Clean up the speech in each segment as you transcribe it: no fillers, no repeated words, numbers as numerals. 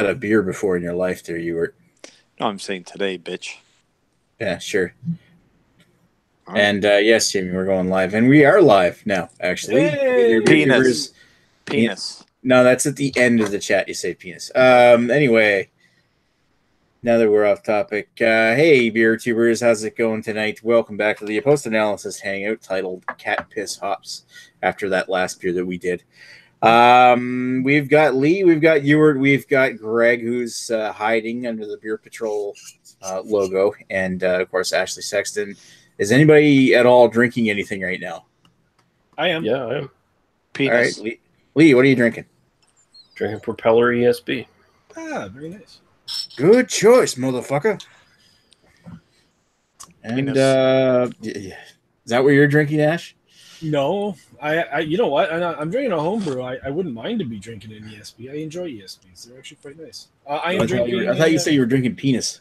a beer before in your life there, you were. No, I'm saying today, bitch. Yeah, sure. All right. And yes, Jamie, we're going live. And we are live now, actually. Hey! Penis. Yeah. Penis. No, that's at the end of the chat. You say penis. Anyway, now that we're off topic, hey, beer tubers, how's it going tonight? Welcome back to the post analysis hangout titled "Cat Piss Hops." After that last beer that we did, we've got Lee, we've got Ewart, we've got Greg, who's hiding under the Beer Patrol logo, and of course Ashley Sexton. Is anybody at all drinking anything right now? I am. Yeah, I am. Penis. All right, Lee, what are you drinking? Drinking Propeller ESB. Ah, very nice. Good choice, motherfucker. And is that what you're drinking, Ash? No, I you know what? I'm drinking a homebrew. I wouldn't mind to be drinking an ESB. I enjoy ESBs. They're actually quite nice. I am drinking. I thought you said you were drinking penis.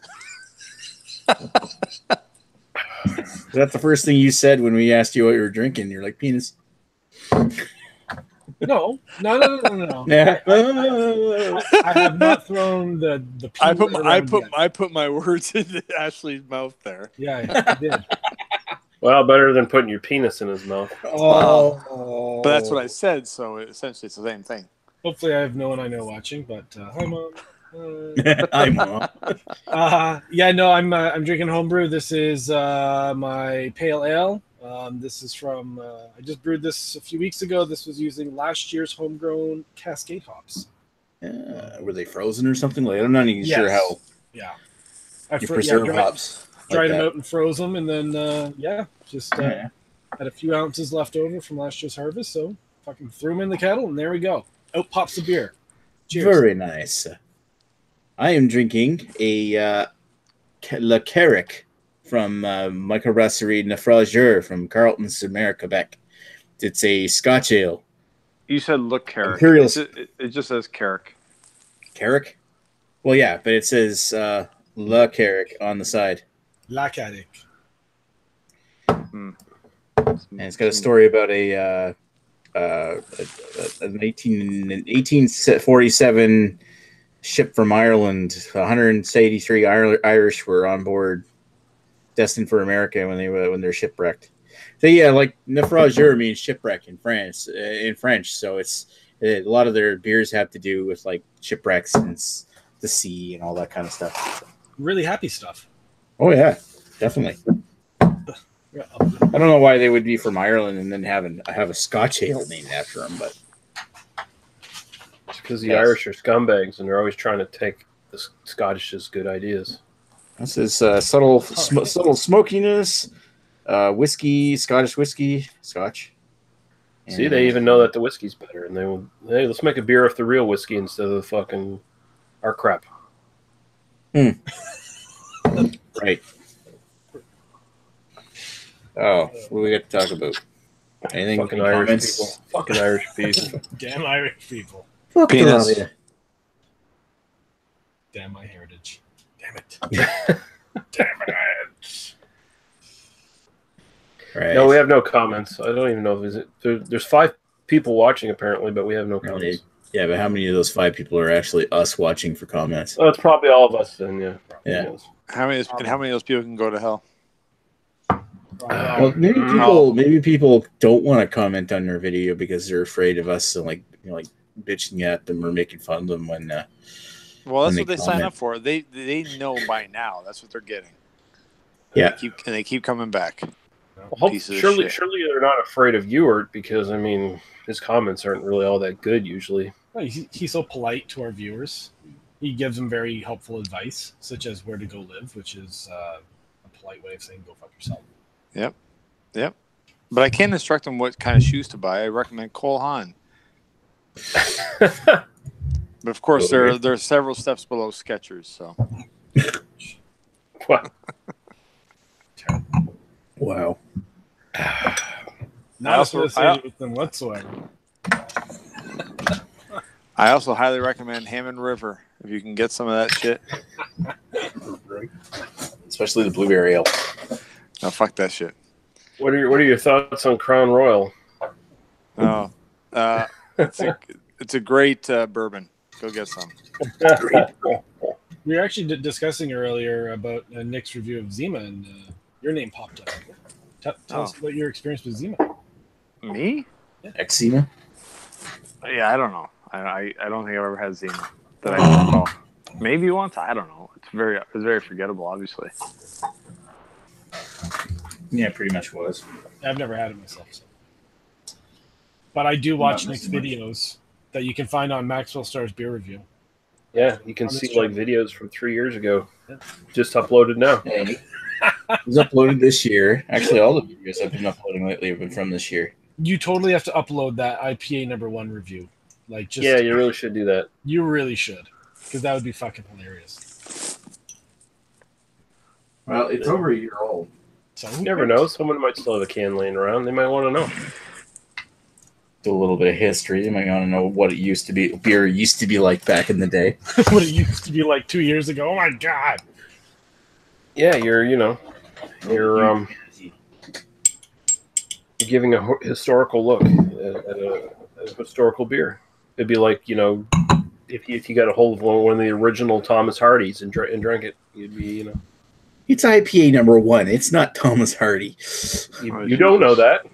That's the first thing you said when we asked you what you were drinking. You're like, penis. No. Yeah. I have not thrown the I around put yet. my words into Ashley's mouth there. Yeah, I did. Well, better than putting your penis in his mouth. Oh. But that's what I said, so essentially it's the same thing. Hopefully, I have no one I know watching. But hi, mom. Hi, Mom. Yeah, no, I'm drinking homebrew. This is my pale ale. This is from I just brewed this a few weeks ago. This was using last year's homegrown Cascade hops. Were they frozen or something? Like, I'm not even sure how Yeah, you preserve hops. Dried like them out and froze them, and then just Yeah. had a few ounces left over from last year's harvest. So fucking threw them in the kettle, and there we go. Out pops the beer. Cheers. Very nice. I am drinking a Le Carrick from Microbrasserie Naufrageur from Carleton-sur-Mer, Quebec. It's a Scotch ale. You said look Carrick. Imperial. It just says Carrick. Carrick? Well, yeah, but it says Le Carrick on the side. La Caddick. And it's got a story about an 1847 ship from Ireland. 183 Irish were on board, destined for America when they're shipwrecked. So yeah, like naufrageur means shipwreck in France, in French. So it's a lot of their beers have to do with like shipwrecks and the sea and all that kind of stuff. Really happy stuff. Oh yeah, definitely. I don't know why they would be from Ireland and then have a Scotch ale named after them, but It's because the Irish are scumbags and they're always trying to take the Scottish's good ideas. this is subtle smokiness, whiskey, Scottish whiskey, Scotch. See, they even know that the whiskey's better, and they will. Hey, let's make a beer with the real whiskey instead of the fucking our crap. Right. Oh, what do we got to talk about? Anything? Fucking Any Irish comments? people. Fucking Irish people. Damn Irish people. Fuck them Penis. out of here. Damn my heritage. Damn it. Damn it. Right. No, we have no comments. I don't even know if there's 5 people watching apparently, but we have no comments. Yeah, but how many of those 5 people are actually us watching for comments? Oh, it's probably all of us then. Yeah. Yeah. How many of those people can go to hell? Well, maybe people don't want to comment on their video because they're afraid of us, and like bitching at them or making fun of them when. Well, that's when what they sign up for. They know by now. That's what they're getting. Yeah. They keep coming back. Well, Pieces of surely shit. they're not afraid of Ewart because I mean his comments aren't really all that good usually. Well, he's so polite to our viewers. He gives them very helpful advice, such as where to go live, which is a polite way of saying go fuck yourself. Yep. But I can't instruct them what kind of shoes to buy. I recommend Cole Haan. But of course, there are several steps below Skechers. So. Wow. Wow. Not associated with them whatsoever. I also highly recommend Hammond River if you can get some of that shit. Especially the blueberry ale. No, fuck that shit. What are your thoughts on Crown Royal? Oh, it's a great bourbon. Go get some. We were actually discussing earlier about Nick's review of Zima, and your name popped up. Tell us about your experience with Zima. Me? Eczema. Yeah, I don't know. I don't think I've ever had Zima that I can recall. Maybe once. I don't know. It's very forgettable, obviously. Yeah, pretty much was. I've never had it myself, so. But I do watch Not Nick's much. videos that you can find on Maxwell Star's beer review. Yeah, you can On this see channel. like videos from 3 years ago, just uploaded now. Hey, it was uploaded this year. Actually, all the videos I've been uploading lately have been from this year. You totally have to upload that IPA #1 review. Like, just Yeah, you really should do that. you really should, because that would be fucking hilarious. Well, it's over a year old. So You never know. Someone might still have a can laying around. They might want to know. A little bit of history. You might want to know what it used to be. Beer used to be like back in the day. what it used to be like 2 years ago. Oh my god! Yeah, you're giving a historical look at a historical beer. It'd be like, if you got a hold of one of the original Thomas Hardys and drank it, you'd be, It's IPA #1. It's not Thomas Hardy. you don't know that.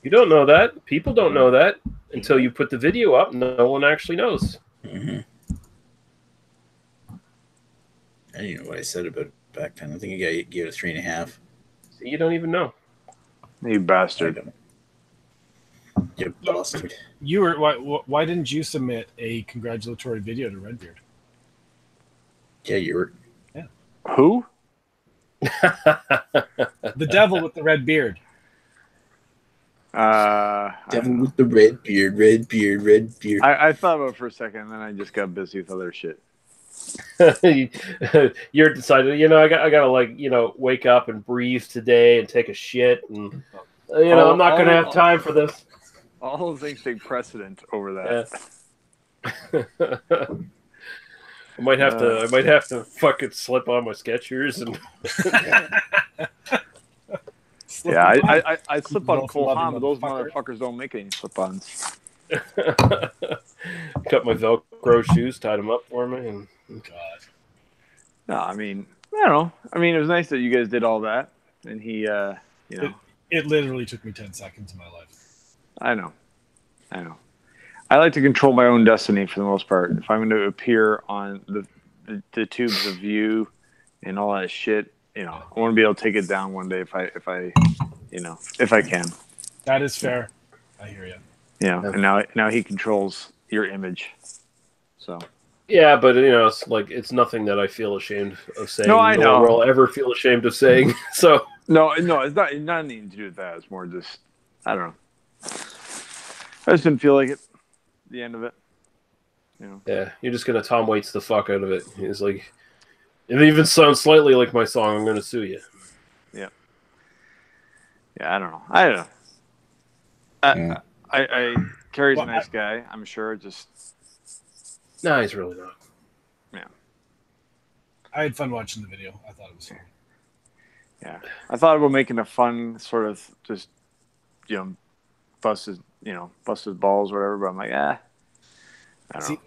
You don't know that. People don't know that until you put the video up. No one actually knows. Mm-hmm. I didn't know what I said about it back then. I think I gave it a 3.5. You don't even know. You bastard. You bastard. You were why didn't you submit a congratulatory video to Redbeard? Yeah, you were. Who? The devil with the red beard. Devil with the red beard, red beard, red beard. I thought about it for a second, and then I just got busy with other shit. You're decided, I gotta wake up and breathe today and take a shit, and I'm not gonna have time for this. All those things take precedent over that. Yeah. I might have to fucking slip on my Skechers and Yeah, I slip on Both Cole loving Haan, but those motherfucker. motherfuckers don't make any slip-ons. cut my Velcro shoes, tied them up for me, and God. No, I mean, I don't know. I mean, it was nice that you guys did all that, and he, It literally took me 10 seconds of my life. I know. I like to control my own destiny for the most part. If I'm going to appear on the tubes of view and all that shit, I want to be able to take it down one day if I can. That is fair. I hear you. And now he controls your image. So yeah, but it's nothing that I feel ashamed of saying. No, I know. Nor will I'll ever feel ashamed of saying. So no, it's not anything to do with that. It's more just I don't know. I just didn't feel like it. The end of it. yeah, you're just gonna Tom Waits the fuck out of it. He's like, it even sounds slightly like my song. I'm gonna sue you. Yeah, I don't know. I Kerry's a nice guy. I'm sure. Just No, he's really not. I had fun watching the video. I thought it was fun. yeah. I thought about making a fun sort of just bust his balls or whatever. But I'm like, I don't know.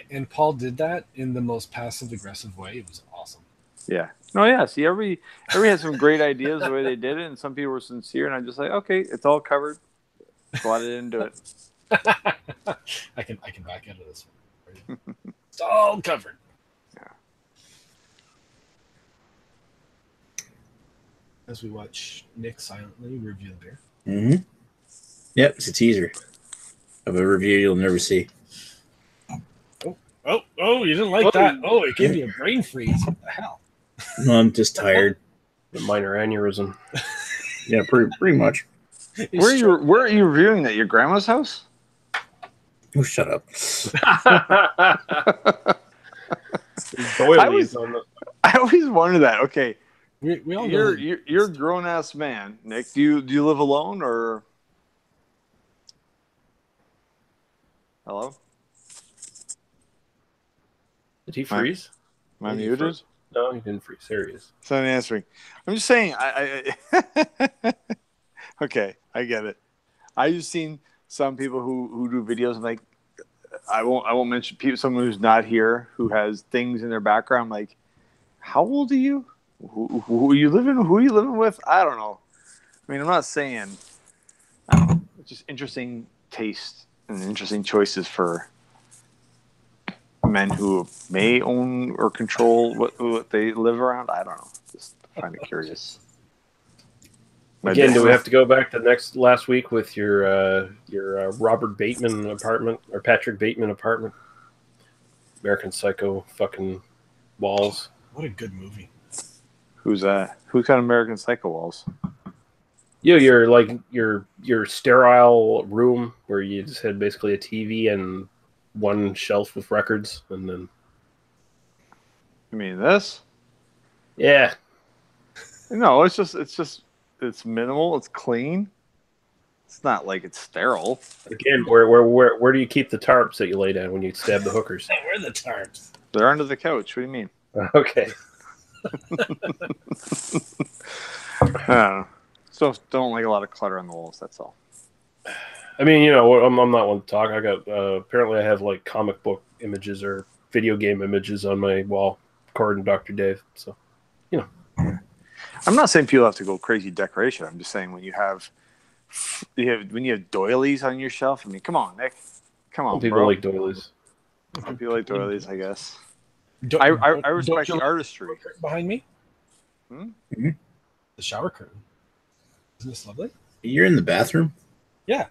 And Paul did that in the most passive aggressive way. It was awesome. Yeah. No, yeah. See, everybody had some great ideas the way they did it, and some people were sincere, and I'm just like, okay, it's all covered. Glad I didn't do it. I can back out of this one. It's all covered. Yeah. As we watch Nick silently review the beer. Mm-hmm. Yep, it's a teaser of a review you'll never see. Oh, you didn't like that. Oh, it gave you a brain freeze. What the hell? No, I'm just tired. A minor aneurysm. Yeah, pretty much. Where are you reviewing that? Your grandma's house? Oh, shut up. I always wonder that. Okay, We all know. you're a grown ass man, Nick. Do you live alone or? Hello? Did he freeze? Am I Did he muted? freeze? No, he didn't freeze. There he is. It's not answering. I'm just saying. I okay, I get it. I just seen some people who do videos and like I won't mention people. Someone who's not here who has things in their background. Like, how old are you? Who are you living? Who are you living with? I don't know. I mean, I'm not saying. I don't know. It's just interesting taste and interesting choices for men who may own or control what they live around. I don't know. Just find it curious. Again, do we have to go back to last week with your Robert Bateman apartment or Patrick Bateman apartment? American Psycho fucking walls. What a good movie. Who's that? Who's got American Psycho walls? Yeah, your sterile room where you just had basically a TV and one shelf with records, and then. You mean this? Yeah. No, it's minimal. It's clean. It's not like it's sterile. Again, where do you keep the tarps that you lay down when you stab the hookers? Where are the tarps? They're under the couch. What do you mean? Okay. I don't know. So don't like a lot of clutter on the walls. That's all. I mean, you know, I'm not one to talk. I got apparently I have like comic book images or video game images on my wall, according to Dr. Dave. So, you know, I'm not saying people have to go crazy decoration. I'm just saying when you have doilies on your shelf. I mean, come on, Nick. Come on, people bro. like doilies. Some people like doilies, I guess. I respect the artistry. Behind me? Mm-hmm. The shower curtain. Isn't this lovely? You're in the bathroom? Yeah.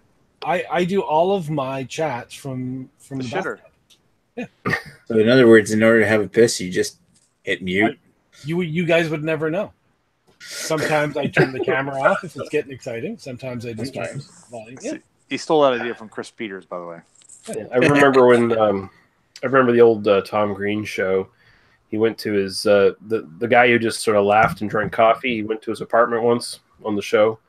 I do all of my chats from the shitter. bathtub. Yeah. So in other words, in order to have a piss, you just hit mute. You guys would never know. Sometimes I turn the camera off if it's getting exciting. Sometimes I just turn the volume. Yeah. He stole that idea from Chris Peters, by the way. Yeah, I remember when I remember the old Tom Green show. He went to his the guy who just sort of laughed and drank coffee. He went to his apartment once on the show,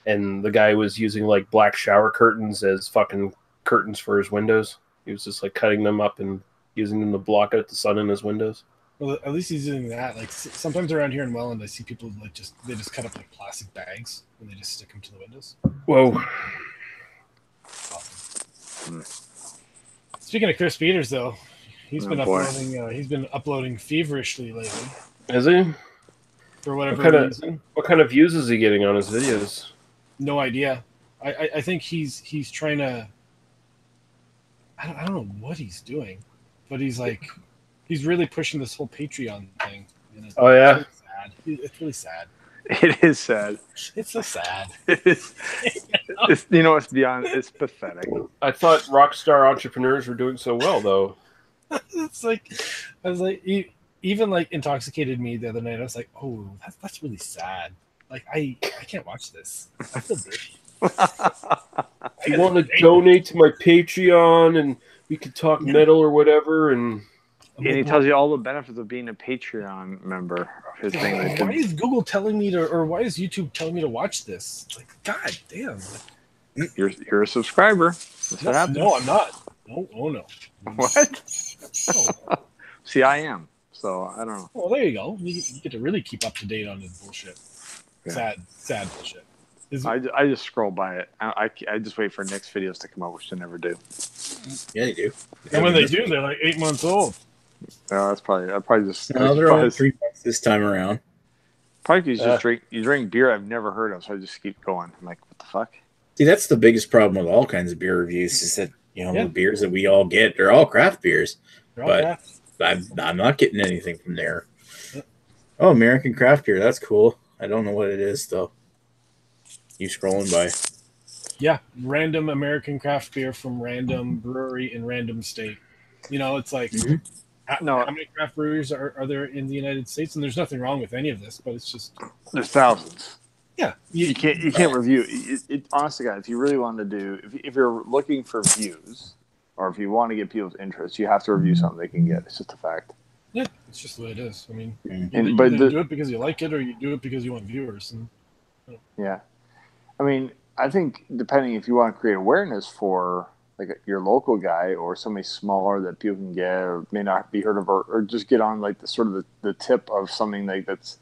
and the guy was using like black shower curtains as fucking curtains for his windows. He was just like cutting them up and using them to block out the sun in his windows. Well, at least he's doing that. Like sometimes around here in Welland, I see people like they just cut up like plastic bags and they just stick them to the windows. Whoa. Awesome. Speaking of Chris Peters, though, he's been uploading feverishly lately. Is he? For whatever reason. What kind of views is he getting on his videos? No idea. I think he's trying to. I don't know what he's doing, but he's really pushing this whole Patreon thing. Oh yeah. It's really sad. It is sad. It's so sad. It is. It's beyond. It's pathetic. I thought Rockstar entrepreneurs were doing so well, though. It's like, I was like, even like Intoxicated Me the other night. I was like, oh, that's really sad. Like I can't watch this. I feel dirty. If you want to donate to my Patreon and we could talk metal or whatever, and he tells you all the benefits of being a Patreon member of his thing. Why is Google telling me or why is YouTube telling me to watch this? Like, God damn. You're a subscriber. That's what happens. No, I'm not. No, oh no. What? No. See, I am. So I don't know. Well, there you go. You get to really keep up to date on this bullshit. Yeah. Sad bullshit. I just scroll by it. I just wait for Nick's videos to come out, which they never do. Yeah, they do. And when they do, they're like 8 months old. No, that's probably. I probably just. No, they're only 3 months this time around. Probably because you drink beer I've never heard of, so I just keep going. I'm like, what the fuck? See, that's the biggest problem with all kinds of beer reviews is that the beers that we all get, they're all craft beers, but I'm not getting anything from there. Yep. Oh, American craft beer, that's cool. I don't know what it is though. You scrolling by? Yeah, random American craft beer from random brewery in random state. It's like, how many craft breweries are there in the United States? And there's nothing wrong with any of this, but it's just there's thousands. Yeah, you can't review it. Honestly, guys, if you really want to do, if you're looking for views, or if you want to get people's interest, you have to review something they can get. It's just a fact. Yeah, it's just the way it is. I mean, you do it because you like it, or you do it because you want viewers. Yeah, I mean, I think depending if you want to create awareness for like your local guy or somebody smaller that people can get or may not be heard of, or just get on like the sort of the tip of something like that's.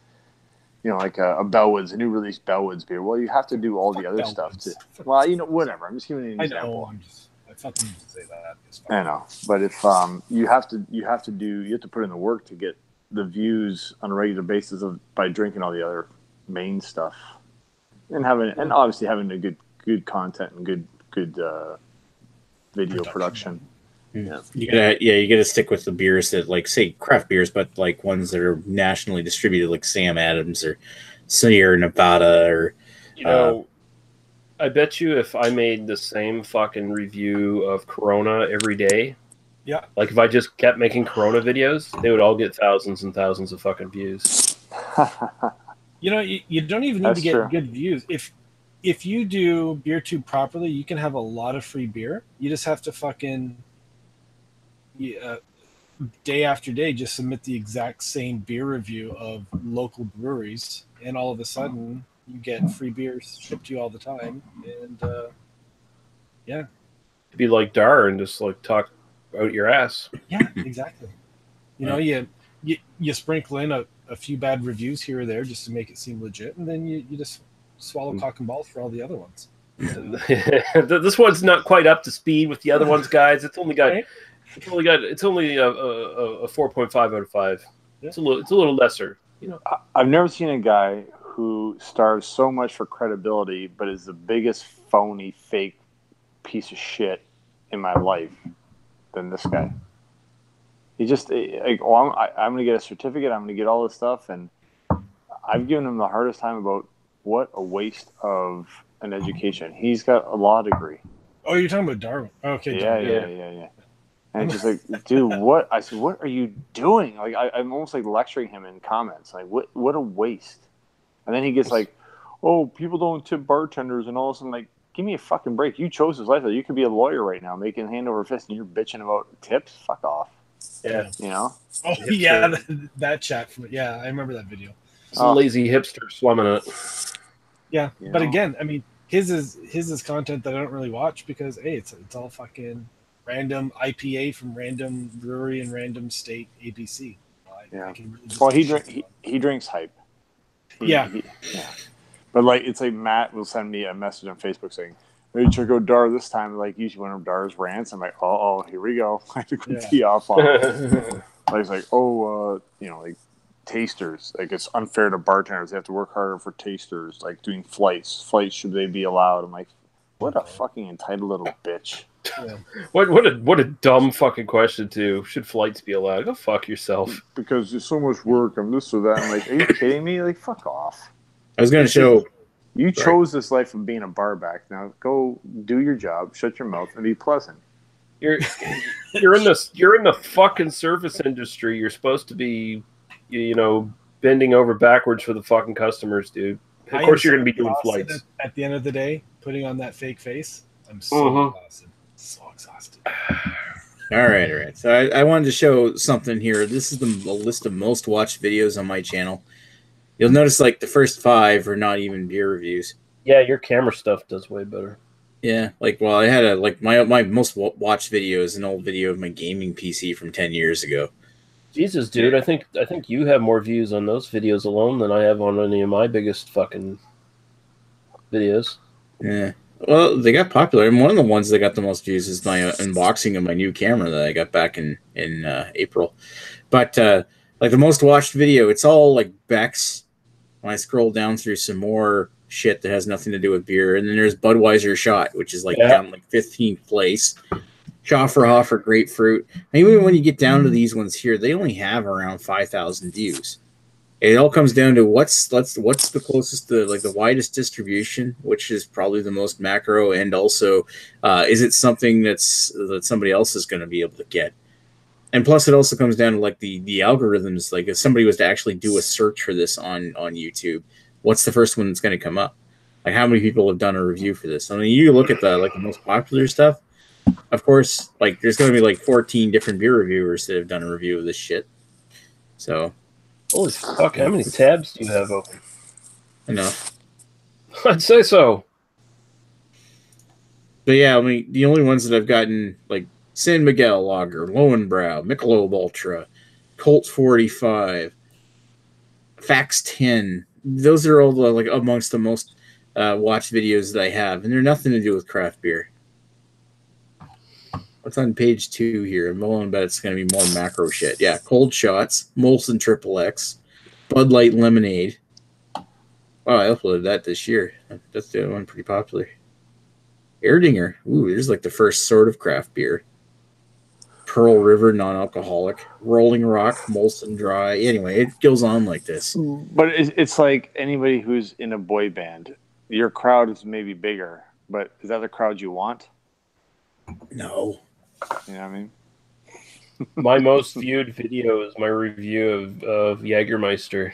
Like a Bellwoods, a new release Bellwoods beer. Well, you have to do all the other stuff too. Well, whatever. I'm just giving you an example. I know. fucking say that. I know, but if you have to put in the work to get the views on a regular basis by drinking all the other main stuff, and obviously having a good content and good video production. Yeah. You gotta stick with the beers that, like, say craft beers, but like ones that are nationally distributed, like Sam Adams or Sierra Nevada, or I bet you if I made the same fucking review of Corona every day, yeah, like if I just kept making Corona videos, they would all get thousands and thousands of fucking views. You don't even need to get good views. If you do BeerTube properly, you can have a lot of free beer. You just have to fucking day after day just submit the exact same beer review of local breweries, and all of a sudden you get free beers shipped to you all the time. And yeah, it'd be like Dar and just like talk out your ass. Yeah, exactly. You sprinkle in a few bad reviews here or there just to make it seem legit, and then you just swallow cock and balls for all the other ones. This one's not quite up to speed with the other ones, guys. It's only a 4.5 out of 5. Yeah. It's a little lesser. I've never seen a guy who starves so much for credibility, but is the biggest phony, fake piece of shit in my life than this guy. He just I'm going to get a certificate. I'm going to get all this stuff, and I've given him the hardest time about what a waste of an education. He's got a law degree. Oh, you're talking about Darwin? Okay. Yeah. And just like, dude, what? I said, what are you doing? Like, I'm almost like lecturing him in comments. Like, what a waste. And then he gets like, oh, people don't tip bartenders and all this. I'm like, give me a fucking break. You chose this lifestyle. You could be a lawyer right now, making hand over fist, and you're bitching about tips. Fuck off. Yeah. Oh yeah, that chat I remember that video. Some lazy hipster swimming in it. Yeah, but again, I mean, his is content that I don't really watch because it's all fucking random IPA from random brewery and random state ABC. He drinks hype. Yeah. But like, it's like Matt will send me a message on Facebook saying, "Hey, check out Dar this time." Like, usually one of Dar's rants, I'm like, "Oh, here we go." I have to go tee off on. Like, it's like, like tasters. Like, it's unfair to bartenders. They have to work harder for tasters. Like, doing flights. Flights, should they be allowed? I'm like, what a fucking entitled little bitch. Yeah. What a dumb fucking question too. Should flights be allowed? Go fuck yourself. Because there's so much work. I'm this or that. I'm like, are you kidding me? Like, fuck off. I was going to show. You chose this life of being a barback. Now go do your job, shut your mouth, and be pleasant. You're in the fucking service industry. You're supposed to be, bending over backwards for the fucking customers, dude. Of course, you're going to be doing flights. At the end of the day, putting on that fake face, I'm so exhausted. So exhausted. All right. So I wanted to show something here. This is a list of most watched videos on my channel. You'll notice like the first 5 are not even beer reviews. Yeah, your camera stuff does way better. Yeah, I had my most watched video is an old video of my gaming PC from 10 years ago. Jesus, dude, I think you have more views on those videos alone than I have on any of my biggest fucking videos. Yeah. Well, they got popular, and one of the ones that got the most views is my unboxing of my new camera that I got back in April. But like the most watched video, it's all like Beck's. When I scroll down through some more shit that has nothing to do with beer, and then there's Budweiser Shot, which is down 15th place. Schafferhofer Grapefruit. And even when you get down to these ones here, they only have around 5,000 views. It all comes down to what's the closest to like the widest distribution, which is probably the most macro, and also is it something that somebody else is going to be able to get. And plus, it also comes down to like the algorithms. Like if somebody was to actually do a search for this on YouTube, what's the first one that's going to come up? Like how many people have done a review for this? I mean, you look at the most popular stuff. Of course, like there's going to be like 14 different beer reviewers that have done a review of this shit. So, holy fuck! How many tabs do you have open? Enough. I'd say so. But yeah, I mean, the only ones that I've gotten like San Miguel Lager, Lowenbrow, Michelob Ultra, Colt 45, Fax 10. Those are all like amongst the most watched videos that I have, and they're nothing to do with craft beer. What's on page 2 here? I'm willing to bet it's going to be more macro shit. Yeah, Cold Shots, Molson Triple X, Bud Light Lemonade. Oh, I uploaded that this year. That's the other one pretty popular. Erdinger. Ooh, there's like the first sort of craft beer. Pearl River non-alcoholic. Rolling Rock Molson Dry. Anyway, it goes on like this. But it's like anybody who's in a boy band. Your crowd is maybe bigger, but is that the crowd you want? No. You know what I mean? My most viewed video is my review of Jägermeister.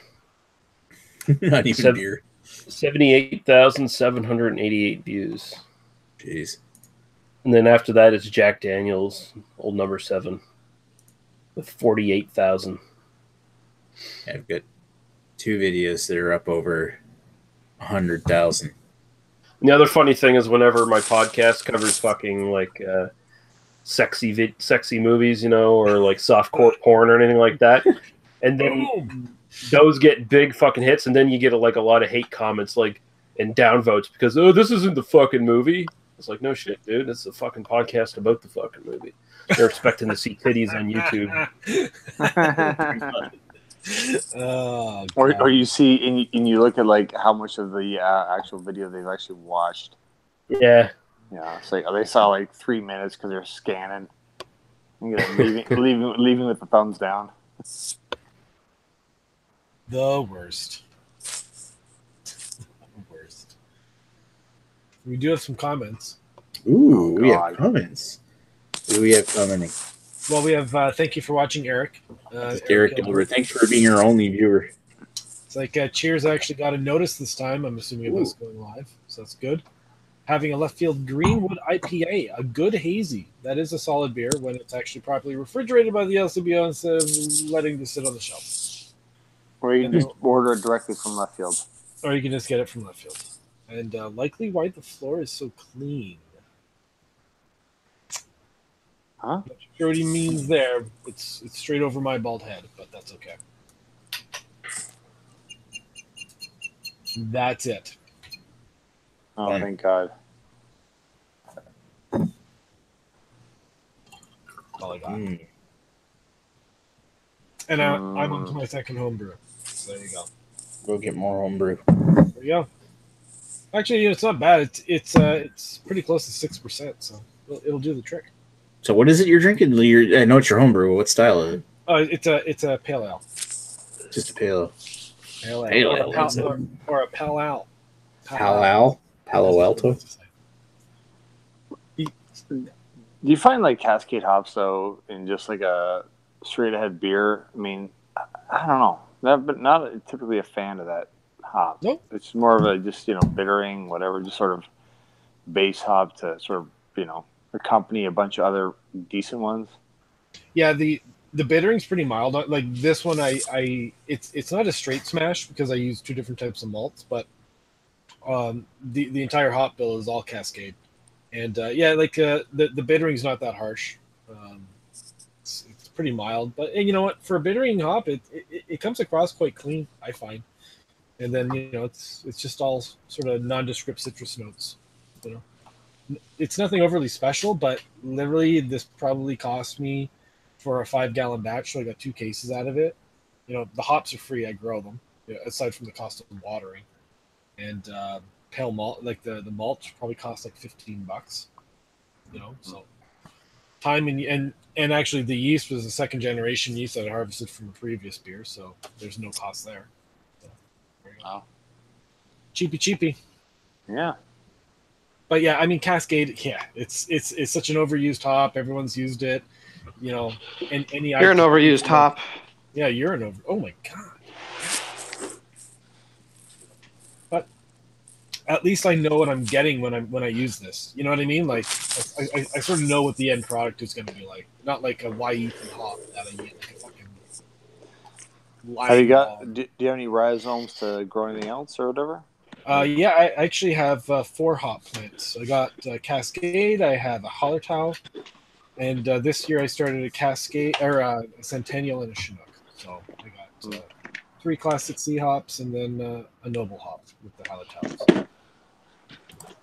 Not even beer. 78,788 views. Jeez. And then after that, it's Jack Daniels, old number 7, with 48,000. I've got 2 videos that are up over 100,000. The other funny thing is whenever my podcast covers fucking like sexy movies, you know, or like softcore porn or anything like that, and then those get big fucking hits, and then you get a lot of hate comments like and downvotes because this isn't the fucking movie. It's like, no shit, dude. It's a fucking podcast about the fucking movie. They're expecting to see titties on YouTube. Or you see and you look at like how much of the actual video they've actually watched. Yeah. Yeah, it's like they saw like 3 minutes because they're scanning. You know, leaving with the thumbs down. The worst. We do have some comments. Ooh, we have comments. Who do we have commenting? Well, we have thank you for watching, Eric. Eric Gilbert. Thanks for being our only viewer. It's like Cheers actually got a notice this time. I'm assuming it was going live, so that's good. Having a left field Greenwood IPA, a good hazy. That is a solid beer when it's actually properly refrigerated by the LCBO instead of letting it sit on the shelf. Or you can just order it directly from left field. Or you can just get it from left field. And likely why the floor is so clean. Huh? Not sure what he means there. It's straight over my bald head, but that's okay. That's it. Oh, thank God. All I got. And I'm on to my second homebrew. So there you go. Go get more homebrew. There you go. Actually, it's not bad. It's pretty close to 6%, so it'll do the trick. So what is it you're drinking? I know it's your homebrew. What style is it? It's a pale ale. Just a pale ale. Pale ale. Pale ale, or a pale ale. Palo Alto? Palo Alto? Do you find like Cascade hops though in just like a straight ahead beer? I mean, I don't know. But not typically a fan of that hop. Nope. It's more of a just bittering, whatever, just sort of base hop to sort of accompany a bunch of other decent ones. Yeah, the bittering's pretty mild. Like this one, it's not a straight smash because I use 2 different types of malts, but the entire hop bill is all Cascade, and the bittering's not that harsh. It's pretty mild, but you know what? For a bittering hop, it comes across quite clean, I find. And then it's just all sort of nondescript citrus notes. It's nothing overly special, but literally this probably cost me for a 5-gallon batch. So I got 2 cases out of it. The hops are free. I grow them, aside from the cost of watering. And pale malt, like the malt, probably costs like $15. So time and actually the yeast was a 2nd generation yeast that I harvested from a previous beer, so there's no cost there. So, there you go. Wow. Cheapy. Yeah. But yeah, I mean Cascade. Yeah, it's such an overused hop. Everyone's used it. And any you're an overused hop. Yeah, you're an over. Oh my God. But at least I know what I'm getting when I use this. You know what I mean? Like I sort of know what the end product is going to be like. Not like a YE hop that I get like a fucking. Have you got? Do you have any rhizomes to grow anything else or whatever? Yeah, I actually have 4 hop plants. I got Cascade, I have a Hallertau, and this year I started a Cascade or a Centennial and a Chinook. So I got 3 Classic C hops and then a Noble hop with the Hallertaus.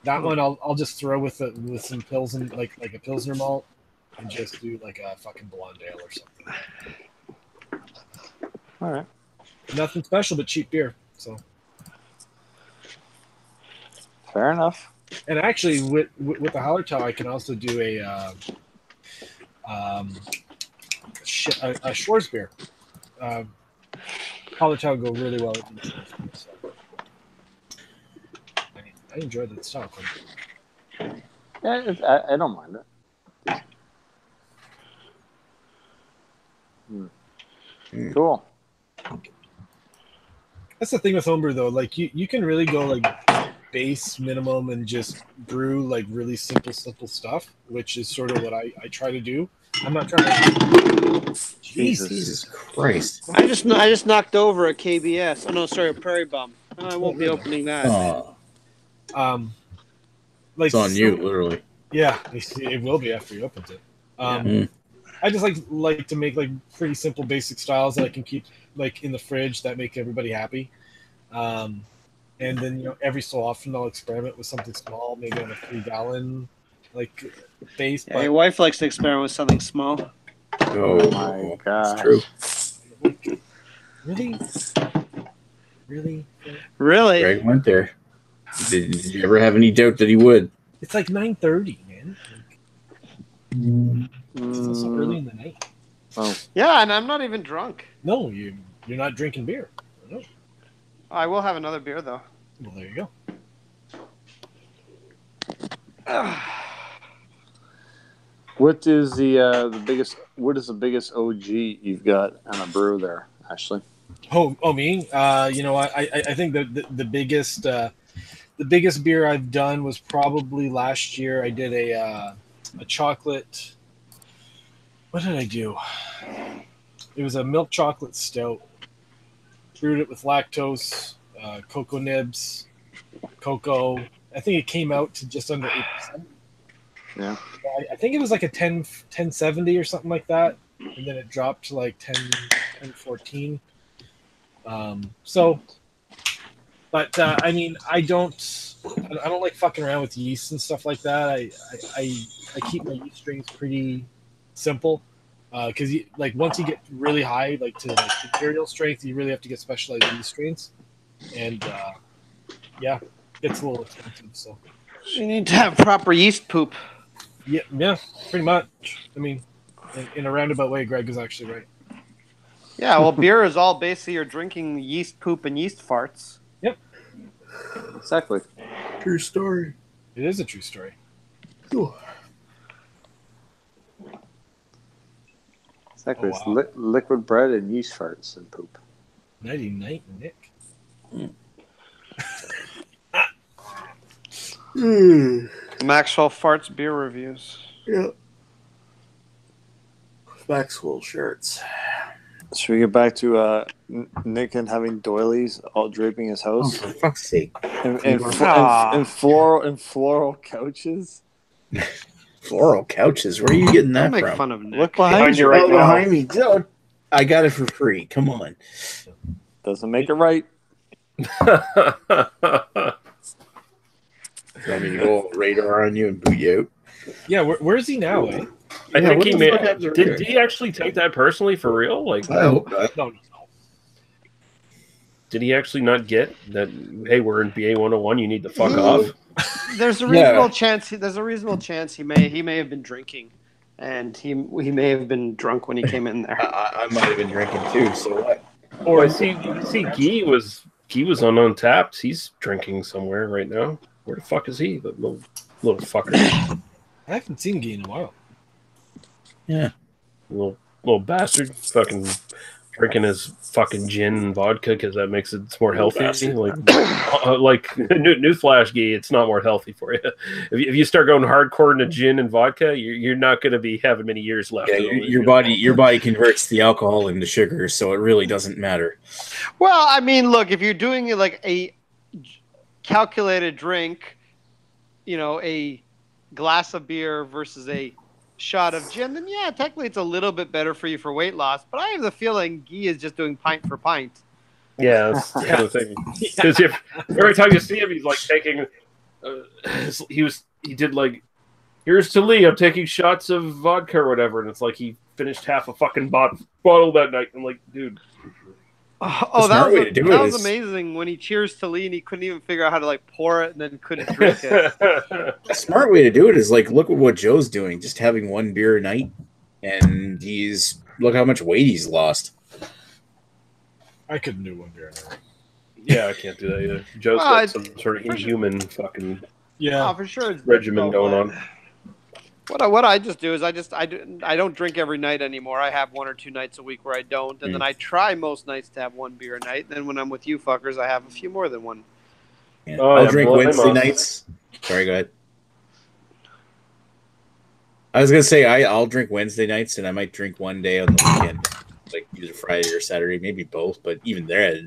That one I'll just throw with some Pilsen, like a Pilsner malt, and just do like a fucking blonde ale or something. All right. Nothing special but cheap beer. So, Fair enough. and actually, with the Hallertau, I can also do a Schwarz beer. Hallertau go really well with the Schwarz beer. So. I enjoyed that style. Yeah, I don't mind it. Cool. That's the thing with homebrew, though. Like you can really go like base minimum and just brew like really simple stuff, which is sort of what I try to do. I'm not trying to. Jesus Christ! I just knocked over a KBS. Oh no, sorry, a Prairie Bum. I won't be opening that. Oh, Like it's on you, literally. Yeah, it will be after you opens it. I just like to make like pretty simple basic styles that I can keep like in the fridge that make everybody happy. And then every so often I'll experiment with something small, maybe on a 3-gallon like base. Yeah, your wife likes to experiment with something small. Oh my God. It's true. Really? Greg went there. Did you ever have any doubt that he would? It's like 9:30, man. It's also early in the night. Oh. Yeah, and I'm not even drunk. No, you're not drinking beer. No. I will have another beer though. Well, there you go. What is the biggest? What is the biggest OG you've got on a brew there, Ashley? Oh, me. I think the biggest beer I've done was probably last year. I did a chocolate. What did I do? It was a milk chocolate stout. Brewed it with lactose, cocoa nibs, cocoa. I think it came out to just under 8%. Yeah. I think it was like a 1070 or something like that, and then it dropped to like 1014. But I mean, I don't like fucking around with yeast and stuff like that. I keep my yeast strains pretty simple, because like once you get really high, like to like imperial strength, you really have to get specialized yeast strains, and yeah, it's a little expensive. So You need to have proper yeast poop. yeah, pretty much. I mean, in a roundabout way, Greg is actually right. Yeah, well, beer is all basically you're drinking yeast poop and yeast farts. Yep. Exactly. True story. It is a true story. Exactly. Oh, wow. It's liquid bread and yeast farts and poop. Nighty night, Nick. Maxwell Farts beer reviews. Yeah. Maxwell shirts. Should we get back to Nick and having doilies all draping his Oh, house for fuck's sake. and floral couches? Floral couches. Where are you getting that Don't make from? fun of Nick. Look behind you right Oh, now. behind me. Don't. I got it for free. Come on. Doesn't make it right. Want me to go radar on you and boot you out? Yeah, where is he now, eh? I Yeah, think what he the may. fuck happens over Did here? he actually take that personally for real? Like, I hope not. No. did he actually not get that? Hey, we're in BA 101. You need to fuck off. There's a reasonable chance. There's a reasonable chance he may have been drinking, and he may have been drunk when he came in there. I might have been drinking too, so what? Or I see Guy was on Untapped. He's drinking somewhere right now. Where the fuck is he? The little fucker. I haven't seen Guy in a while. Yeah. Little bastard. Fucking drinking his fucking gin and vodka because that makes it more healthy. Bastard. Like newsflash, Guy, it's not more healthy for you. If you start going hardcore into gin and vodka, you're not going to be having many years left. Yeah, your body converts the alcohol into sugar, so it really doesn't matter. Well, I mean, look, if you're doing like a calculated drink, a glass of beer versus a shot of gin, then yeah, technically it's a little bit better for you for weight loss. But I have the feeling Guy is just doing pint for pint. Yeah, that's the kind of thing. Because every time you see him, he's like taking. He did like here's to Lee. I'm taking shots of vodka or whatever, and it's like he finished half a fucking bottle that night. I'm like, dude. Oh, smart way to that do was, it that was is- amazing when he cheers to Lee and he couldn't even figure out how to like pour it and then couldn't drink it. A smart way to do it is like look at what Joe's doing, just having one beer a night, and look how much weight he's lost. I couldn't do one beer. in a night. Yeah, I can't do that either. Joe's Well, got some sort of inhuman fucking Yeah. Oh, for sure. It's regimen difficult, going but on. What I just do is I don't drink every night anymore. I have 1 or 2 nights a week where I don't, and then I try most nights to have one beer a night. Then when I'm with you fuckers, I have a few more than one. Yeah. Oh, I'll yeah, drink blame Wednesday us. nights. Sorry, go ahead. I was gonna say I'll drink Wednesday nights, and I might drink one day on the weekend, like either Friday or Saturday, maybe both. But even there,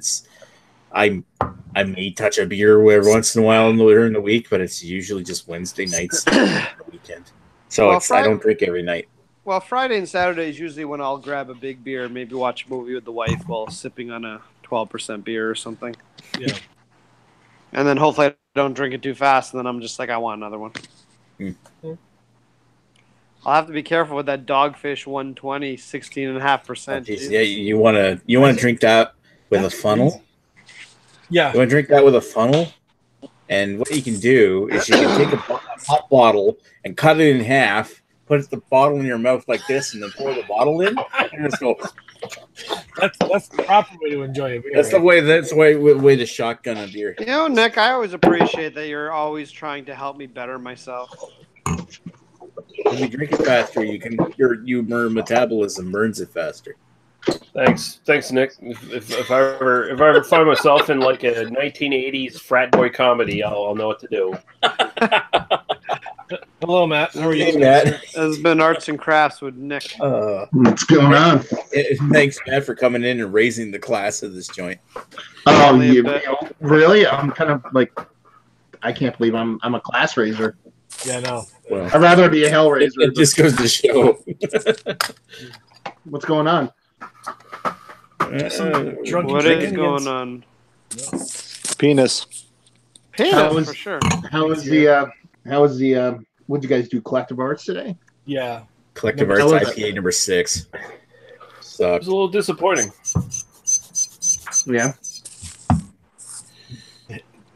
I may touch a beer every once in a while during the week, but it's usually just Wednesday nights on the weekend. So Well, I don't drink every night. Well, Friday and Saturday is usually when I'll grab a big beer, maybe watch a movie with the wife while sipping on a 12% beer or something. Yeah. And then hopefully I don't drink it too fast, and then I'm just like, I want another one. I'll have to be careful with that Dogfish 120, 16.5%. Jeez, yeah, you wanna drink that with a funnel. Yeah. You want to drink that with a funnel? And what you can do is you can take a pop bottle and cut it in half, put the bottle in your mouth like this, and then pour the bottle in, and just go. That's the proper way to enjoy a beer. That's the way to shotgun a beer. You know, Nick, I always appreciate that you're always trying to help me better myself. When you drink it faster, your metabolism burns it faster. Thanks, Nick. If I ever find myself in like a 1980s frat boy comedy, I'll know what to do. Hello, Matt. How are you? Hey, Matt. This has been Arts and Crafts with Nick. What's going on? Thanks, Matt, for coming in and raising the class of this joint. Oh, Only a you bit. really? I'm kind of like, I can't believe I'm a class raiser. Yeah, no. Well, I'd rather be a hell raiser. it just goes to show. What's going on? Drunken What chicken is going against- on? Penis. Penis, How was- for sure. How was the what'd you guys do? Collective arts today? Yeah. Collective How Arts was it? IPA number 6. It Sucked. was a little disappointing. Yeah.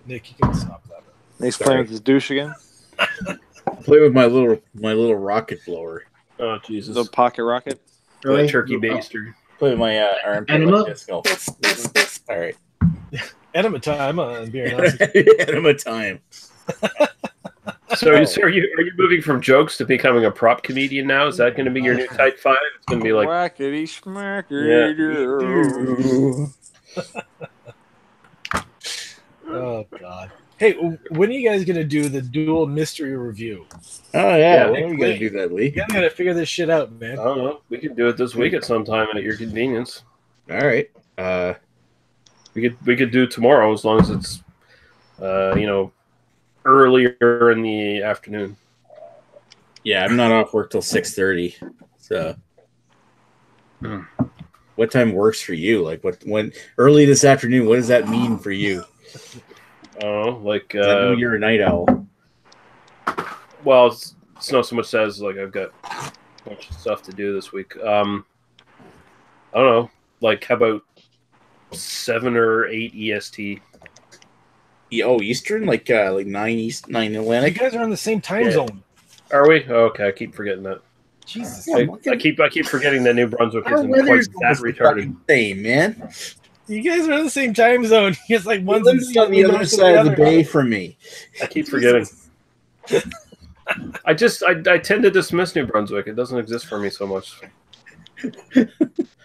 Nick, you can stop that. Nick's playing with his douche again. Play with my little rocket blower. Oh Jesus! The pocket rocket. Really? Turkey baster. Play with my armpit Enema? like this. Go. All right. Enema time on beer. Nazis. Enema time. So are you moving from jokes to becoming a prop comedian now? Is that going to be your new type 5? It's going to be like Whackity schmackity. Oh God. Hey, when are you guys gonna do the dual mystery review? Oh yeah, Yeah, when are we gonna do that, You Lee? guys gotta figure this shit out, man. I don't know. We can do it this week at some time at your convenience. All right. We could do tomorrow as long as it's earlier in the afternoon. Yeah, I'm not off work till 6:30. So, Hmm. what time works for you? Like, when early this afternoon? What does that mean for you? Oh, like 'Cause I know you're a night owl. well, it's not so much as like I've got a bunch of stuff to do this week. I don't know. Like, how about 7 or 8 EST? Oh, Eastern, like 9 East, 9 You Atlantic. guys are on the same time Yeah. zone. Are we? Oh, okay, I keep forgetting that. Jesus. I keep forgetting that New Brunswick Our isn't weather's quite that almost the retarded. fucking same, man. You guys are on the same time zone. It's like one's in One's on the other side of the bay from me. I keep forgetting. I tend to dismiss New Brunswick. It doesn't exist for me so much.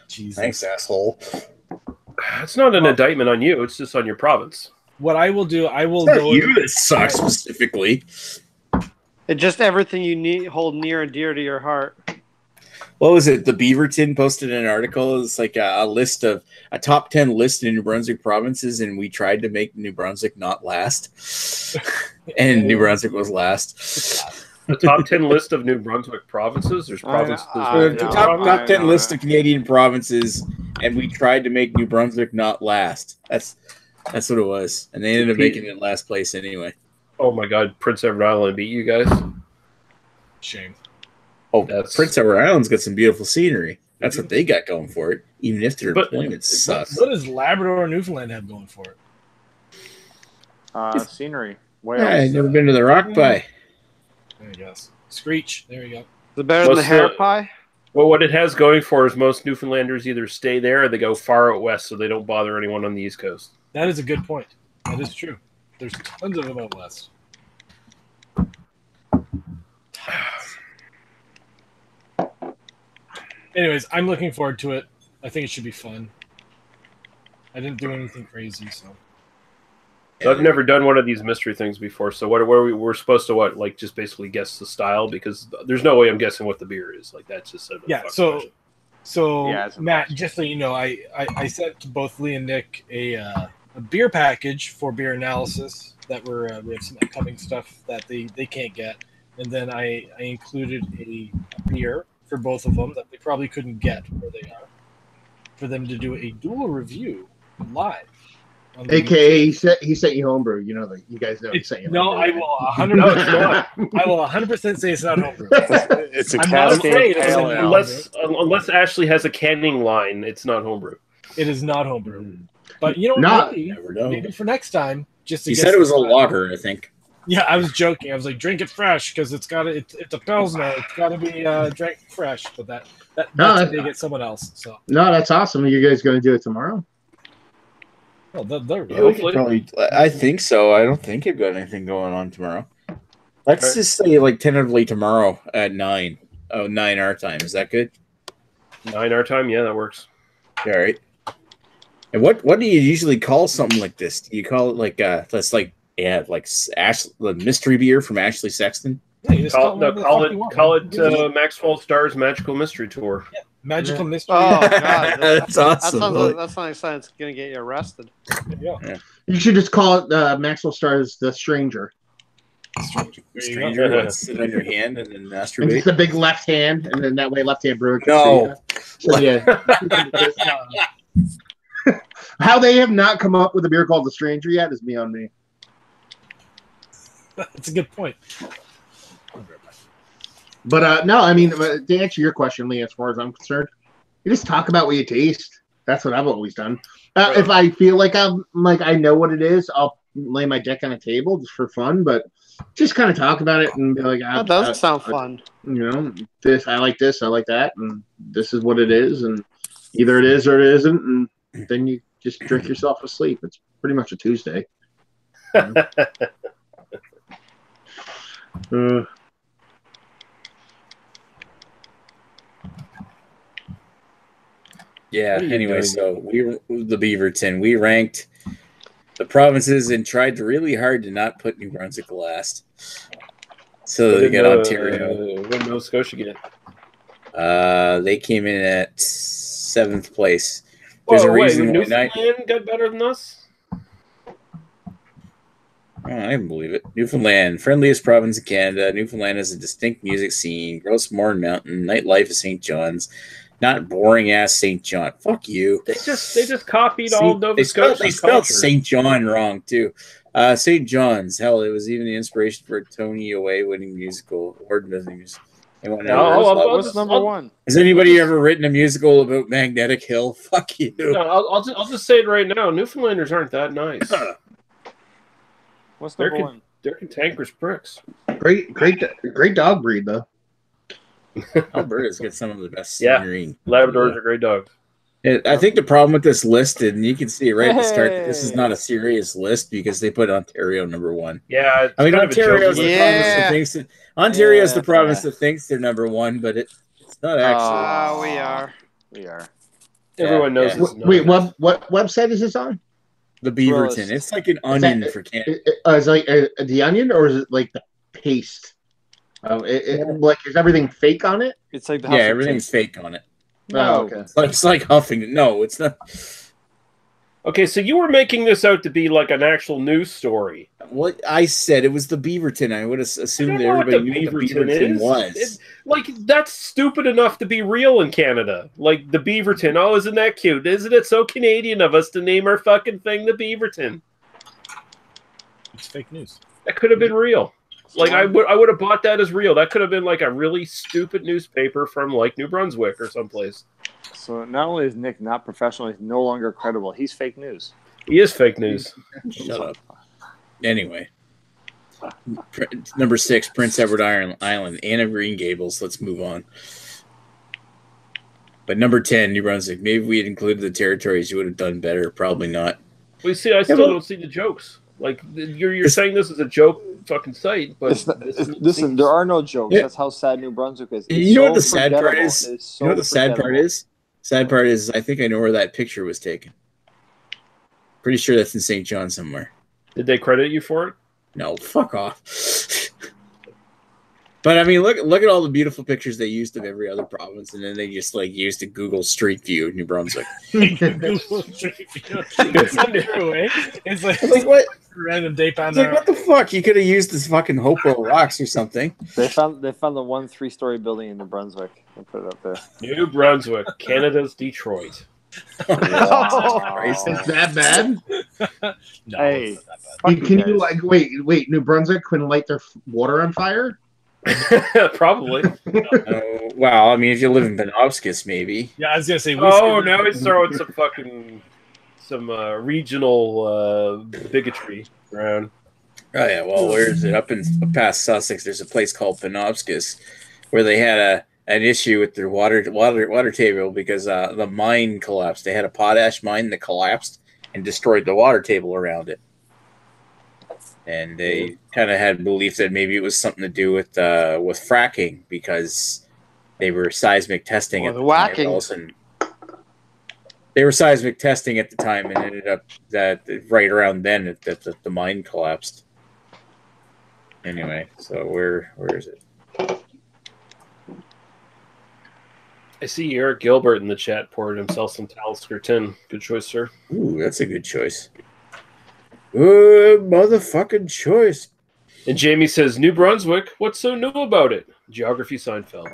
Jesus. Thanks, asshole. It's not an indictment on you. It's just on your province. What I will do, I will It's go. not you that sucks specifically. It's just everything you need hold near and dear to your heart. What was it? The Beaverton posted an article. It's like a list of a top 10 list in New Brunswick provinces, and we tried to make New Brunswick not last, and New Brunswick was last. The top 10 list of New Brunswick provinces. There's provinces. I The know. top 10 know list that. of Canadian provinces, and we tried to make New Brunswick not last. That's what it was, and they ended up making it in last place anyway. Oh my God, Prince Edward Island beat you guys. Shame. Oh, That's- Prince Edward Island's got some beautiful scenery. That's what they got going for it, even if their But- employment sucks. What does Labrador or Newfoundland have going for it? Scenery. Yeah, I've Wales. never been to the Rock Pie. There you go. Screech. There you go. Is it better than the What's hair the- pie? Well, what it has going for is most Newfoundlanders either stay there or they go far out west, so they don't bother anyone on the East Coast. That is a good point. That is true. There's tons of them out west. Anyways, I'm looking forward to it. I think it should be fun. I didn't do anything crazy, so. So I've never done one of these mystery things before. So what are we're supposed to like just basically guess the style, because there's no way I'm guessing what the beer is. Like that's just a Yeah, fucking so question. Yeah, it's a Matt, mess. just so you know, I sent to both Lee and Nick a beer package for beer analysis that we have some upcoming stuff that they can't get, and then I included a beer for both of them that they probably couldn't get where they are, for them to do a dual review live. on the AKA, he sent you homebrew. You know that you guys know he sent you. No, I homebrew. will 100%. No, it's not. I will 100% say it's not homebrew. It's a I'm not Cascade afraid of Pale saying Ale. Unless Ashley has a canning line, it's not homebrew. It is not homebrew. But you know, Not- maybe, Never know. maybe for next time, just to He get said it was a some- lager, I think. Yeah, I was joking. I was like, drink it fresh because it's a pilsner. It's got to be drank fresh. But that's No, if they get someone else. So No, that's awesome. Are you guys going to do it tomorrow? well, they're Yeah, we could Hopefully. probably. I think so. I don't think I've got anything going on tomorrow. Let's Alright. just say like tentatively tomorrow at 9. Oh, 9 our time. Is that good? 9 our time, yeah, that works. All right. And what do you usually call something like this? Do you call it like that's like the mystery beer from Ashley Sexton? yeah, you just Call whatever the it fuck you want, call man. it Maxwell Star's Magical Mystery Tour. Magical mystery. Oh God, That's awesome. that sounds like something that's gonna get you arrested. Yeah. You should just call it Maxwell Stars The Stranger. Stranger, let's sit on your hand and then And masturbate. just a big left hand, and then that way left hand brewer can No. see you. So, yeah. How they have not come up with a beer called The Stranger yet is beyond me. That's a good point. But no, I mean, to answer your question, Lee, as far as I'm concerned, you just talk about what you taste. That's what I've always done. If I feel like I know what it is, I'll lay my deck on a table just for fun. But just kind of talk about it and be like, That doesn't sound fun. You know, I like this, I like that, and this is what it is, and either it is or it isn't, and then you just drink yourself to sleep. It's pretty much a Tuesday. Yeah. What are you Anyway, doing? so the Beaverton. We ranked the provinces and tried really hard to not put New Brunswick last. So they got Ontario. What did Nova Scotia get? They came in at 7th place. There's a Whoa, wait, reason why Newfoundland got better than us? Oh, I can believe it. Newfoundland, friendliest province in Canada. Newfoundland has a distinct music scene. Gross Mourne Mountain, nightlife of St. John's. Not boring ass St. John. Fuck you. They just copied all Nova They spelled Scotia's St. culture. John wrong too. St. John's. Hell, it was even the inspiration for a Tony Away-winning musical. Award-winning musical. Anyone No, ever- What's number one? Has anybody ever written a musical about Magnetic Hill? Fuck you. No, I'll just say it right now. Newfoundlanders aren't that nice. What's They're number one? They're cantankerous pricks. Great dog breed though. Alberta's got some of the best Yeah. scenery. Labradors are great dogs. I think the problem with this list, and you can see it right at the start, that this is not a serious list because they put Ontario number 1. Yeah, it's I mean, kind of a joke. Ontario's the Yeah. province that thinks Ontario's the Yeah. province that thinks they're number 1, but it's not actually. We are. We are. Everyone knows Yeah. it's not. Wait, what website is this on? The Beaverton. Roast. It's like an onion that- for Canada. Is it like the onion, or is it like the paste? Like is everything fake on it? It's like the Yeah, Huffington. everything's fake on it. No. Oh, okay. It's like Huffington. No, it's not. Okay, so you were making this out to be like an actual news story. What I said, it was the Beaverton. I would have I assumed don't that know what everybody the knew what the Beaverton Beaverton is. was. Like, that's stupid enough to be real in Canada. Like, the Beaverton. Oh, isn't that cute? Isn't it so Canadian of us to name our fucking thing the Beaverton? It's fake news. That could have been real. Like I would have bought that as real. That could have been like a really stupid newspaper from like New Brunswick or someplace. So not only is Nick not professional, he's no longer credible. He's fake news. He is fake news. Shut up. Anyway, number 6, Prince Edward Island, Anne of Green Gables. Let's move on. But number 10, New Brunswick. Maybe if we had included the territories, you would have done better. Probably not. Well, you see, I still don't see the jokes. Like you're saying this is a joke fucking site, but listen, there are no jokes. Yeah. That's how sad New Brunswick is. You know what the sad part is? So you know what the sad part is? Sad part is I think I know where that picture was taken. Pretty sure that's in St. John somewhere. Did they credit you for it? No, fuck off. But I mean, look at all the beautiful pictures they used of every other province, and then they just like used a Google Street View of New Brunswick. Google Street View. It's untrue, eh? It's like what? Random date on It's like, what the fuck? You could have used this fucking Hopewell Rocks or something. They found the 1 3-story building in New Brunswick and put it up there. New Brunswick, Canada's Detroit. Christ. Is that bad? No, Hey, it's not that bad. Can you like wait? New Brunswick couldn't light their water on fire? Probably. Well, I mean, if you live in Penobscot, maybe. Yeah, I was gonna say. Now he's throwing some regional bigotry around. Oh yeah, well, where is it? Up past Sussex, there's a place called Penobscot where they had an issue with their water table because the mine collapsed. They had a potash mine that collapsed and destroyed the water table around it. And they kind of had belief that maybe it was something to do with fracking because they were seismic testing Or at the the whacking. time. All of a sudden, they were seismic testing at the time, and ended up that right around then that the mine collapsed. Anyway, so where is it? I see Eric Gilbert in the chat poured himself some Talisker tin. Good choice, sir. Ooh, that's a good choice. Good motherfucking choice. And Jamie says, New Brunswick, what's so new about it? Geography Seinfeld.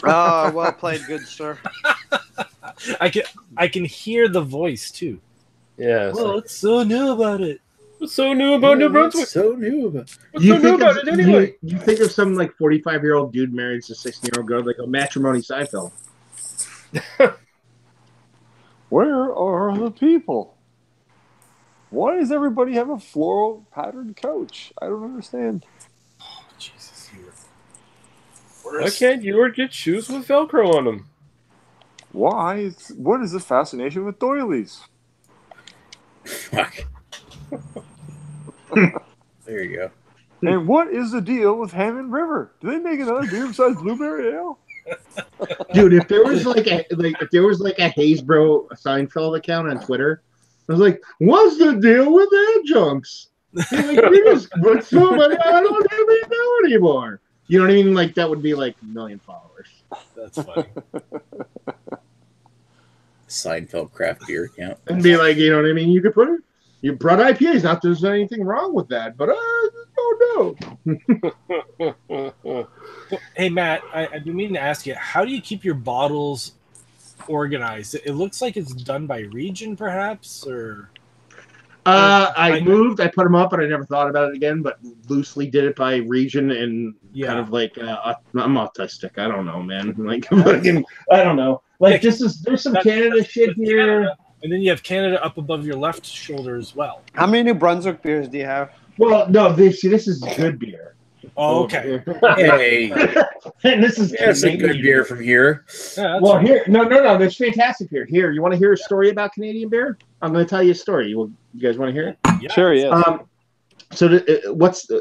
Oh, well played, good sir. I can hear the voice too. Yeah. What's so new about it? What's so new about New Brunswick? So new about What's so new about it anyway? You think of some like 45-year-old dude married to a 16-year-old girl, like a matrimony Seinfeld. Where are the people? Why does everybody have a floral patterned couch? I don't understand. Oh, Jesus, Why can't you get shoes with Velcro on them? Why? What is the fascination with doilies? Fuck. There you go. And what is the deal with Hammond River? Do they make another beer besides Blueberry Ale? Dude, if there was like a Haysbro Seinfeld account on Twitter, I was like, "What's the deal with adjuncts?" Like, we just put somebody I don't even know anymore. You know what I mean? Like that would be like 1 million followers. That's funny. Seinfeld craft beer account. And be like, you know what I mean? You could put it. You brought IPAs. Not that there's anything wrong with that, but no. Hey Matt, I've been meaning to ask you, how do you keep your bottles organized? It looks like it's done by region, perhaps, or. I moved. I put them up, and I never thought about it again. But loosely did it by region and kind of like I'm autistic. I don't know, man. Like fucking, I don't know. Like there's some Canada shit here. Canada, and then you have Canada up above your left shoulder as well. How many New Brunswick beers do you have? Well, no, this is good beer. Oh, okay. Hey, And this is that's a good beer from here. Yeah, Well, here, no, that's fantastic beer. Here, you want to hear a story about Canadian beer? I'm going to tell you a story. You guys want to hear it? yeah. Sure, yes. So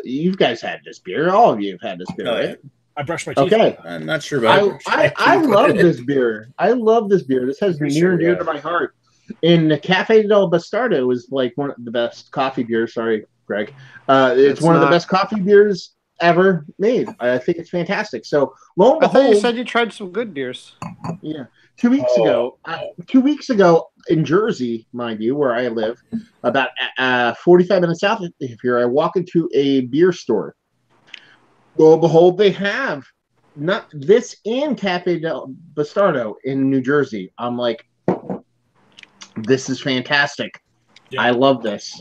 you guys had this beer? All of you have had this beer, Oh, yeah. right? I brushed my teeth. Okay. I'm not sure about I love this beer. I love this beer. This has near and dear to my heart. And the Cafe del Bastardo is like one of the best coffee beers. Sorry, Greg. It's one of the best coffee beers ever made. I think it's fantastic. So lo and I thought you behold, said you tried some good beers. yeah, 2 weeks ago, 2 weeks ago in Jersey, mind you, where I live, about 45 minutes south of here, I walk into a beer store. Lo and behold, they have not this and Cafe del Bastardo in New Jersey. I'm like, this is fantastic. Yeah. I love this.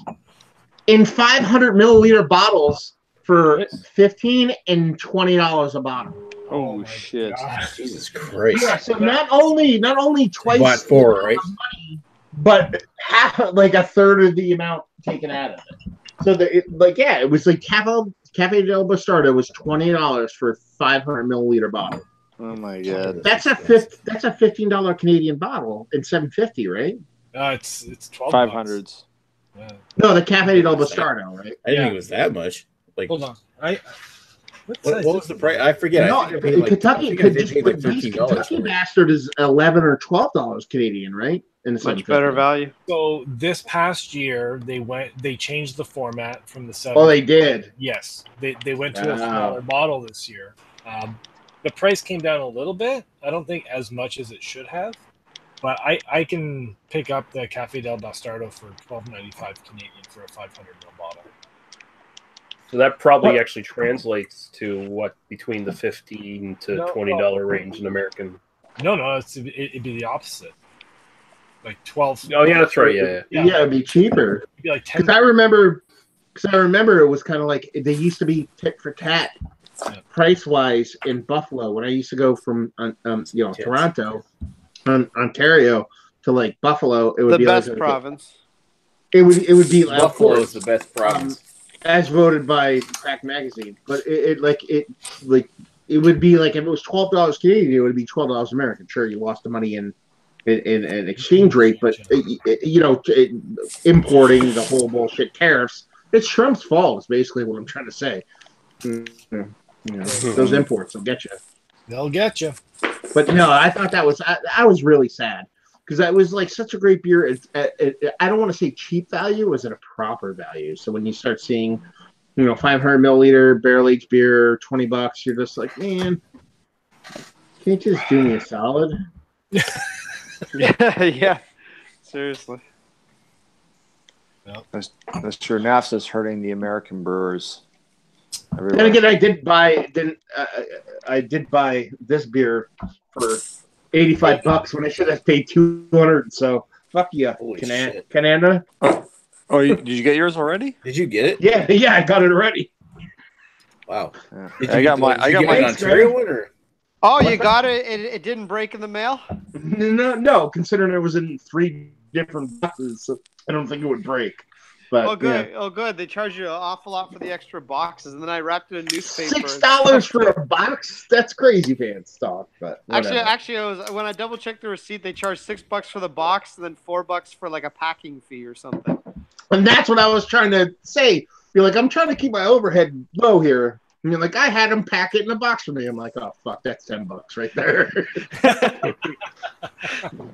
in 500 milliliter bottles for $15 and $20 a bottle. Oh, my shit. God. Jesus Christ. Yeah, so not only twice Bought four, the amount right? of money, but half, like a third of the amount taken out of it. So it was like Cafe del Bastardo was $20 for a 500 milliliter bottle. Oh my god. That's a $15 Canadian bottle and $7.50, right? It's 12 500s. Yeah. No, the Cafe del Bastardo, right? I didn't think it was that much. Like, Hold on. What what was the price? I forget. No, I think I paid like, Kentucky, I think I paid like this $13 Kentucky for it. Bastard is $11 or $12 Canadian, right? And it's Much better value. So this past year they changed the format from the 7. Oh, they did. Yes, they went to a Wow. smaller bottle this year. The price came down a little bit. I don't think as much as it should have, but I can pick up the Cafe del Bastardo for $12.95 Canadian for a 500 ml bottle. So that probably actually translates to what between the $15 to No, $20 range in American. No, it'd be the opposite. Like 12. Oh yeah, that's right. Yeah. Yeah, it'd be cheaper. It'd be like 10. Because I remember it was kind of like they used to be tit for tat, price wise in Buffalo when I used to go from Toronto, Ontario to like Buffalo. It would The be best like province. It would be like, of Buffalo course, is the best province. as voted by Crack Magazine, but it would be like if it was $12 Canadian, it would be $12 American. Sure, you lost the money in exchange rate, but importing the whole bullshit tariffs. It's Trump's fault. Is basically what I'm trying to say. Those imports will get you. They'll get you. But no, I thought that was I was really sad because that was like such a great beer. I don't want to say cheap value, was it a proper value? So when you start seeing, 500 milliliter barrel aged beer, $20, you're just like, man, can't you just do me a solid? Yeah. Seriously. That's true. NAFTA's hurting the American brewers. Then again, I did buy this beer for $85 when I should have paid $200. So fuck you, Holy shit. Canada. Oh, did you get yours already? Did you get it? Yeah, I got it already. Wow. Yeah. Did I you got get my. the- I did got you my. get an Thanks, Ontario man. one or? Oh, you got it. It didn't break in the mail. No, considering it was in 3 different boxes, so I don't think it would break. But Oh, good. Oh, good. They charge you an awful lot for the extra boxes, and then I wrapped it in newspaper. $6 for a box? That's crazy pants talk. But whatever. Actually, it was when I double checked the receipt. They charged $6 for the box, and then $4 for like a packing fee or something. And that's what I was trying to say. You're like, I'm trying to keep my overhead low here. And you're like, I had them pack it in a box for me. I'm like, oh fuck, that's $10 right there.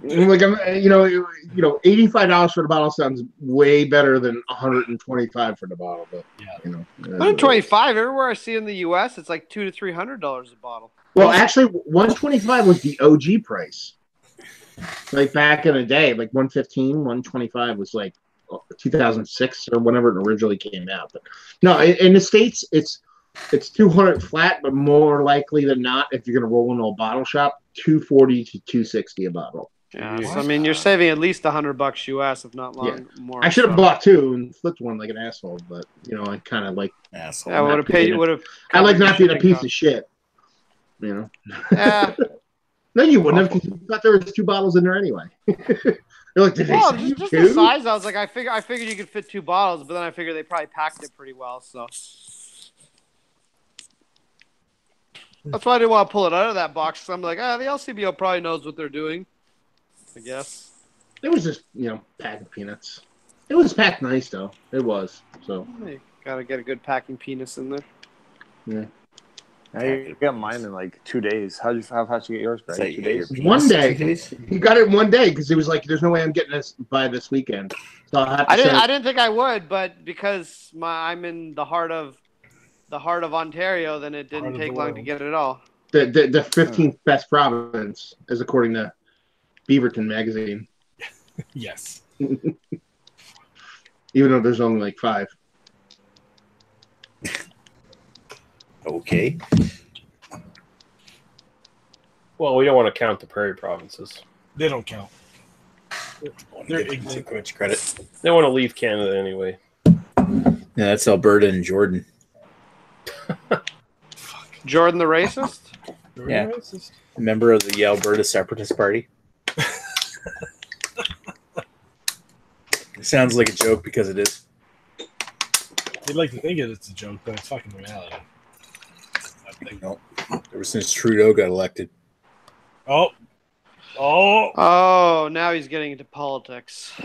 I'm like, $85 for the bottle sounds way better than $125 for the bottle. But Yeah. $125 everywhere I see in the U.S. It's like $200 to $300 a bottle. Well, actually, $125 was the OG price. Like back in the day, like $115, $125 was like 2006 or whenever it originally came out. But no, in the States, it's $200 flat, but more likely than not, if you're gonna roll into a bottle shop, $240 to $260 a bottle. Yeah, so I mean, you're saving at least $100 U.S. if not more. I should have bought 2 and flipped one like an asshole, but I kind of like. Asshole. Yeah, would have paid. Would have. I like not being a piece of shit. Yeah. No, you wouldn't have. 'Cause you thought there was 2 bottles in there anyway. You're like, did they Well, say you just 2? the size. I was like, I figured you could fit 2 bottles, but then I figured they probably packed it pretty well. So that's why I didn't want to pull it out of that box. So I'm like, the LCBO probably knows what they're doing. I guess. It was just packed with peanuts. It was packed nice though. It was so. You gotta get a good packing penis in there. Yeah. I got mine in like 2 days. How fast you get yours, Greg? Is that 2 your days? penis? One day. 2 days? He got it in one day because he was like, "There's no way I'm getting this by this weekend." So I'll have to I send- didn't think I would, but because I'm in the heart of Ontario, then it Heart didn't of take the long world. to get it all. the 15th best province, as according to Beaverton magazine. Yes. Even though there's only like 5. Okay. Well, we don't want to count the prairie provinces. They don't count. They're too much credit. They want to leave Canada anyway. Yeah, that's Alberta and Jordan. Jordan the racist? Yeah. Racist. Member of the Alberta Separatist Party. It sounds like a joke because it is. You'd like to think it's a joke, but it's fucking reality. No. Ever since Trudeau got elected. Oh. Oh, now he's getting into politics.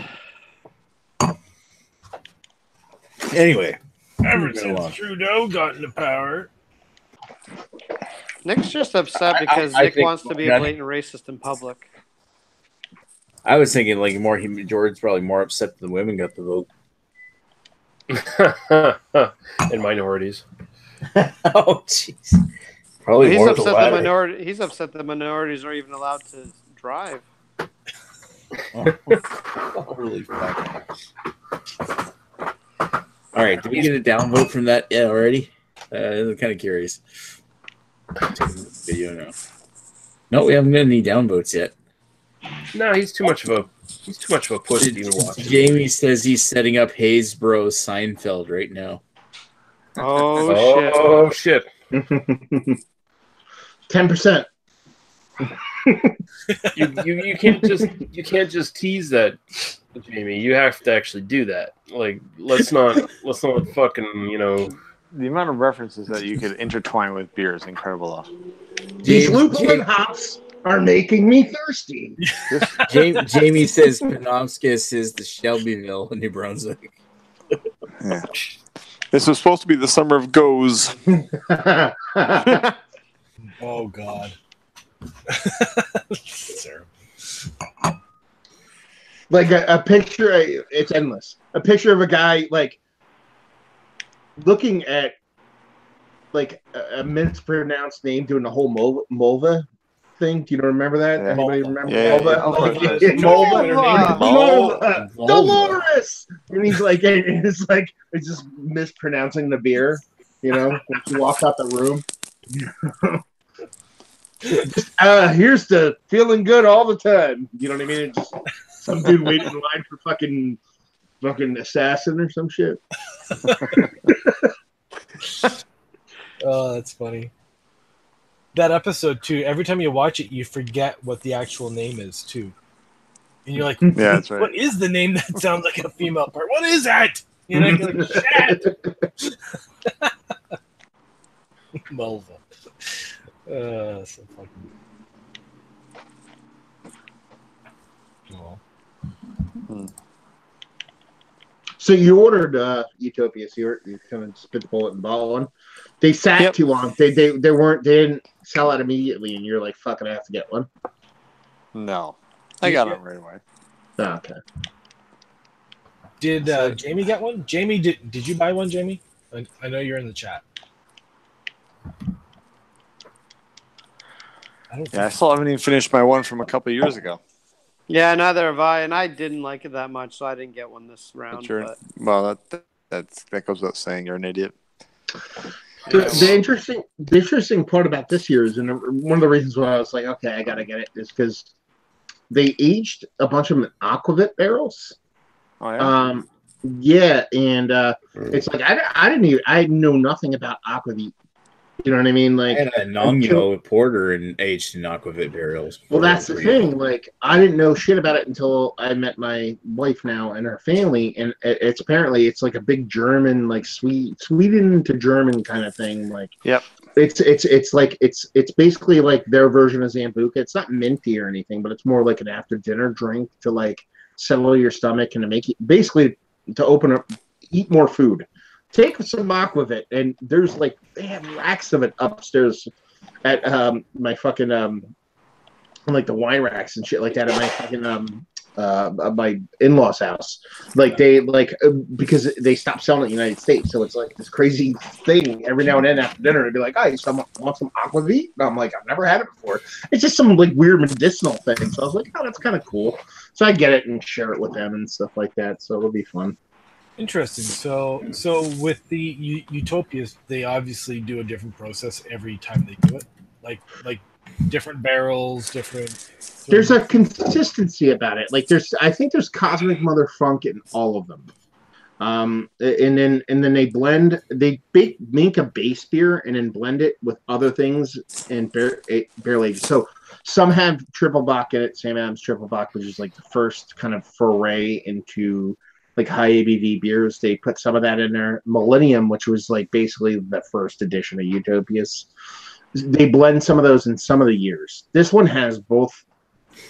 Anyway. Ever Go since on. Trudeau got into power. Nick's just upset because I Nick think wants to be a that- blatant racist in public. I was thinking like Jordan's probably more upset that the women got the vote. And minorities. Oh jeez. Probably He's more the upset the latter. minority. He's upset the minorities are even allowed to drive. Holy fuck. All right, did we get a downvote from that already? I'm kind of curious. Video now. No, we haven't got any downvotes yet. No, he's too much of a pussy to even watch. Jamie says he's setting up Haysbro Seinfeld right now. Oh, shit! Oh shit! 10%. You can't just tease that, Jamie. You have to actually do that. Like, let's not fucking The amount of references that you could intertwine with beer is incredible. These Lupulin hops are making me thirsty. Jamie says Penobscot is the Shelbyville in New Brunswick. Yeah. This was supposed to be the summer of goes. Oh, God. Sarah. Like a picture, it's endless. A picture of a guy like looking at like a mispronounced name doing the whole Mulva thing. Do you remember that? Yeah. Anybody remember Yeah, Mulva? yeah. Mulva. Dolores. And he's like, it's just mispronouncing the beer. You know, when she walks out the room. Here's the feeling good all the time. You know what I mean? It's just some dude waiting in line for fucking assassin or some shit. Oh, that's funny. That episode too. Every time you watch it, you forget what the actual name is too, and you're like, Yeah, that's right. What is the name that sounds like a female part? What is that? You know, you're like, shit. Mulva. So fucking. Well. So you ordered Utopia. So you kind of spit the bullet and bottle one. They sat too long. They didn't sell out immediately, and you're like, fucking, I have to get one. No. I got it right away. Oh, okay. Did Jamie get one? Jamie, did you buy one, Jamie? I know you're in the chat. I still haven't even finished my one from a couple years ago. Yeah, neither have I, and I didn't like it that much, so I didn't get one this round. Well, that goes without saying. You're an idiot. The interesting part about this year is, and one of the reasons why I was like, okay, I gotta get it, is because they aged a bunch of them in aquavit barrels. Oh yeah. Yeah, and it's like I know nothing about aquavit. You know what I mean? Like, I had a Nongino porter and aged in aquavit barrels. Well, that's the thing. Like, I didn't know shit about it until I met my wife now and her family, and it's apparently it's like a big German, like Sweden to German kind of thing. Like, Yep. It's basically like their version of Zambuca. It's not minty or anything, but it's more like an after dinner drink to like settle your stomach and to make you basically to open up, eat more food. Take some aquavit, and there's like they have racks of it upstairs at my fucking like the wine racks and shit like that at my fucking my in-laws' house. Like they because they stopped selling it in the United States, so it's like this crazy thing every now and then after dinner. It'd be like, "Hey, someone want some aquavit?" And I'm like, "I've never had it before." It's just some like weird medicinal thing. So I was like, "Oh, that's kind of cool." So I get it and share it with them and stuff like that. So it'll be fun. Interesting. So with the Utopias, they obviously do a different process every time they do it. Like different barrels, different. There's a consistency about it. Like I think there's Cosmic Mother Funk in all of them. And then make a base beer and then blend it with other things and barrel age. So some have triple bock in it. Sam Adams triple bock, which is like the first kind of foray into like high ABV beers. They put some of that in there. Millennium, which was like basically the first edition of Utopias. They blend some of those in some of the years. This one has both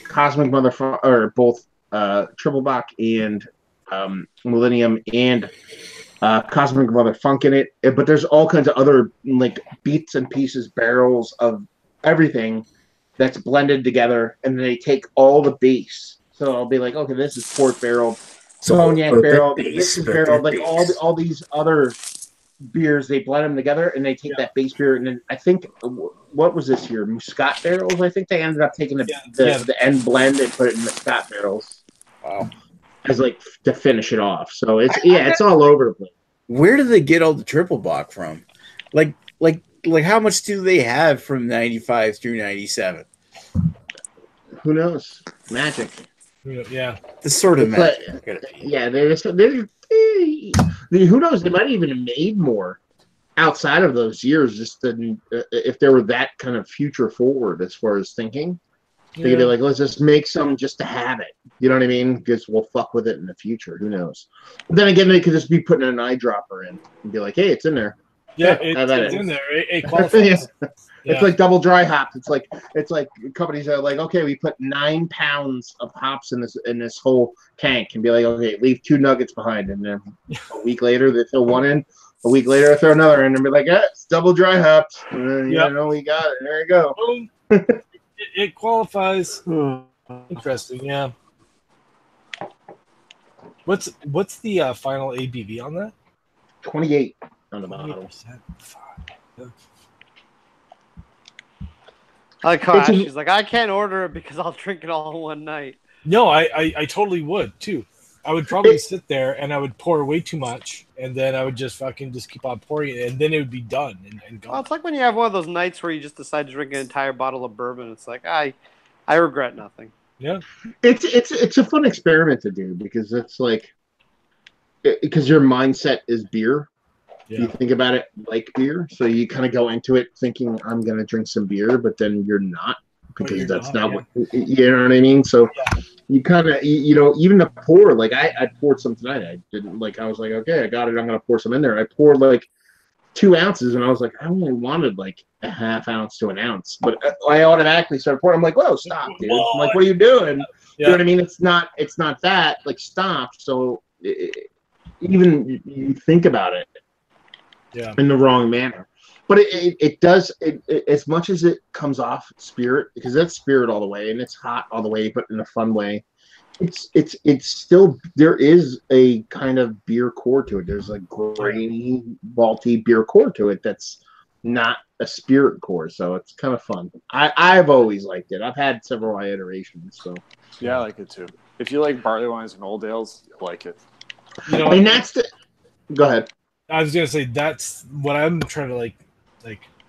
Cosmic Motherfucker or both triple bock and Millennium and Cosmic Motherfunk in it, but there's all kinds of other like bits and pieces, barrels of everything that's blended together, and they take all the base. So I'll be like, okay, this is port barrel, cognac barrel, this is barrel, like all these other beers. They blend them together, and they take that base beer, and then I think what was this year? Muscat barrels. I think they ended up taking the end blend and put it in Muscat barrels. Wow. As like to finish it off. So it's all over the place. Where do they get all the triple bock from? Like how much do they have from 95 through 97? Who knows? Magic. Yeah. The sort of magic. Yeah, who knows? They might even have made more outside of those years, just if they were that kind of future forward as far as thinking. They could be like, let's just make some just to have it. You know what I mean? Because we'll fuck with it in the future. Who knows? But then again, they could just be putting an eyedropper in and be like, hey, it's in there. Yeah, it's in there. It qualifies. It's like double dry hops. It's like companies are like, okay, we put 9 pounds of hops in this whole tank, and be like, okay, leave 2 nuggets behind, and then a week later they throw one in. A week later they throw another in, and be like, yeah, it's double dry hops. You know, we got it. There you go. It qualifies. Interesting, yeah. What's the final ABV on that? 28 on the bottle. I like how Ashley's like, I can't order it because I'll drink it all in one night. No, I totally would too. I would probably sit there and I would pour way too much, and then I would just keep on pouring it, and then it would be done and gone. Well, it's like when you have one of those nights where you just decide to drink an entire bottle of bourbon. It's like I regret nothing. Yeah, it's a fun experiment to do because it's like because your mindset is beer. Yeah. You think about it like beer, so you kind of go into it thinking I'm going to drink some beer, but then you're not because that's not what you know what I mean. So. Yeah. You kind of, even to pour, like I poured some tonight. I didn't I was like, okay, I got it. I'm going to pour some in there. I poured like 2 ounces and I was like, I only wanted like a half ounce to an ounce, but I automatically started pouring. I'm like, whoa, stop, dude. I'm like, what are you doing? Yeah. You know what I mean? It's not that, like, stop. So even you think about it in the wrong manner. But it does as much as it comes off spirit, because that's spirit all the way, and it's hot all the way, but in a fun way. It's still, there is a kind of beer core to it. There's a grainy, malty beer core to it that's not a spirit core, so it's kind of fun. I've always liked it. I've had several iterations. So yeah, I like it too. If you like barley wines and old ales, you'll like it. And that's the. Go ahead. I was gonna say that's what I'm trying to like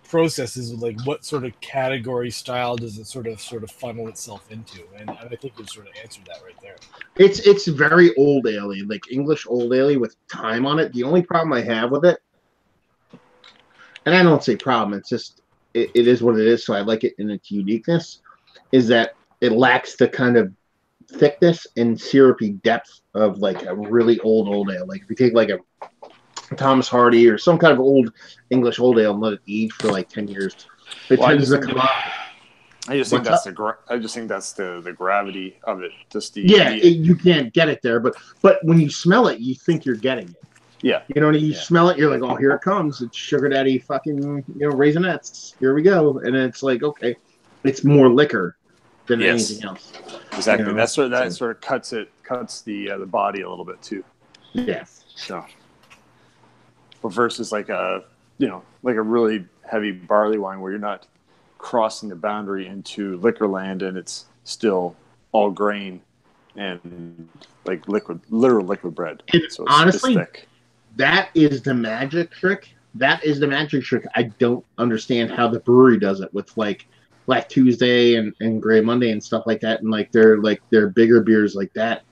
process is like what sort of category style does it sort of funnel itself into, and I think you sort of answered that right there. It's very old ale, like English old ale with time on it. The only problem I have with it, and I don't say problem, it's just it is what it is. So I like it in its uniqueness, is that it lacks the kind of thickness and syrupy depth of like a really old ale. Like if you take like a Thomas Hardy or some kind of old English old ale and let it age for like 10 years, it tends to come up. I just think that's the gravity of it. Just the you can't get it there, but when you smell it, you think you're getting it. Yeah, you know, when you smell it, you're like, oh, here it comes. It's sugar daddy fucking Raisinets. Here we go, and it's like, okay, it's more liquor than anything else. Exactly. That sort of cuts the body a little bit too. Yeah. So. But versus like a really heavy barley wine where you're not crossing the boundary into liquor land and it's still all grain and like literal liquid bread. So honestly, thick. That is the magic trick. I don't understand how the brewery does it with like Black Tuesday and Grey Monday and stuff like that, and like their bigger beers like that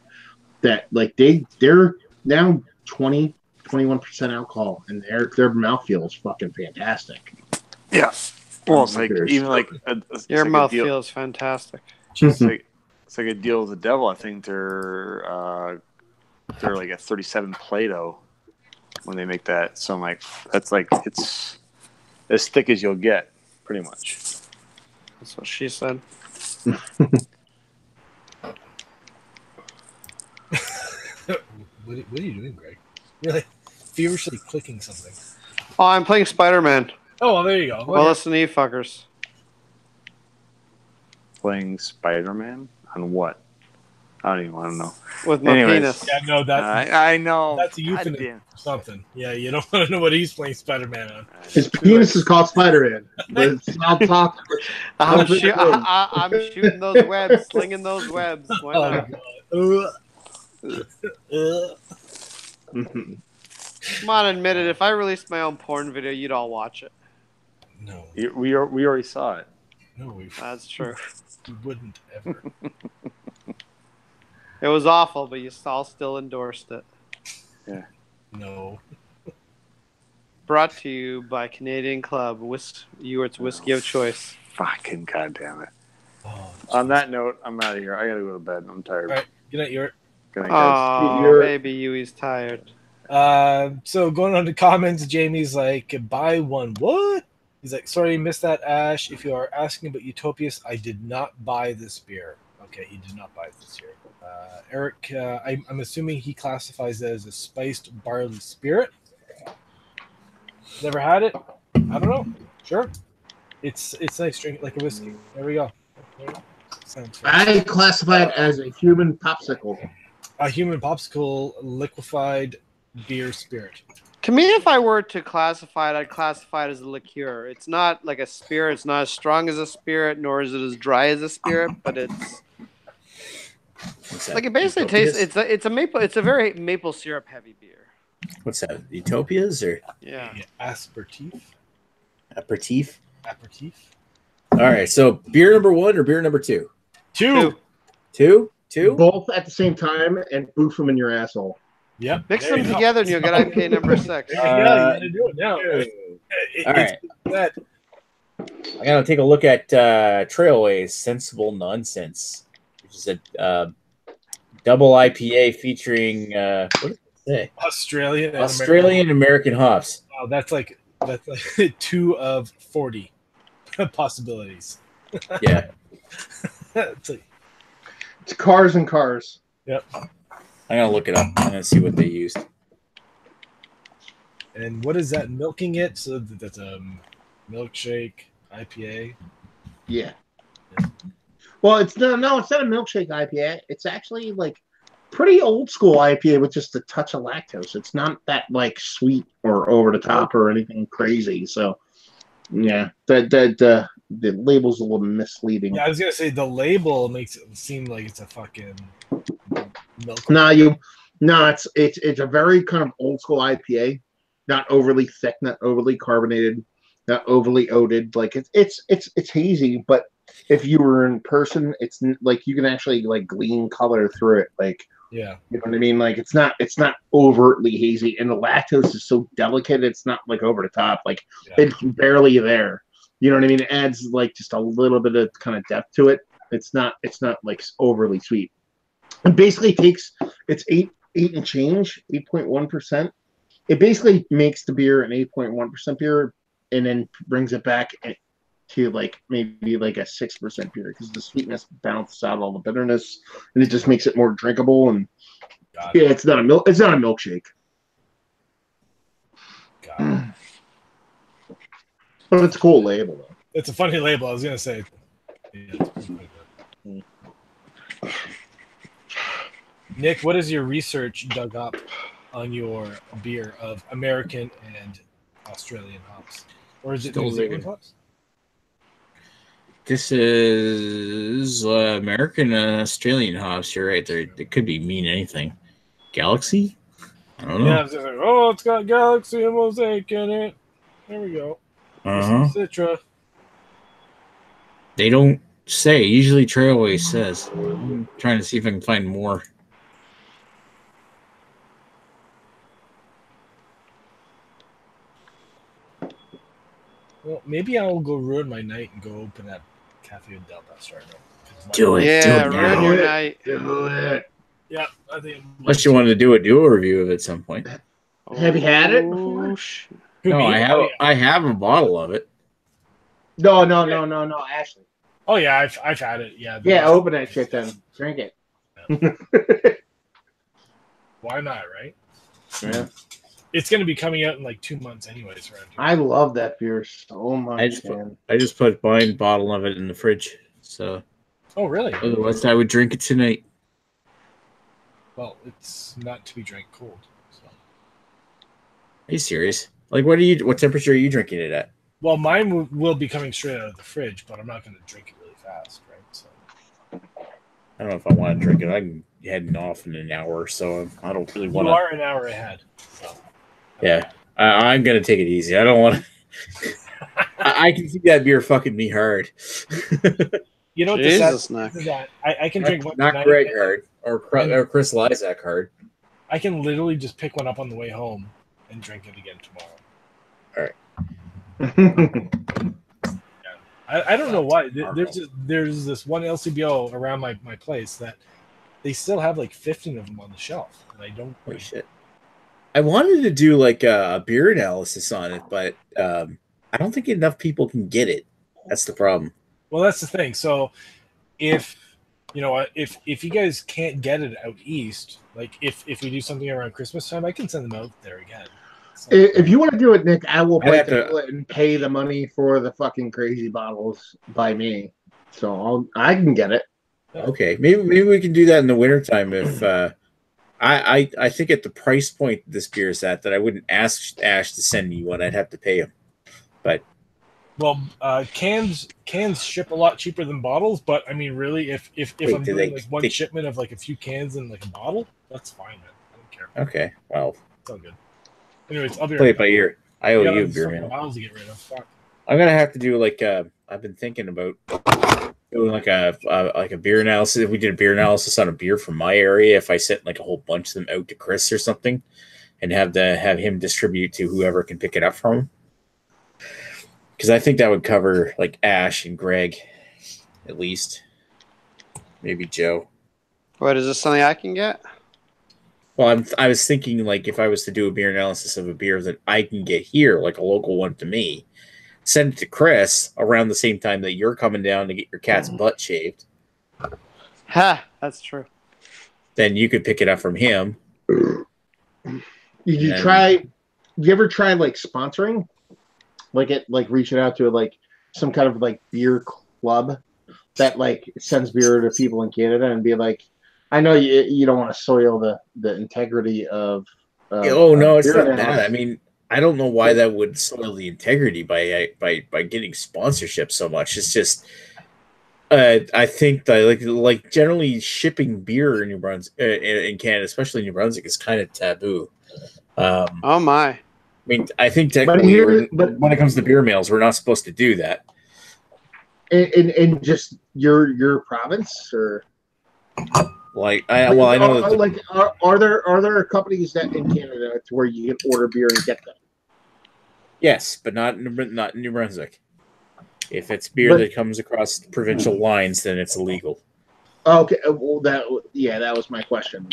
like they're now 21% alcohol, and their mouthfeel is fucking fantastic. Yeah. Well, it's like even like Your like mouth a deal, feels fantastic. it's like a deal with the devil. I think they're like a 37 Plato when they make that. So I'm like, that's like it's as thick as you'll get, pretty much. That's what she said. What are you doing, Greg? You're like feverishly clicking something. Oh, I'm playing Spider-Man. Oh, well, there you go. Well, listen to you fuckers. Playing Spider-Man on what? I don't even want to know. With my Anyways. penis. Yeah, no, I know. that's a euphemism for something. Yeah, you don't want to know what he's playing Spider-Man on. His penis is called Spider-Man. But it's not talk. I'm shooting those webs, slinging those webs. Why not? Come on, admit it. If I released my own porn video, you'd all watch it. No, We already saw it. no, That's true. we wouldn't ever. It was awful, but you all still endorsed it. No. Brought to you by Canadian Club, Ewart's Whiskey of Choice. Fucking goddamn it. Oh, On that note, I'm out of here. I gotta go to bed. I'm tired. all right. Good night, Ewart. Good night, guys. Oh, baby Yui's tired. So going on to comments, Jamie's like, buy one. What? He's like, sorry, missed that, Ash. If you are asking about Utopias, I did not buy this beer. Okay, he did not buy this year. Eric, I'm assuming he classifies it as a spiced barley spirit. Never had it. I don't know. Sure. It's nice. Drink it like a whiskey. There we go. Sounds fun. I classify it as a human popsicle. A human popsicle liquefied beer spirit. To me, if I were to classify it, I'd classify it as a liqueur. It's not like a spirit. It's not as strong as a spirit, nor is it as dry as a spirit. But it's like it basically tastes. It's a maple. It's a very maple syrup heavy beer. What's that? Utopias or Yeah. Aperitif. aperitif? Aperitif. All right. So beer number 1 or beer number 2? Two. Two? Both at the same time and boof them in your asshole. Yep. Mix There them you go. together and you'll get IPA number 6. Yeah, you gotta do it now. All right. I gotta take a look at Trailways Sensible Nonsense, which is a double IPA featuring what did it say? Australian and Australian American hops. Wow, that's like 2 of 40 possibilities. Yeah. It's like, It's cars and cars. yep. I'm gonna look it up. I'm gonna see what they used. And what is that? Milking it? So that's a milkshake IPA. Yeah. Well, it's not a milkshake IPA. It's actually like pretty old school IPA with just a touch of lactose. It's not that like sweet or over the top or anything crazy. So yeah, the label's a little misleading. Yeah, I was gonna say the label makes it seem like it's a fucking milk. It's a very kind of old school IPA, not overly thick, not overly carbonated, not overly oated. Like it's hazy, but if you were in person, it's like you can actually like glean color through it. Like, Yeah. you know what I mean? Like it's not overtly hazy, and the lactose is so delicate. It's not like over the top. Like it's barely there. You know what I mean? It adds like just a little bit of kind of depth to it. It's not like overly sweet. It basically takes it's 8 and change, 8.1%. It basically makes the beer an 8.1% beer, and then brings it back to like maybe like a 6% beer because the sweetness balances out all the bitterness, and it just makes it more drinkable. And Got it. yeah, it's not a milkshake, Got it. but it's a cool label though. It's a funny label. I was gonna say. Yeah. Nick, what is your research dug up on your beer of American and Australian hops, or is it New Zealand hops? This is American and Australian hops. You're right. It could be mean anything. Galaxy? I don't know. Yeah, I was just like, oh, it's got Galaxy and Mosaic in it. There we go. Uh-huh. Citra. They don't say. Usually Trailways says. I'm trying to see if I can find more. Well, maybe I will go ruin my night and go open that Cafe Del Pastor. Do it. Yeah, do it ruin now. your night. Do it. Yeah, I think. Unless you wanted to do a dual review of it at some point. Have you had it Oh, before? shit. Who, No, me? I have a bottle of it. No, Ashley. Oh yeah, I've had it. Yeah. Yeah, open that shit then. Drink it. Why not, right? Yeah. It's going to be coming out in like 2 months, anyways. Around here. I love that beer so much, man. I just put my bottle of it in the fridge. So Oh really? otherwise I would drink it tonight. Well, it's not to be drank cold. So. Are you serious? Like, what temperature are you drinking it at? Well, mine will be coming straight out of the fridge, but I'm not going to drink it really fast, right? So. I don't know if I want to drink it. I'm heading off in an hour or so. I don't really want You to. are an hour ahead. So. Yeah, I'm gonna take it easy. I don't want to. I can see that beer fucking me hard. You know what Jesus, this Nick. is? That I can drink one Not tonight. Greg hard or Chris Lysak hard. I can literally just pick one up on the way home and drink it again tomorrow. I don't know why. There's this one LCBO around my place that they still have like 15 of them on the shelf, and I don't. Holy shit! I wanted to do like a beer analysis on it, but I don't think enough people can get it. That's the problem. Well, that's the thing. So, if you guys can't get it out east, like if we do something around Christmas time, I can send them out there again. So, If you want to do it, Nick, I will I'd bite have the to- bullet and pay the money for the fucking crazy bottles by me. So I can get it. Okay, maybe we can do that in the wintertime if I think at the price point this beer is at that I wouldn't ask Ash to send me one. I'd have to pay him. But well, cans ship a lot cheaper than bottles, but I mean, really, if Wait, I'm do doing they- like one they- shipment of like a few cans and like a bottle, that's fine, man. I don't care. okay, well, It's all good. Anyways, I'll be play right it by back. ear. I owe Yeah, you a there's beer, fucking man. bottles to get rid of. Fuck. I'm gonna have to do like I've been thinking about doing like a beer analysis. If we did a beer analysis on a beer from my area, if I sent like a whole bunch of them out to Chris or something, and have him distribute to whoever can pick it up from him, because I think that would cover like Ash and Greg, at least, maybe Joe. What, is this something I can get? Well, I was thinking like if I was to do a beer analysis of a beer that I can get here, like a local one to me, send it to Chris around the same time that you're coming down to get your cat's butt shaved. Ha, that's true. Then you could pick it up from him. You And- you ever try like sponsoring? Like reaching out to like some kind of like beer club that like sends beer to people in Canada and be like, I know you don't want to soil the integrity of Oh no, it's beer not analysis. that. I mean, I don't know why that would soil the integrity by getting sponsorship so much. It's just, I think that like generally shipping beer in New Brunswick, in Canada, especially New Brunswick, is kind of taboo. I Oh my. mean, I think technically, when it comes to beer mails, we're not supposed to do that. in just your province or Like, I know that are there companies that in Canada to where you can order beer and get them? yes, but not in New Brunswick. If it's beer But- that comes across provincial lines, then it's illegal. Okay, well that was my question.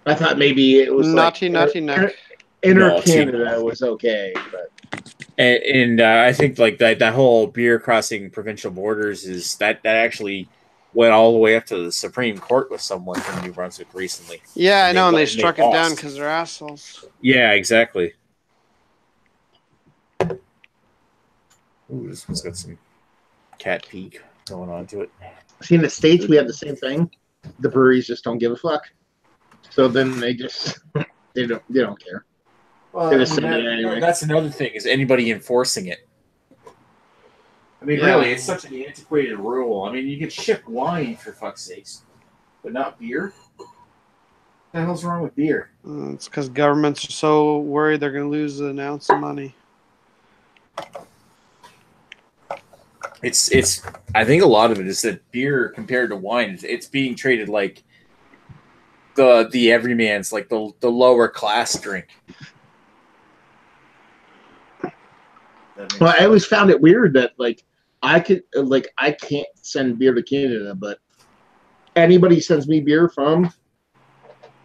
I thought maybe it was Naughty, like, naughty, Nick. Inter Naughty. Canada was okay, but And I think like that whole beer crossing provincial borders is that actually went all the way up to the Supreme Court with someone from New Brunswick recently. Yeah, I And know, and they they struck it down lost. because they're assholes. Yeah, exactly. Ooh, this one's got some cat peek going on to it. see in the States we have the same thing. The breweries just don't give a fuck. So then they just they don't care. Well, They just send it anyway. that's another thing. Is anybody enforcing it? I mean, Yeah. really, it's such an antiquated rule. I mean, you can ship wine for fuck's sakes, but not beer. What the hell's wrong with beer? It's because governments are so worried they're going to lose an ounce of money. It's. I think a lot of it is that beer compared to wine, it's being treated like the everyman's, like the lower class drink. But I always found it weird that like I can't send beer to Canada, but anybody sends me beer from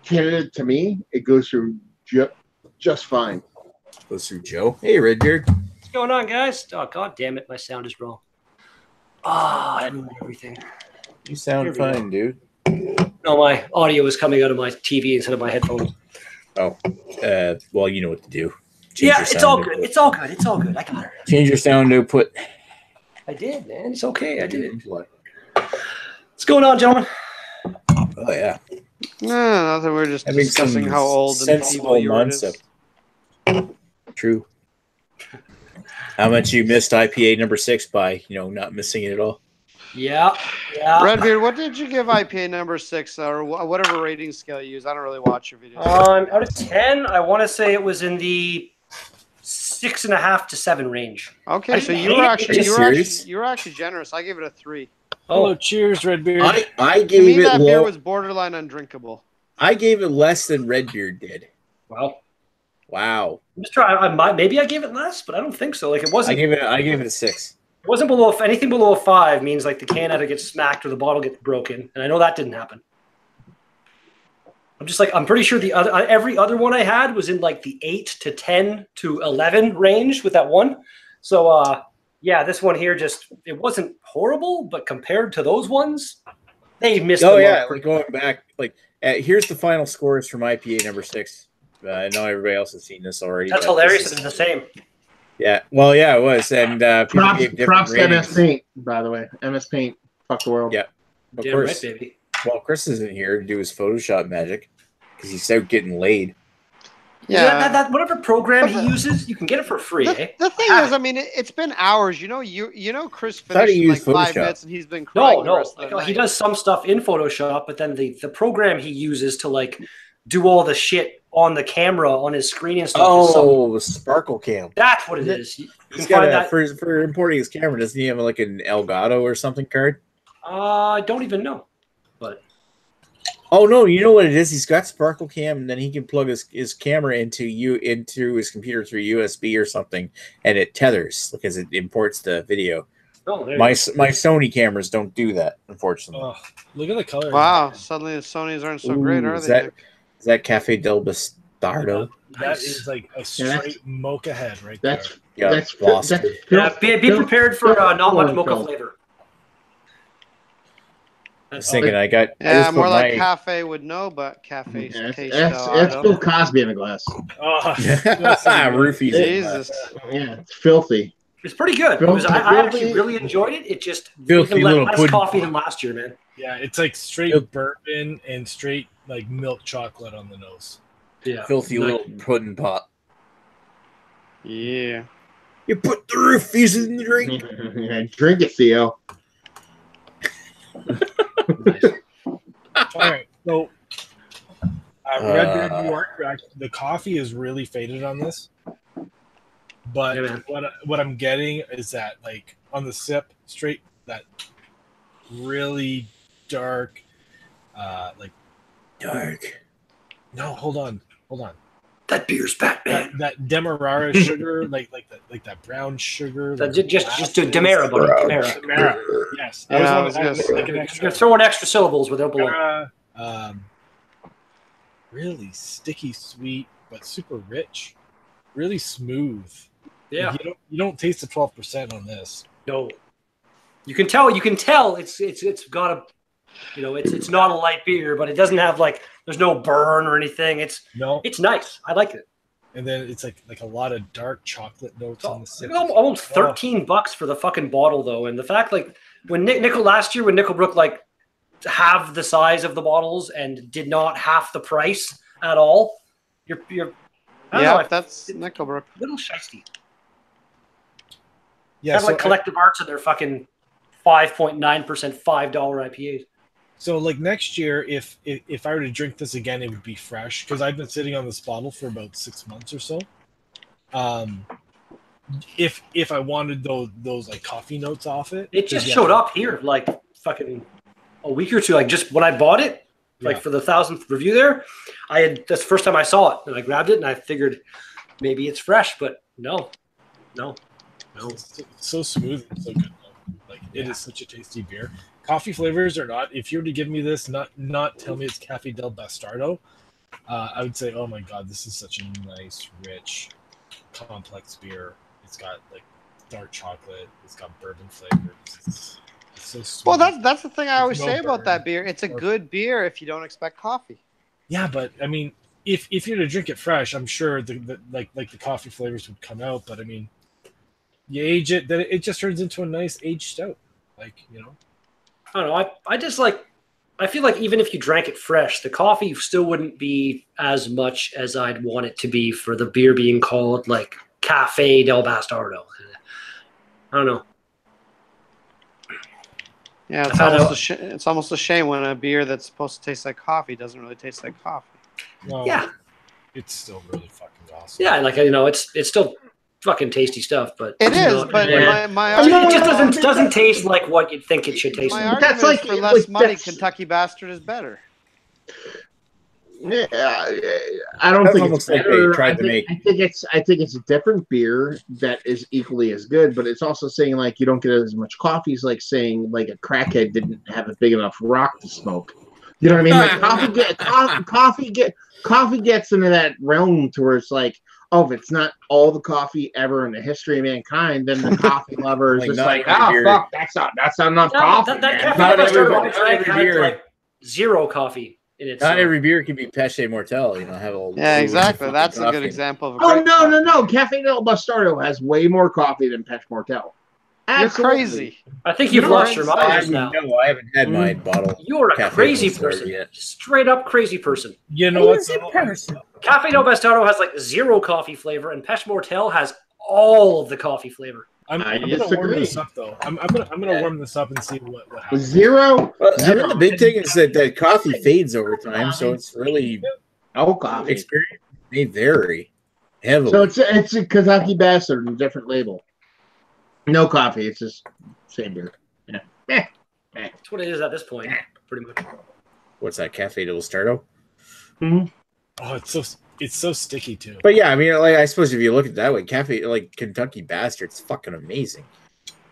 Canada to me, it goes through just fine. Goes through Joe. Hey, Redbeard. What's going on, guys? Oh, god damn it, my sound is wrong. I ruined everything. You sound fine, dude. No, my audio is coming out of my TV instead of my headphones. Oh, well, you know what to do. Change Yeah, your it's sound all output. good. It's all good. It's all good. I got it. Change your sound output. I did, man. It's okay. I did it. What's going on, gentlemen? Oh yeah, No, nothing. We're just discussing how old and sensible feeble yours is. concept. True. How much you missed IPA number 6 by not missing it at all? Yeah. Redbeard, what did you give IPA number 6 or whatever rating scale you use? I don't really watch your videos. Out of 10, I want to say it was in the 6.5 to 7 range. Okay, so you hate were it. actually Serious? you were actually generous. I gave it a 3. Hello, cheers, Redbeard. I To gave me, it that beer low. was borderline undrinkable. I gave it less than Redbeard did. Well, Wow. I'm just trying. Maybe I gave it less, but I don't think so. Like it I wasn't. gave it a 6. It wasn't below anything below a 5 means like the can either gets smacked or the bottle gets broken, and I know that didn't happen. I'm pretty sure the other every other one I had was in like the 8 to 10 to 11 range with that one. So yeah, this one here it wasn't horrible, but compared to those ones, they missed. Oh the yeah, mark. like going back, here's the final scores from IPA number 6. I know everybody else has seen this already. That's but hilarious. this It's is- the same. Yeah, well, yeah, it was, and people gave different Props to ratings. MS Paint, by the way. MS Paint, fuck the world. Yeah. Of Damn course. right, baby. Well, Chris isn't here to do his Photoshop magic because he's out getting laid. Yeah. That whatever program But he uses, you can get it for free. The, Eh? the thing is, I mean, it's been hours. You know, Chris thought he finished in like used 5 Photoshop. minutes, and he's been crying the No. rest of the Like, he night. does some stuff in Photoshop, but then the program he uses to like do all the shit on the camera on his screen and stuff. Is Oh, Sparkle Cam. that's what it is. You He's can got find a, that. for importing his camera. Doesn't he have like an Elgato or something card? I don't even know. But Oh no, you know what it is? He's got Sparkle Cam, and then he can plug his camera into his computer through USB or something, and it tethers because it imports the video. there My you go. my Sony cameras don't do that, unfortunately. Oh, look at the color. Wow, suddenly the Sonys aren't so great, Ooh, are is they? that- Nick? Is that Cafe del Bastardo? That Nice. is like a Yeah, straight mocha head right That's there. Yeah, that's Boston. that's Yeah, be prepared for not much mocha Phil. flavor. I was thinking I Yeah, just more put like my- cafe would know, but cafe Yeah, taste. that's Bill Cosby in a glass. Oh, Roofies. Jesus. Yeah, it's filthy. It's pretty good. Phil- I actually Philly- really enjoyed it. It just Filthy even little less pudding coffee pop. than last year, man. yeah, it's like straight Yep. bourbon and straight like milk chocolate on the nose. Yeah, Filthy Like- little pudding pot. Yeah. You put the roofies in the drink. Yeah, drink it, Theo. All right, so Red Beard New York, the coffee is really faded on this, but Yeah, man. what I'm getting is that like on the sip, straight that really dark, like Dark. no, hold on, That beer's Batman. that Demerara sugar, like that brown sugar, like Just do Demerara, buddy. Demerara. Demerara. Yes, Yeah, I was was gonna say. like an You're extra. throwing extra syllables where they don't belong. Demerara, really sticky sweet, but super rich, really smooth. Yeah. You don't taste the 12% on this. No. You can tell. It's got a. It's not a light beer, but it doesn't have like. There's no burn or anything. It's No, nice. I like it. and then it's like a lot of dark chocolate notes on the It's sip. almost $13 for the fucking bottle though, and the fact like when last year when Nickelbrook like halved the size of the bottles and did not half the price at all, you're I don't know, Yeah, I that's Nickelbrook. a little shisty. Yeah, Have so like collective arts in their fucking 5.9% $5 IPAs. So like next year, if I were to drink this again, it would be fresh because I've been sitting on this bottle for about 6 months or so. If I wanted those like coffee notes off it, It just yeah. showed up here like fucking a week or two. Like just when I bought it, like Yeah. for the 1,000th review there, that's the first time I saw it, and I grabbed it and I figured maybe it's fresh, but no. It's so smooth and so good. Like it is such a tasty beer. Coffee flavors or not, if you were to give me this, not tell me it's Cafe del Bastardo, I would say, oh my god, this is such a nice, rich, complex beer. It's got like dark chocolate. It's got bourbon flavors. It's so sweet. Well, that's the thing I always no say about burn. that beer. It's a good beer if you don't expect coffee. Yeah, but I mean, if you're to drink it fresh, I'm sure the the coffee flavors would come out. But I mean, you age it, then it just turns into a nice aged stout. Like, you know. I don't know. I just like. I feel like even if you drank it fresh, the coffee still wouldn't be as much as I'd want it to be for the beer being called like Cafe del Bastardo. I don't know. Yeah, it's almost a shame when a beer that's supposed to taste like coffee doesn't really taste like coffee. Well, Yeah. It's still really fucking awesome. Yeah, like, you know, it's still fucking tasty stuff, but It you is, know, but yeah. my it argument, just doesn't taste like what you'd think it should taste my like. argument That's is like- for less money, that's- Kentucky Bastard is better. Yeah, I don't That's think almost it's like they better. tried to make- I think it's a different beer that is equally as good, but it's also saying like you don't get as much coffee as like saying like a crackhead didn't have a big enough rock to smoke. You know what I mean? Like coffee gets into that realm to where it's like, oh, if it's not all the coffee ever in the history of mankind, then the coffee lover is Like, just not like, every oh beer- fuck, that's not enough coffee. That man." Cafe Not del Bastardo everybody- I drank not had every like zero coffee in it. Not so- every beer can be Peche Mortel, you know, have a Yeah, exactly. fucking That's a coffee. good example of a Oh great no, coffee. no! Cafe del Bastardo has way more coffee than Pech Mortel. You're Absolutely. crazy. I think you've You're lost your insane. I mind just now. haven't, no, I haven't had my bottle. You're a Cafe crazy del Bastardo person. yet. Straight up crazy person. You know what's Cafe del Bastardo has like zero coffee flavor, and Pech Mortel has all of the coffee flavor. I'm I gonna warm disagree. this up though. I'm gonna warm this up and see what happens. Zero. Well, I mean, the big thing is that coffee fades over time, so it's really No coffee. experience may vary heavily. So it's a Kentucky Bastard, a different label. No coffee. It's just same beer. Yeah. That's what it is at this point, pretty much. What's that, Cafe del Bastardo? Oh, it's so sticky too. But yeah, I mean, like, I suppose if you look at it that way, Cafe, like Kentucky Bastard, it's fucking amazing.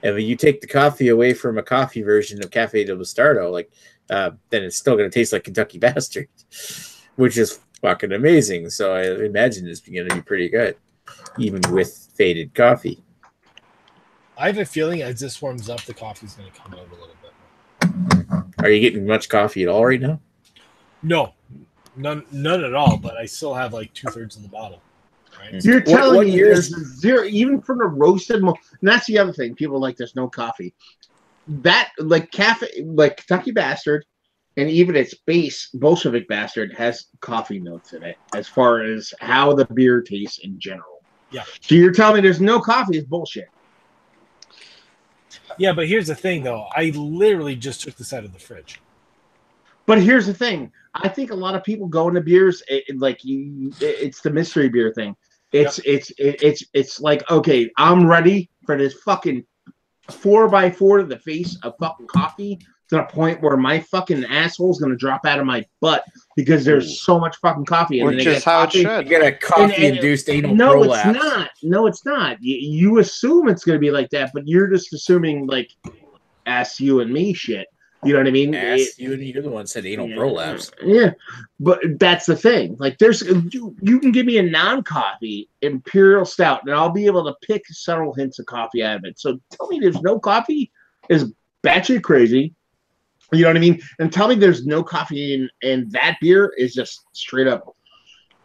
And when you take the coffee away from a coffee version of Cafe del Bastardo, like, then it's still going to taste like Kentucky Bastard, which is fucking amazing. So I imagine it's going to be pretty good, even with faded coffee. I have a feeling as this warms up, the coffee's gonna come out a little bit. Are you getting much coffee at all right now? No, none at all. But I still have like 2/3 of the bottle. Right? You're What telling me years- there's zero, even from the roasted. And that's the other thing. People like there's no coffee. That like Kentucky Bastard, and even its base Bolshevik Bastard has coffee notes in it as far as how the beer tastes in general. Yeah. So you're telling me there's no coffee is bullshit. Yeah, but here's the thing, though. I literally just took this out of the fridge. But here's the thing. I think a lot of people go into beers it's the mystery beer thing. It's like, okay, I'm ready for this fucking 4x4 to the face of fucking coffee to the point where my fucking asshole's gonna drop out of my butt because there's so much fucking coffee. And Which then they is get how it coffee. You should. get a coffee-induced anal No, prolapse. it's not. No, it's not. You assume it's gonna be like that, but you're just assuming like ass you and me shit. You know what I mean? You're the one that said anal prolapse. Yeah, but that's the thing. Like, you can give me a non-coffee imperial stout, and I'll be able to pick several hints of coffee out of it. So tell me there's no coffee is batshit crazy. You know what I mean? And tell me there's no coffee in that beer is just straight up.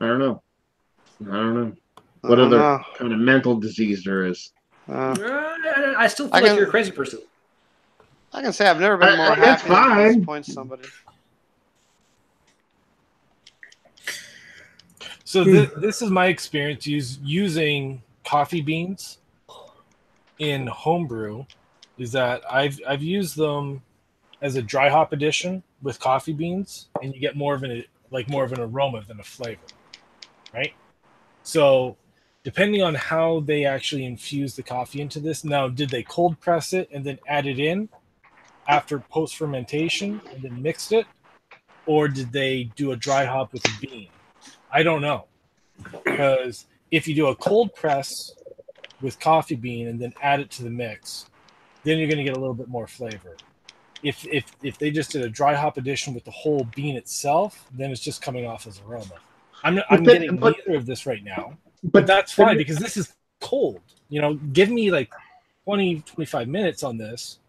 I don't know. What other kind of mental disease there is? I still feel I like can- you're a crazy person. I can say I've never been more That's happy than to fine. disappoint somebody. So this is my experience using coffee beans in homebrew. Is that I've used them as a dry hop addition with coffee beans, and you get more of an aroma than a flavor, right? So depending on how they actually infuse the coffee into this. Now, did they cold press it and then add it in after post fermentation and then mixed it, or did they do a dry hop with a bean? I don't know, because if you do a cold press with coffee bean and then add it to the mix, then you're going to get a little bit more flavor. If they just did a dry hop edition with the whole bean itself, then it's just coming off as aroma. I'm getting neither of this right now, but that's fine because this is cold. You know, give me like 20, 25 minutes on this.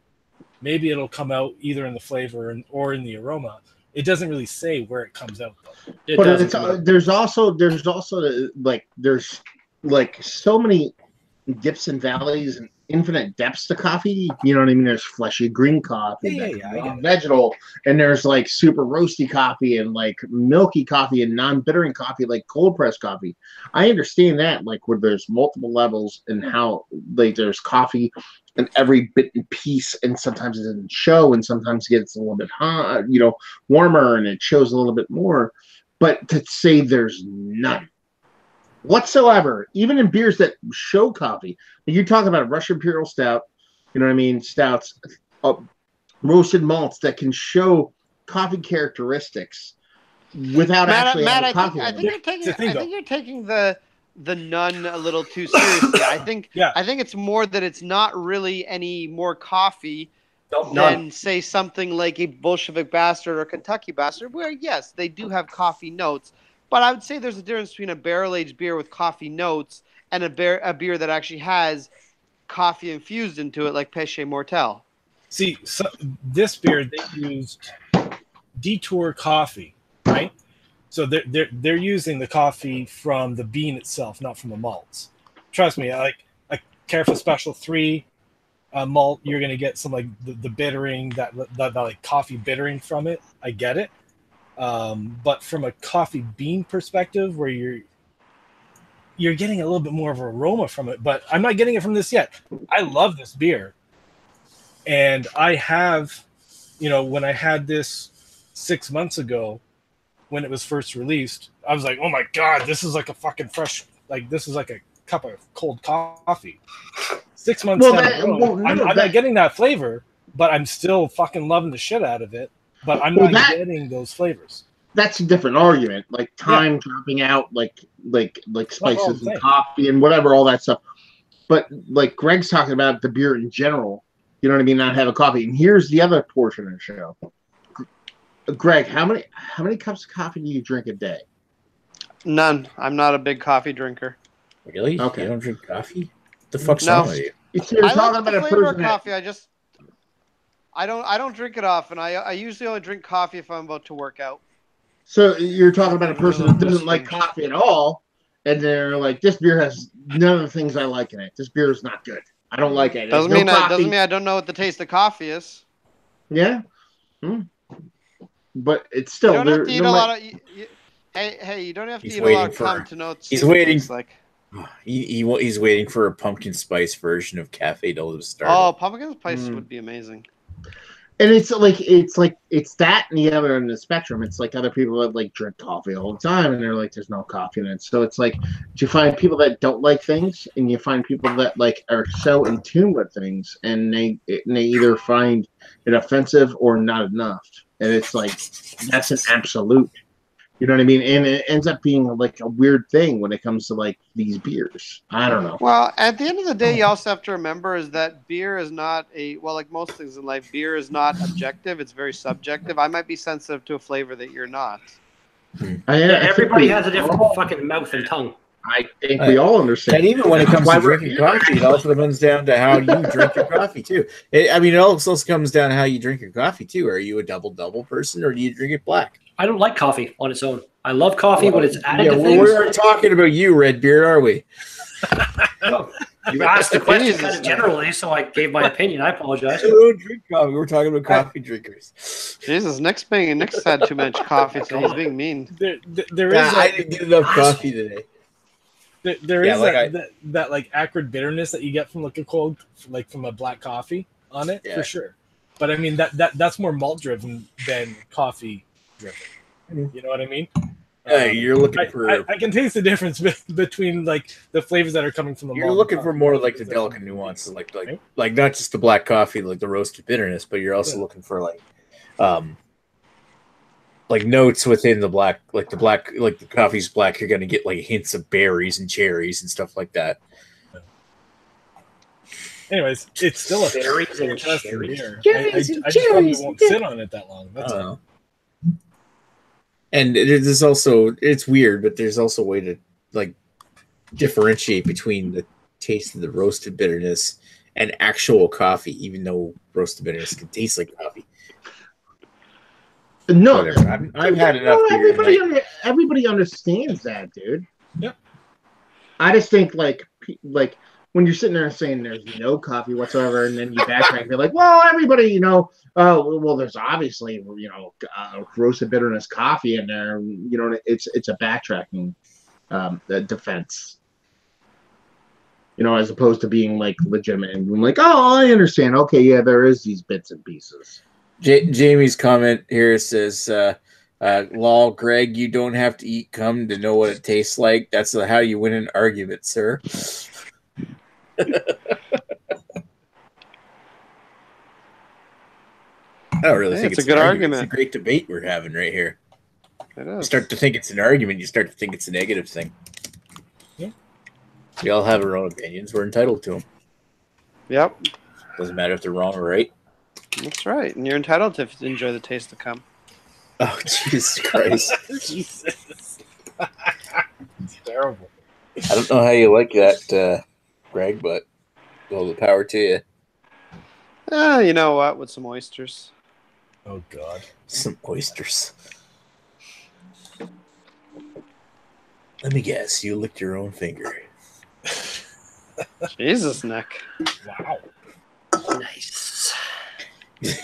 Maybe it'll come out either in the flavor or in the aroma. It doesn't really say where it comes out though. But there's also like so many dips and valleys and infinite depths to coffee. You know what I mean? There's fleshy green coffee, vegetal, and there's like super roasty coffee and like milky coffee and non-bittering coffee, like cold pressed coffee. I understand that, like where there's multiple levels and how like there's coffee and every bit and piece, and sometimes it doesn't show, and sometimes it gets a little bit hot, you know, warmer, and it shows a little bit more. But to say there's none whatsoever, even in beers that show coffee. You talk about a Russian Imperial Stout, you know what I mean? Stouts, roasted malts that can show coffee characteristics without actually having coffee. I think you're taking the none a little too seriously. I think it's more that it's not really any more coffee than say something like a Bolshevik Bastard or Kentucky Bastard, where yes, they do have coffee notes. But I would say there's a difference between a barrel-aged beer with coffee notes and a beer that actually has coffee infused into it, like Péché Mortel. See, so this beer, they used Detour coffee, right? So they're using the coffee from the bean itself, not from the malts. Trust me, like a Careful Special 3 malt, you're going to get some like the bittering, that like coffee bittering from it. I get it. But from a coffee bean perspective, where you're getting a little bit more of an aroma from it, but I'm not getting it from this yet. I love this beer, and I have, you know, when I had this 6 months ago, when it was first released, I was like, oh my god, this is like a fucking fresh, like this is like a cup of cold coffee. 6 months down the road, I'm not getting that flavor, but I'm still fucking loving the shit out of it. But I'm not getting those flavors. That's a different argument. Like time dropping out, like spices and coffee and whatever, all that stuff. But like Greg's talking about the beer in general, you know what I mean? Not having coffee. And here's the other portion of the show. Greg, how many cups of coffee do you drink a day? None. I'm not a big coffee drinker. Really? Okay. You don't drink coffee? What the fuck's wrong with you? I like the flavor of coffee. I don't drink it often. I usually only drink coffee if I'm about to work out. So you're talking about a person that doesn't like coffee at all, and they're like, this beer has none of the things I like in it. This beer is not good. I don't like it. Doesn't mean I don't know what the taste of coffee is. Yeah. But it's still. You don't have to eat a lot of. Hey, you don't have to eat a lot of cum to know. He's waiting. He's waiting for a pumpkin spice version of Cafe de Luz. Oh, pumpkin spice would be amazing. And it's that and the other end of the spectrum. It's like other people that like drink coffee all the time, and they're like, there's no coffee in it. So it's like, you find people that don't like things, and you find people that like are so in tune with things, and they either find it offensive or not enough. And it's like, that's an absolute. You know what I mean? And it ends up being like a weird thing when it comes to like these beers. I don't know. Well, at the end of the day, you also have to remember is that beer is not like most things in life, beer is not objective. It's very subjective. I might be sensitive to a flavor that you're not. Everybody has a different fucking mouth and tongue. I think we all understand. And even when it comes to drinking coffee, it also comes down to how you drink your coffee too. It also comes down to how you drink your coffee too. Are you a double person, or do you drink it black? I don't like coffee on its own. I love coffee when it's added to things. We aren't talking about you, Redbeard, are we? No. You asked the question kind of generally, so I gave my opinion. I apologize. We don't drink coffee. We're talking about coffee drinkers. Jesus, Nick's had too much coffee, so he's being mean. I didn't get enough coffee today. There is that like acrid bitterness that you get from like a cold, like from a black coffee on it, for sure. But I mean that's more malt driven than coffee driven. You know what I mean? You're looking for. I can taste the difference between like the flavors that are coming from the. You're looking for more like the delicate nuances, like not just the black coffee, like the roasted bitterness, but you're also looking for like notes within the black, like the coffee's black. You're gonna get like hints of berries and cherries and stuff like that. Anyways, it's still a Berries and fantastic cherries. beer. Cherries and I just probably cherries. won't sit on it that long. I That's don't all. know. And there's also, it's weird, but there's also a way to like differentiate between the taste of the roasted bitterness and actual coffee, even though roasted bitterness can taste like coffee. No, Whatever. I've had enough beer tonight. everybody understands that, dude. Yep. I just think like when you're sitting there saying there's no coffee whatsoever, and then you backtrack and be like, well, everybody, well, there's obviously, roasted bitterness coffee in there. It's a backtracking defense. As opposed to being like legitimate and being like, oh, I understand. Okay, yeah, there is these bits and pieces. Jamie's comment here says, lol, Greg, you don't have to eat cum to know what it tastes like. That's how you win an argument, sir. I don't really think it's it's a good an argument. It's a great debate we're having right here. It You is. start to think it's an argument, you start to think it's a negative thing. Yeah. We all have our own opinions. We're entitled to them. Yep, Doesn't matter if they're wrong or right. that's right. And you're entitled to enjoy the taste of cum. Oh, Jesus Christ. Jesus. It's terrible. I don't know how you like that, Greg, but all the power to you. You know what? With some oysters. Oh God. Some oysters. Let me guess, you licked your own finger. Jesus, Nick. Wow. Nice. It's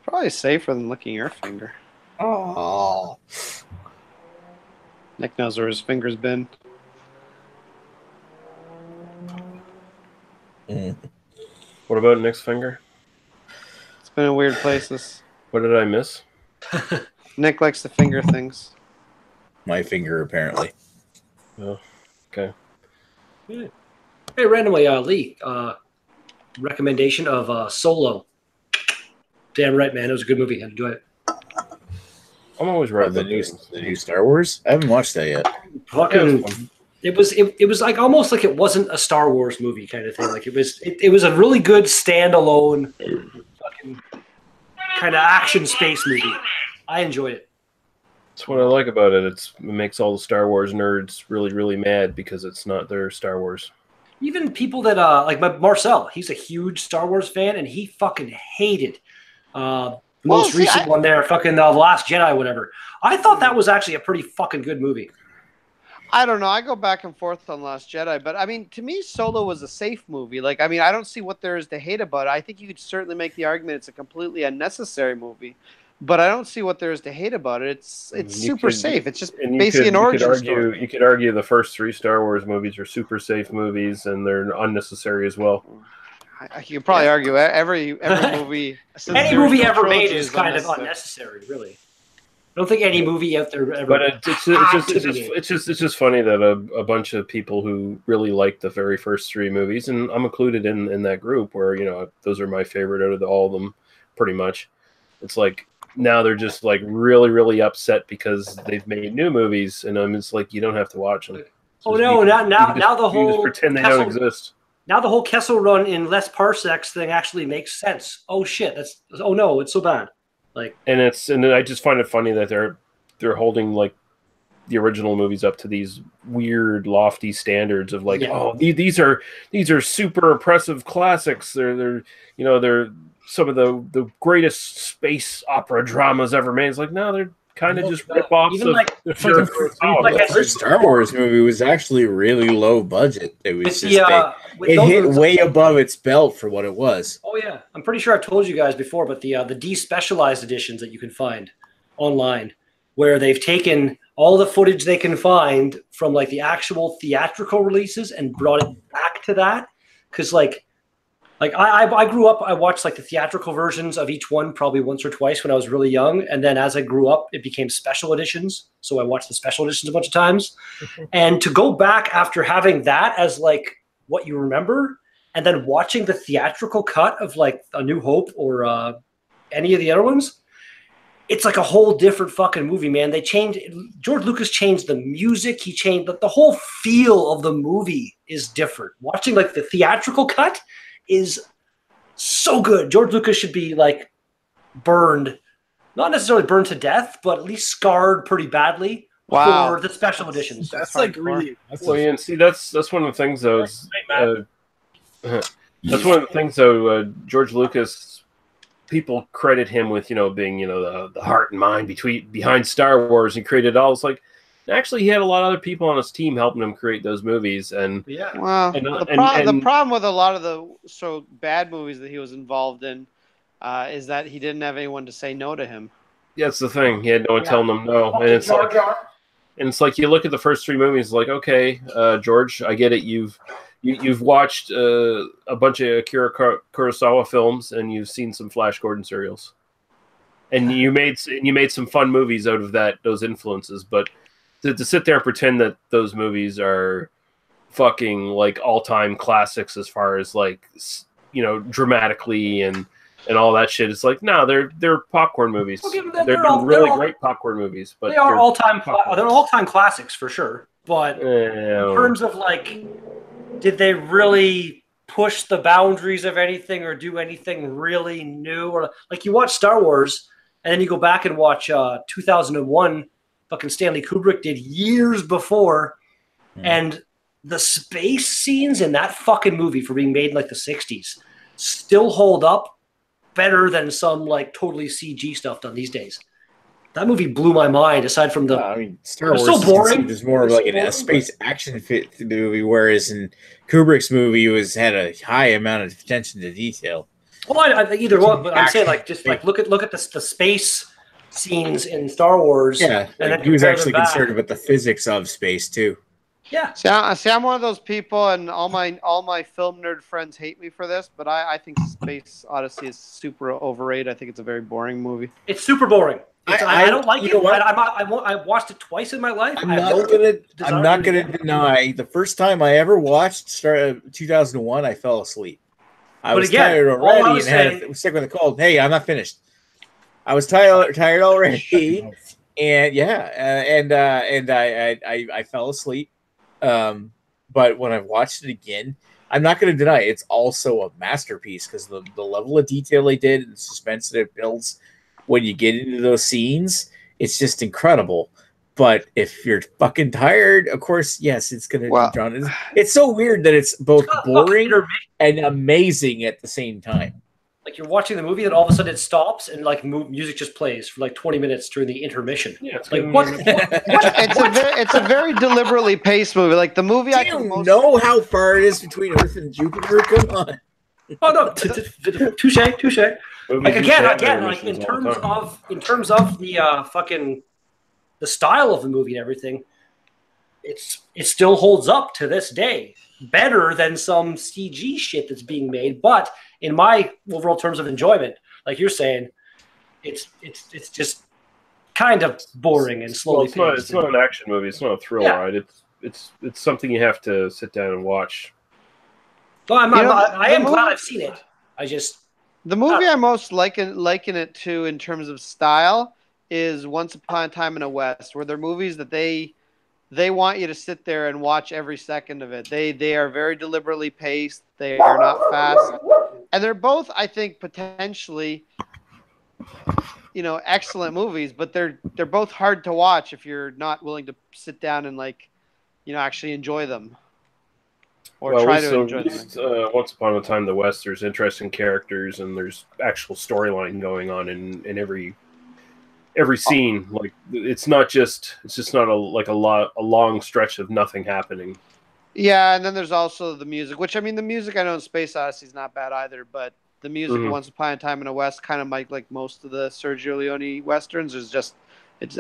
probably safer than licking your finger. Oh. Nick knows where his finger's been. What about Nick's finger? It's been in weird places. What did I miss? Nick likes to finger things. My finger, apparently. Okay. Hey, randomly, Lee, recommendation of Solo. Damn right, man. It was a good movie. I enjoyed it. I'm always right. The new Star Wars? I haven't watched that yet. Fucking, it was like almost like it wasn't a Star Wars movie kind of thing. Like it was a really good standalone fucking kind of action space movie. I enjoyed it. That's what I like about it. It makes all the Star Wars nerds really, really mad because it's not their Star Wars. Even people that like Marcel, he's a huge Star Wars fan, and he fucking hated the most recent one there, fucking The Last Jedi, whatever. I thought that was actually a pretty fucking good movie. I don't know. I go back and forth on Last Jedi, but I mean, to me, Solo was a safe movie. Like, I mean, I don't see what there is to hate about it. I think you could certainly make the argument it's a completely unnecessary movie, but I don't see what there is to hate about it. It's super safe. It's just basically an origin story. You could argue the first 3 Star Wars movies are super safe movies, and they're unnecessary as well. You could probably argue every movie. Since Any the movie original ever made trilogy is kind of unnecessary, really. I don't think any movie out there ever. But it's just funny that a bunch of people who really like the very first 3 movies, and I'm included in that group where those are my favorite out of all of them, pretty much. It's like now they're just like really, really upset because they've made new movies, and I'm just like, you don't have to watch them. Oh no! Now the whole you just pretend they don't exist. Now the whole Kessel Run in less parsecs thing actually makes sense. Oh shit! Oh no! It's so bad. Like, and I just find it funny that they're holding like the original movies up to these weird lofty standards of like, oh, these are super impressive classics. They're some of the greatest space opera dramas ever made. It's like, no, they're kind of just rip-offs of the first Star Wars movie was actually really low budget. It was just it hit way above its belt for what it was. Oh yeah, I'm pretty sure I've told you guys before, but the despecialized editions that you can find online, where they've taken all the footage they can find from like the actual theatrical releases and brought it back to that, because like I grew up, I watched like the theatrical versions of each one probably once or twice when I was really young. And then as I grew up, it became special editions. So I watched the special editions a bunch of times. And to go back after having that as like what you remember, and then watching the theatrical cut of like A New Hope or any of the other ones, it's like a whole different fucking movie, man. George Lucas changed the music. He changed the whole feel of the movie is different. Watching like the theatrical cut is so good. George Lucas should be like burned, not necessarily burned to death, but at least scarred pretty badly for the special editions. That's like really. Well, yeah, and see, that's one of the things though. That's one of the things though. George Lucas. People credit him with, being, the heart and mind behind Star Wars and created all. It's like, actually, he had a lot of other people on his team helping him create those movies. And well, the problem with a lot of the bad movies that he was involved in is that he didn't have anyone to say no to him. Yeah, that's the thing. He had no one telling him no. And it's like you look at the first 3 movies, like, okay, George, I get it. You've watched a bunch of Akira Kurosawa films, and you've seen some Flash Gordon serials, and you made some fun movies out of those influences. But to sit there and pretend that those movies are fucking like all-time classics as far as like dramatically and all that shit, it's like no, they're popcorn movies. They're really great popcorn movies, but they are all-time. They're all-time classics for sure. But in terms of like, did they really push the boundaries of anything or do anything really new? Or like you watch Star Wars and then you go back and watch 2001, fucking Stanley Kubrick did years before, and the space scenes in that fucking movie for being made in like the 60s still hold up better than some like totally CG stuff done these days. That movie blew my mind. Aside from Star Wars so boring. Is more of like a space action fit movie, whereas in Kubrick's movie had a high amount of attention to detail. Well, either one, but I'm saying like just like look at the space scenes in Star Wars. Yeah, and he was actually concerned about the physics of space too. Yeah. See, I'm one of those people, and all my film nerd friends hate me for this, but I think Space Odyssey is super overrated. I think it's a very boring movie. It's super boring. I don't like it. I watched it twice in my life. I'm not gonna deny the first time I ever watched 2001, I fell asleep. I was tired already and had sick with a cold. Hey, I'm not finished. I was tired already, and I fell asleep. But when I've watched it again, I'm not going to deny it's also a masterpiece because the level of detail they did and the suspense that it builds when you get into those scenes, it's just incredible. But if you're fucking tired, of course, yes, it's going to be drawn. It's so weird that it's both boring and amazing at the same time. Like you're watching the movie, and all of a sudden it stops, and like music just plays for like 20 minutes during the intermission. Yeah, it's like what? It's a very deliberately paced movie. Like the movie, I don't know how far it is between Earth and Jupiter. Come on. Oh no, touche. Like again, like in terms of the fucking the style of the movie and everything, it still holds up to this day, better than some CG shit that's being made. But in my overall terms of enjoyment, like you're saying, it's just kind of boring and slowly. It's not an action movie. It's not a thrill ride. It's something you have to sit down and watch. Well, I am glad I've seen it. The movie I most liken it to in terms of style is Once Upon a Time in the West, where they're movies that they want you to sit there and watch every second of it. They are very deliberately paced. They are not fast. And they're both, I think, potentially, excellent movies, but they're both hard to watch if you're not willing to sit down and actually enjoy them. Or try to enjoy them. Once Upon a Time in the West, there's interesting characters and there's actual storyline going on in every scene. Like it's just not a long stretch of nothing happening. Yeah, and then there's also the music, which the music I know in Space Odyssey is not bad either, but the music in Once Upon a Time in the West, kind of like most of the Sergio Leone westerns, is just it's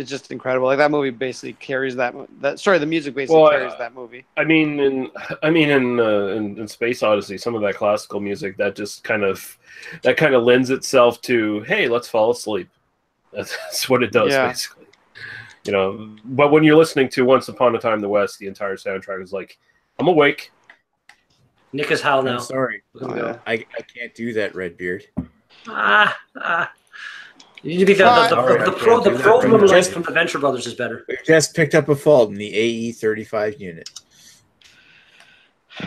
just incredible. Like that movie basically carries the music basically carries that movie. In Space Odyssey, some of that classical music that just kind of lends itself to, hey, let's fall asleep. That's what it does basically. But when you're listening to Once Upon a Time in the West, the entire soundtrack is like, I'm awake. Nick is how now. I'm sorry. I can't do that, Redbeard. You think the Problem Life from the Venture Brothers is better? We just picked up a fault in the AE-35 unit.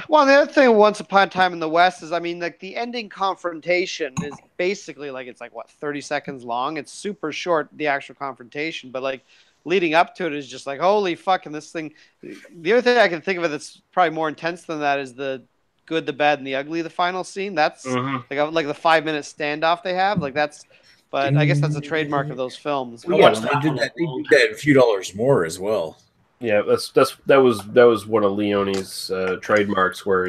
Well, the other thing, Once Upon a Time in the West, is, I mean, like the ending confrontation is basically like, it's like, what, 30 seconds long? It's super short, the actual confrontation, but like leading up to it is just like, holy fuck, and this thing. The other thing I can think of it that's probably more intense than that is the Good, the Bad, and the Ugly, the final scene. That's like the 5-minute standoff they have. Like that's, but I guess that's a trademark of those films. Well, yeah, they did that in A Few Dollars More as well. Yeah, that was one of Leone's trademarks, where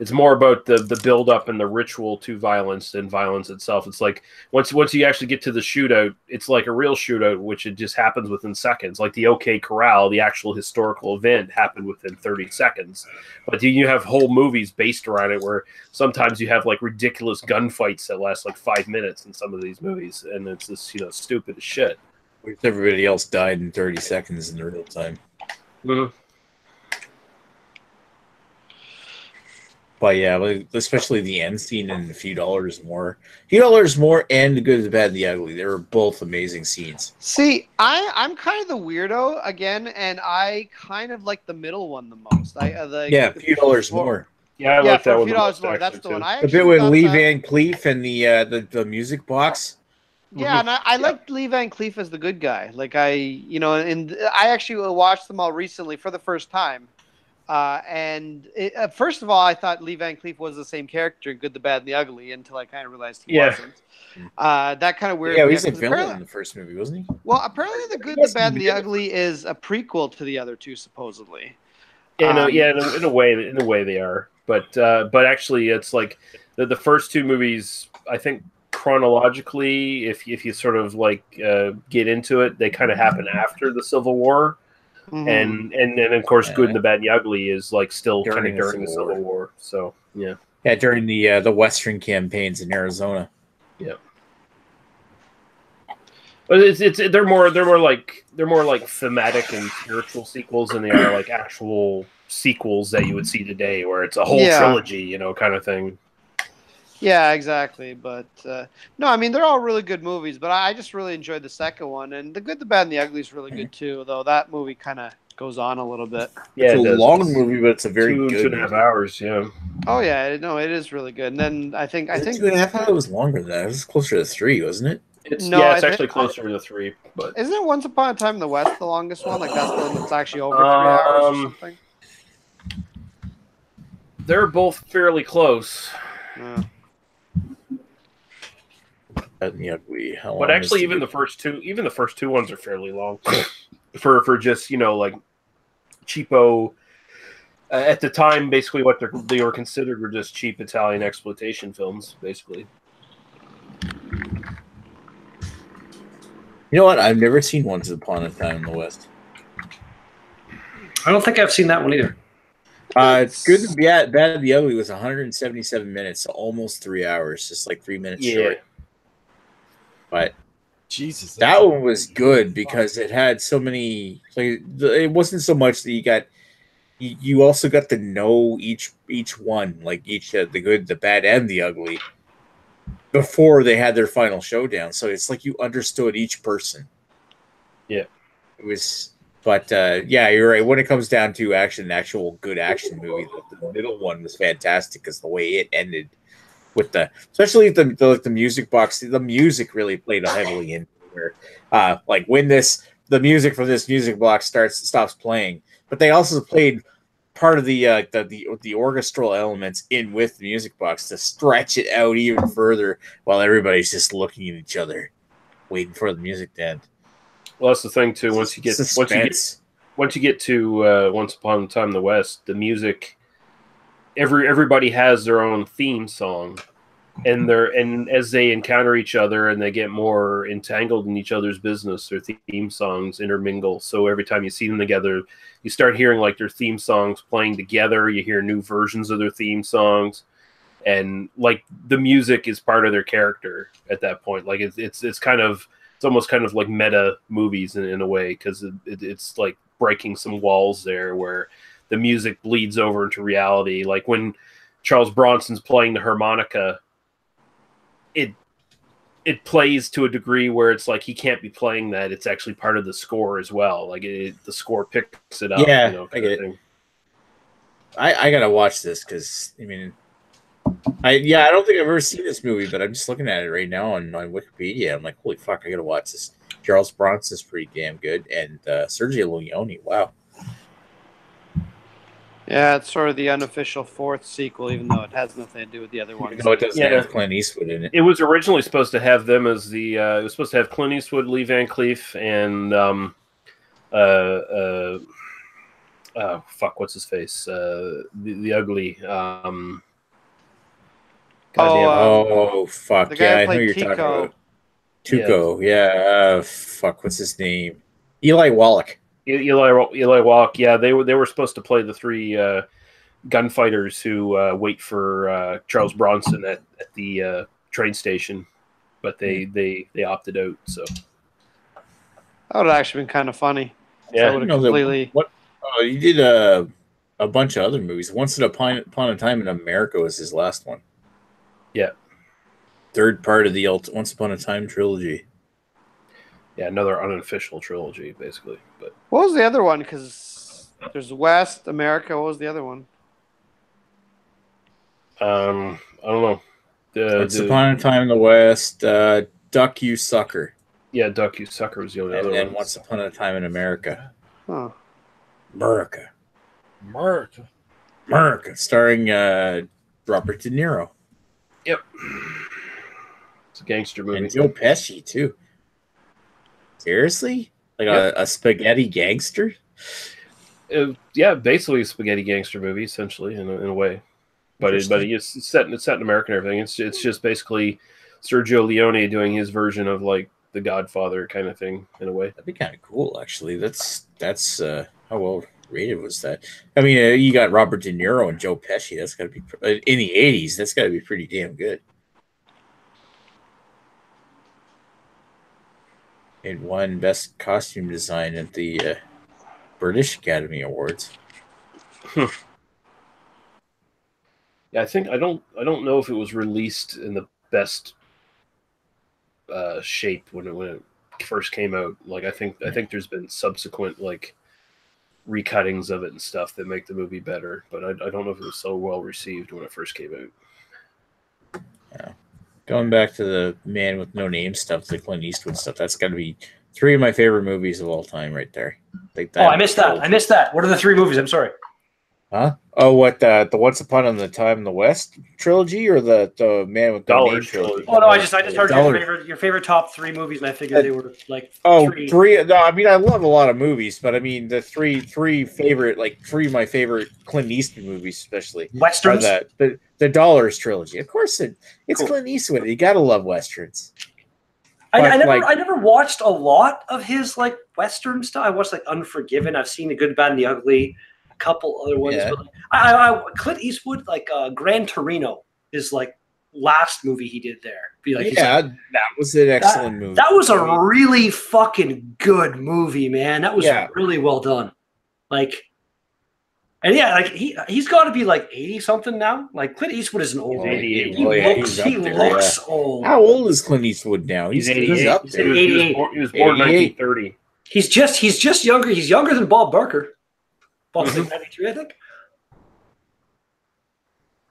it's more about the build up and the ritual to violence than violence itself. It's like once you actually get to the shootout, it's like a real shootout, which it just happens within seconds. Like the OK Corral, the actual historical event happened within 30 seconds. But you have whole movies based around it, where sometimes you have like ridiculous gunfights that last like 5 minutes in some of these movies, and it's just stupid as shit. Everybody else died in 30 seconds in the real time. Mm-hmm. But yeah, especially the end scene and A Few Dollars More. A Few Dollars More and The Good, the Bad, and the Ugly. They were both amazing scenes. See, I'm kind of the weirdo again, and I kind of like the middle one the most. A Few Dollars More. Yeah, I like that one. A Few Dollars More. That's the one. The bit with Lee Van Cleef and the music box. Yeah, and I liked Lee Van Cleef as the good guy. Like and I actually watched them all recently for the first time. First of all, I thought Lee Van Cleef was the same character in Good, the Bad, and the Ugly until I kind of realized he wasn't. That kind of weird. Yeah, he's a villain in the first movie, wasn't he? Well, apparently The Good, the Bad, and the Ugly is a prequel to the other two, supposedly. Yeah, in a way they are, but actually, it's like the first two movies, I think. Chronologically, if you sort of like get into it, they kind of happen after the Civil War, and then of course, Good, the Bad, and the Ugly is like still kind of during the Civil War. So yeah, during the Western campaigns in Arizona. Yeah, but they're more like thematic and spiritual sequels than they are like actual sequels that you would see today, where it's a whole trilogy, kind of thing. Yeah, exactly. But no, I mean, they're all really good movies, but I just really enjoyed the second one. And The Good, the Bad, and the Ugly is really good too, though that movie kind of goes on a little bit. Yeah, it's a long movie, but it's a very good 2.5 hours, yeah. Oh, yeah. No, it is really good. And then I think 2.5. I thought it was longer than that. It was closer to 3, wasn't it? It's actually closer to 3. But isn't it Once Upon a Time in the West the longest one? Like that's the one that's actually over 3 hours or something? They're both fairly close. Yeah. But actually, even the first two ones are fairly long for just like cheapo. At the time, basically, what they were considered were just cheap Italian exploitation films, basically. You know what? I've never seen Once Upon a Time in the West. I don't think I've seen that one either. Good, the Bad, and the Ugly was 177 minutes, so almost 3 hours, just like 3 minutes short. But Jesus, that one was good because it had so many. Like, it wasn't so much that you also got to know each one, like each the Good, the Bad, and the Ugly, before they had their final showdown. So it's like you understood each person. Yeah, it was. But yeah, you're right. When it comes down to actual good action movie, the middle one was fantastic because the way it ended. With especially the music box, the music really played heavily in where, like when the music from this music box stops playing, but they also played part of the orchestral elements in with the music box to stretch it out even further while everybody's just looking at each other, waiting for the music to end. Well, that's the thing too. Once you get to Once Upon a Time in the West, the music. Everybody has their own theme song, and as they encounter each other and they get more entangled in each other's business, their theme songs intermingle. So every time you see them together, you start hearing like their theme songs playing together. You hear new versions of their theme songs, and like the music is part of their character at that point. Like it's almost kind of like meta movies in a way, because it's like breaking some walls there where the music bleeds over into reality. Like when Charles Bronson's playing the harmonica, it plays to a degree where it's like he can't be playing that. It's actually part of the score as well. Like the score picks it up. Yeah, you know, I get it. I gotta watch this because I mean, I don't think I've ever seen this movie, but I'm just looking at it right now on Wikipedia. I'm like, holy fuck, I gotta watch this. Charles Bronson's pretty damn good, and Sergio Leone, wow. Yeah, it's sort of the unofficial fourth sequel, even though it has nothing to do with the other ones. No, it doesn't have Clint Eastwood in it. It was originally supposed to have them as the. It was supposed to have Clint Eastwood, Lee Van Cleef, and fuck, what's his face? The ugly. Fuck, the guy yeah, I who know played you're talking Tico. about. Tuco, yeah. Fuck, what's his name? Eli Wallach. Eli Wallach. Yeah, they were supposed to play the three gunfighters who wait for Charles Bronson at the train station, but they opted out. So That would have actually been kind of funny. Yeah. That would have completely. You did a bunch of other movies. Once Upon a Time in America was his last one. Yeah. Third part of the Once Upon a Time trilogy. Yeah, another unofficial trilogy, basically. But What was the other one? Because there's West America. What was the other one? I don't know. Once Upon a Time in the West, Duck You Sucker. Yeah, Duck You Sucker was the other And one. then Once Upon a Time in America. Huh. America. America. Starring Robert De Niro. Yep. It's a gangster movie. And Joe Pesci, too. Seriously? Like a spaghetti gangster? Yeah, basically a spaghetti gangster movie, essentially, in a way. But it's set in America and everything. It's just basically Sergio Leone doing his version of like The Godfather kind of thing, in a way. That'd be kind of cool, actually. That's how well rated was that? I mean, you got Robert De Niro and Joe Pesci. That's got to be in the 80s. That's got to be pretty damn good. It won Best Costume Design at the British Academy Awards. Yeah, I think I don't know if it was released in the best shape when it first came out. Like I think there's been subsequent like recuttings of it and stuff that make the movie better, but I don't know if it was so well received when it first came out. Yeah. Going back to the Man with No Name stuff, the Clint Eastwood stuff, that's got to be three of my favorite movies of all time right there. Like that. I missed that. What are the three movies? I'm sorry. Huh? Oh, what the Once Upon a Time in the West trilogy or the Man with No Name trilogy? Oh no, I just heard your favorite top three movies, and I figured they were like three. No, I mean I love a lot of movies, but I mean the three of my favorite Clint Eastwood movies, especially westerns. The Dollars trilogy, of course. It's cool. Clint Eastwood. You gotta love westerns. I never watched a lot of his like western stuff. I watched like Unforgiven. I've seen The Good, Bad, and the Ugly. A couple other ones, Yeah. but I Clint Eastwood, like Gran Torino, is like last movie he did there. That was an excellent movie. That was a really fucking good movie, man. That was really well done. Like, and like he's got to be like 80 something now. Like Clint Eastwood is an old man. He looks old. How old is Clint Eastwood now? He's 88. He's up there. He was born 1930. He's just younger. He's younger than Bob Barker. Bob's 93, I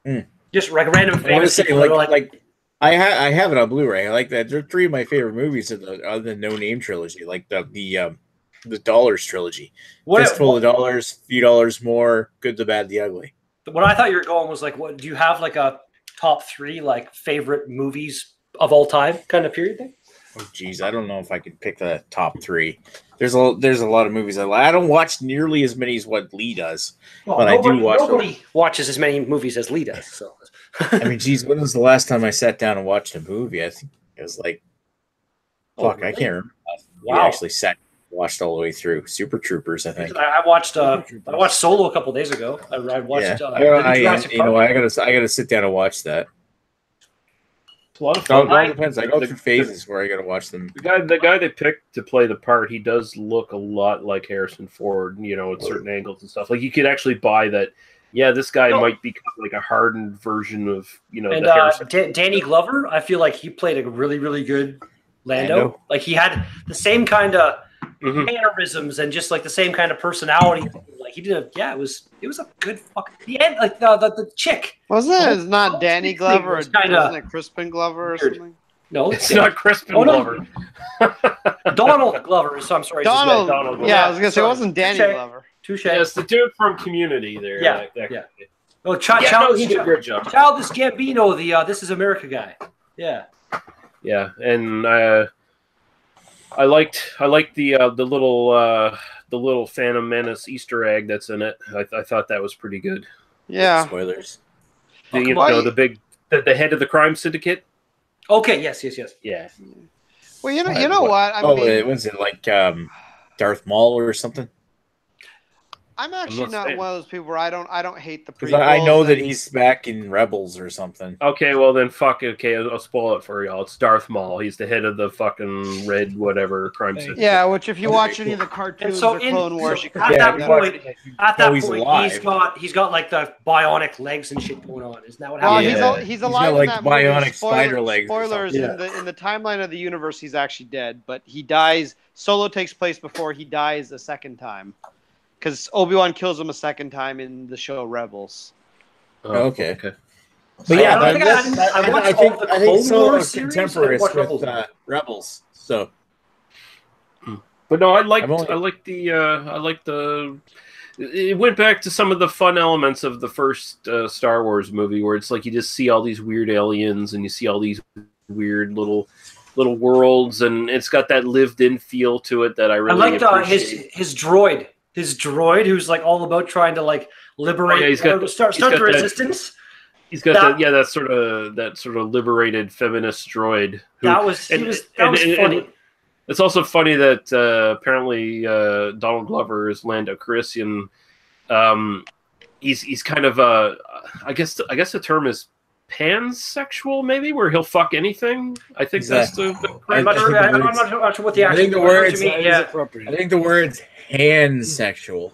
think. Just like random famous people. I have it on Blu-ray. I like that. They're three of my favorite movies of the No Name trilogy, like the Dollars trilogy. Fistful of Dollars, Few Dollars More, Good, the Bad, the Ugly. What I thought you were going was like, what do you have like a top three like favorite movies of all time kind of period thing? Oh geez, I don't know if I could pick the top three. There's a lot of movies I don't watch nearly as many as what Lee does, but I do watch. Nobody watches as many movies as Lee does. So, I mean, geez, when was the last time I sat down and watched a movie? I think it was like, really? I can't remember. Wow. We actually watched all the way through Super Troopers. I think I watched Solo a couple days ago. I watched. I gotta sit down and watch that. It's a lot of fun. It all depends. I go through phases where I got to watch them. The guy they picked to play the part, he does look a lot like Harrison Ford, at certain angles and stuff. Like you could actually buy that yeah, this guy No. might become like a hardened version of And the Harrison. Danny Glover, I feel like he played a really, really good Lando. Lando. Like he had the same kind of Mhm. mannerisms and just like the same kind of personality. Like he did it was a good fucking the end. Like the chick. Wasn't it? It's not Oh, Danny it's Glover. kinda Wasn't it Crispin Glover or weird. something? No, It's not Crispin Oh, no. Glover. Donald Glover. So I'm sorry. Donald. Donald Glover. Yeah, I was gonna say it Sorry. wasn't Danny Touche. Glover. Touche. Yes, the dude from Community there. Yeah, that yeah. guy. Oh, Yeah, no, he did a great job. Childish Gambino, the This Is America guy. Yeah. Yeah, and I liked the little Phantom Menace Easter egg that's in it. I thought that was pretty good. Yeah. Spoilers. Oh, You come know, on. the head of the crime syndicate. Okay. Yes. Yeah, Well, you know what? I Oh, mean, was it like Darth Maul or something? I'm actually not not saying. one of those people where I don't hate the Because prequels. I know that and- he's back in Rebels or something. Okay, well then, fuck it. Okay, I'll spoil it for y'all. It's Darth Maul. He's the head of the fucking red whatever crime Thank syndicate. Yeah, which if you Okay, watch any cool. of the cartoons so or Clone Wars, so you can at find that that point, at that Oh, he's point, alive. he's got like the bionic legs and shit going on. Isn't that what Well, happened? Yeah. he's He's alive got, like, in that movie. bionic spider legs or Spoilers something. in the timeline of the universe, he's actually dead, but he dies. Solo takes place before he dies a second time, because Obi-Wan kills him a second time in the show Rebels. Oh, Okay. okay. But I yeah, don't think I watched all the Clone Solo Wars is series, contemporaries I watched with Rebels. Rebels. So But no, I liked I've only- I liked the it went back to some of the fun elements of the first Star Wars movie, where it's like you just see all these weird aliens and you see all these weird little worlds, and it's got that lived-in feel to it that I I really liked appreciate. his droid who's like all about trying to like liberate Oh, yeah, he's got- or start he's got the that- resistance. He's got that- that sort of liberated feminist droid. who- That was and- funny. and it's also funny that apparently Donald Glover is Lando Calrissian. He's kind of I guess the term is pansexual, maybe, where he'll fuck anything. I think that's the I'm not sure. I'm not sure what the I actual. think the I know what words- you mean, That is yeah. appropriate. I think the word's pansexual.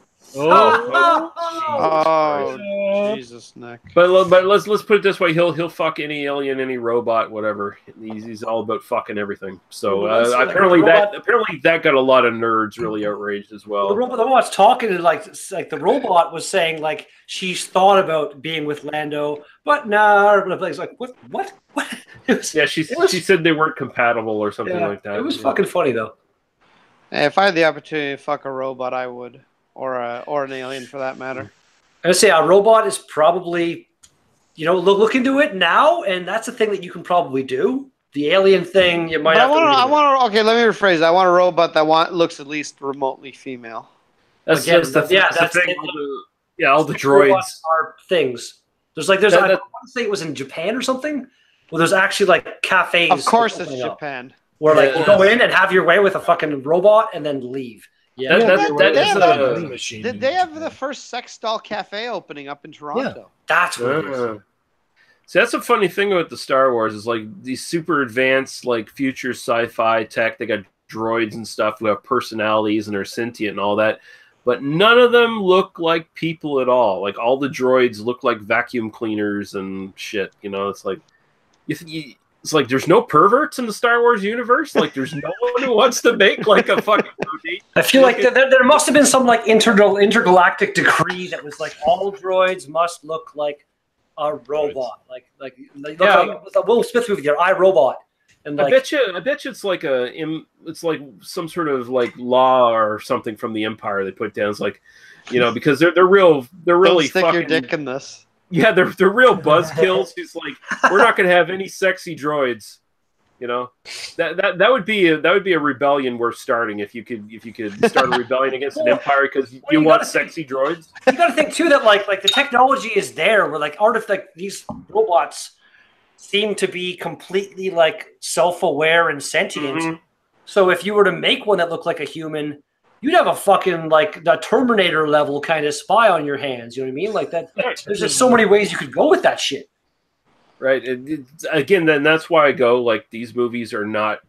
Oh, Jesus, Nick. But let's put it this way: he'll fuck any alien, any robot, whatever. He's all about fucking everything. So Well, that's like apparently robot- that got a lot of nerds really outraged as well. The robot's talking and like the robot was saying like she's thought about being with Lando, but nah. It's like what? It was, Yeah, she said they weren't compatible or something yeah, like that. it was Yeah. fucking funny though. Hey, if I had the opportunity to fuck a robot, I would, or an alien for that matter. I would say a robot is probably, look into it now, and that's a thing that you can probably do. The alien thing, you might But have to. okay, let me rephrase. I want a robot that looks at least remotely female. That's Again, just the that's thing. it. All the Robots droids. are things. There's I That- want to say it was in Japan or something. Well, there's actually like cafes. Of course, it's opening up Japan. where like you Yeah. go in and have your way with a fucking robot and then leave. Yeah, That Yeah, is that- machine. Did they have the first sex doll cafe opening up in Toronto? that's what it is. See, that's a funny thing about the Star Wars is like these super advanced, like future sci-fi tech. They got droids and stuff who have personalities and are sentient and all that, but none of them look like people at all. Like all the droids look like vacuum cleaners and shit. It's like it's like there's no perverts in the Star Wars universe. Like there's no one who wants to make like a fucking movie. I feel like there must have been some like intergalactic decree that was like all droids must look like a robot, like the Will Smith movie, there, iRobot, and I like bet you it's like it's like some sort of like law or something from the Empire they put down. It's like, because they're really Don't stick fucking, your dick in this. yeah, they're real buzzkills. Who's like, we're not gonna have any sexy droids. That would be a rebellion worth starting if you could start a rebellion against an empire because you you want gotta- sexy droids. you got to think too that like the technology is there where like these robots seem to be completely like self-aware and sentient. Mhm. So if you were to make one that looked like a human, you'd have a fucking like the Terminator level kind of spy on your hands. You know what I mean? Like that. There's just so many ways you could go with that shit. Right. Again, then that's why I go like these movies are not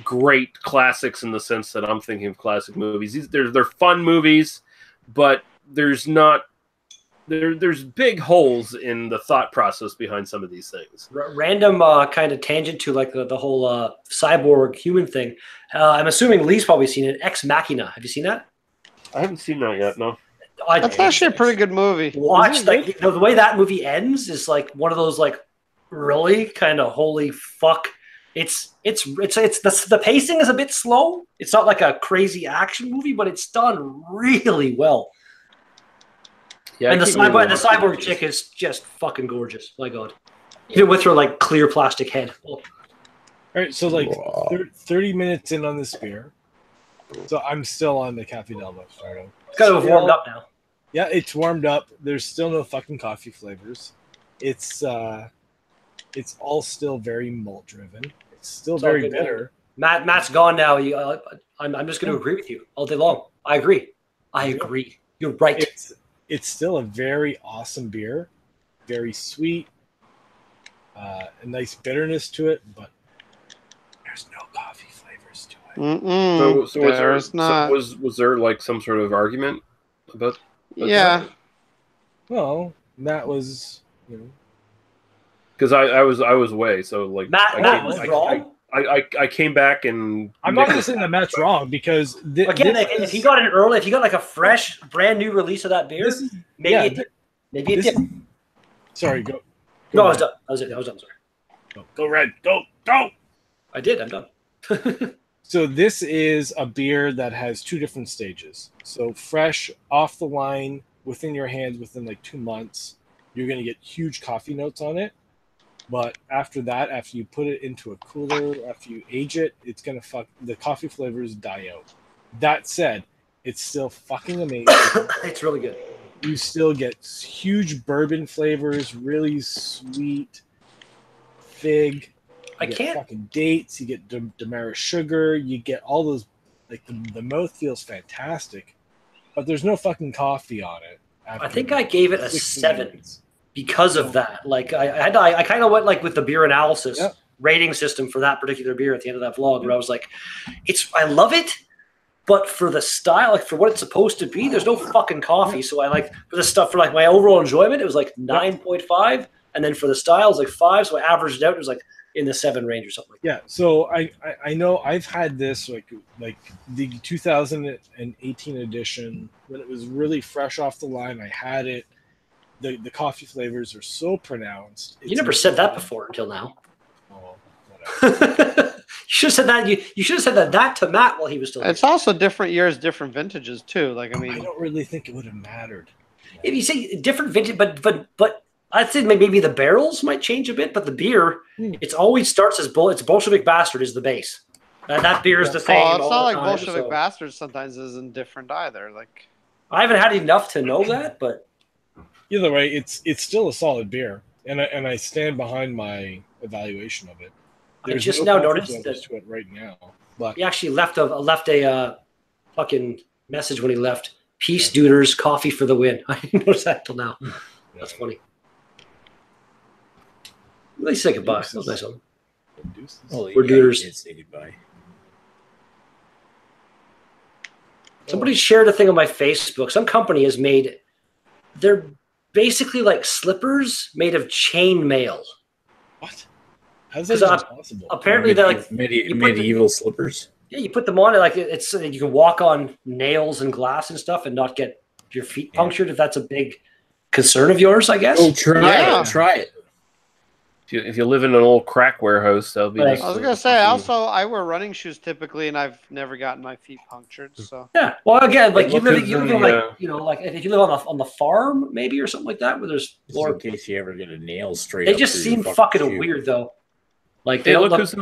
great classics in the sense that I'm thinking of classic movies. They're fun movies, but there's not there's big holes in the thought process behind some of these things. Random kind of tangent to like the whole cyborg human thing. I'm assuming Lee's probably seen it. Ex Machina. Have you seen that? I haven't seen that yet. No. That's actually a pretty good movie. Watch like the way that movie ends is like one of those like really kind of holy fuck. The pacing is a bit slow. It's not like a crazy action movie, but it's done really well. Yeah, and the cyborg chick is just fucking gorgeous. My God, even with her like clear plastic head. Oh. All right, so like 30 minutes in on this beer, so I'm still on the Cafe del Bastardo. It's got to have warmed up now. Yeah, it's warmed up. There's still no fucking coffee flavors. It's all still very malt driven. It's still very bitter. Matt's gone now. I'm just going to agree with you all day long. I agree. You're right. It's still a very awesome beer, very sweet, a nice bitterness to it, but there's no coffee flavors to it. So was there like some sort of argument about? Yeah. That? Well, Matt was, because I was away, so like Matt was wrong. I came back and I'm not going to say that Matt's wrong because if he got it early, if you got like a fresh, brand new release of that beer, maybe it did. Sorry, go. No, I was done. I was done. Sorry. Go Red. Go. I did. I'm done. So this is a beer that has two different stages. So fresh off the line within your hands within like 2 months, you're going to get huge coffee notes on it. But after that, after you put it into a cooler, after you age it, it's going to the coffee flavors die out. That said, it's still fucking amazing. It's really good. You still get huge bourbon flavors, really sweet fig. You get fucking dates. You get Demerara sugar. You get all those, like the mouth feels fantastic, but there's no fucking coffee on it. I think I gave it a 7 because of that. Like I kind of went like with the beer analysis rating system for that particular beer at the end of that vlog, where I was like, I love it, but for the style, like for what it's supposed to be, there's no fucking coffee. So I like for the stuff for like my overall enjoyment, it was like 9.5, and then for the style, it was like 5. So I averaged it out. It was like in the 7 range or something like that. Yeah, so I know I've had this like the 2018 edition when it was really fresh off the line. I had it. The coffee flavors are so pronounced. You never said that before until now. Oh, whatever. You should have said that. You should have said that to Matt while he was still. It's also different years, different vintages too. Like I don't really think it would have mattered. If you say different vintage, but I'd say maybe the barrels might change a bit, but the beer, it's always starts as it's Bolshevik Bastard is the base. That beer is the same. Oh, it's not like Bolshevik Bastard sometimes isn't different either. Like I haven't had enough to know that, but either way, it's still a solid beer, and I stand behind my evaluation of it. There's just now noticed that to it right now. But he actually left a fucking message when he left. Peace, Duders, coffee for the win. I didn't notice that till now. That's funny. Let me say goodbye. That was nice of him. We're Duders. Say goodbye. Somebody shared a thing on my Facebook. Some company has made. They're basically like slippers made of chain mail. What? How's that possible? Apparently, they're like medieval slippers. Yeah, you put them on it like it's so that you can walk on nails and glass and stuff and not get your feet punctured. If that's a big concern of yours, I guess. Oh, try it. If you live in an old crack warehouse, that'll be. I was gonna say. Also, I wear running shoes typically, and I've never gotten my feet punctured. So yeah. Well, again, like you live like if you live on the farm maybe or something like that, where there's more in case you ever get a nail straight. They just seem fucking weird though. Like hey, look who's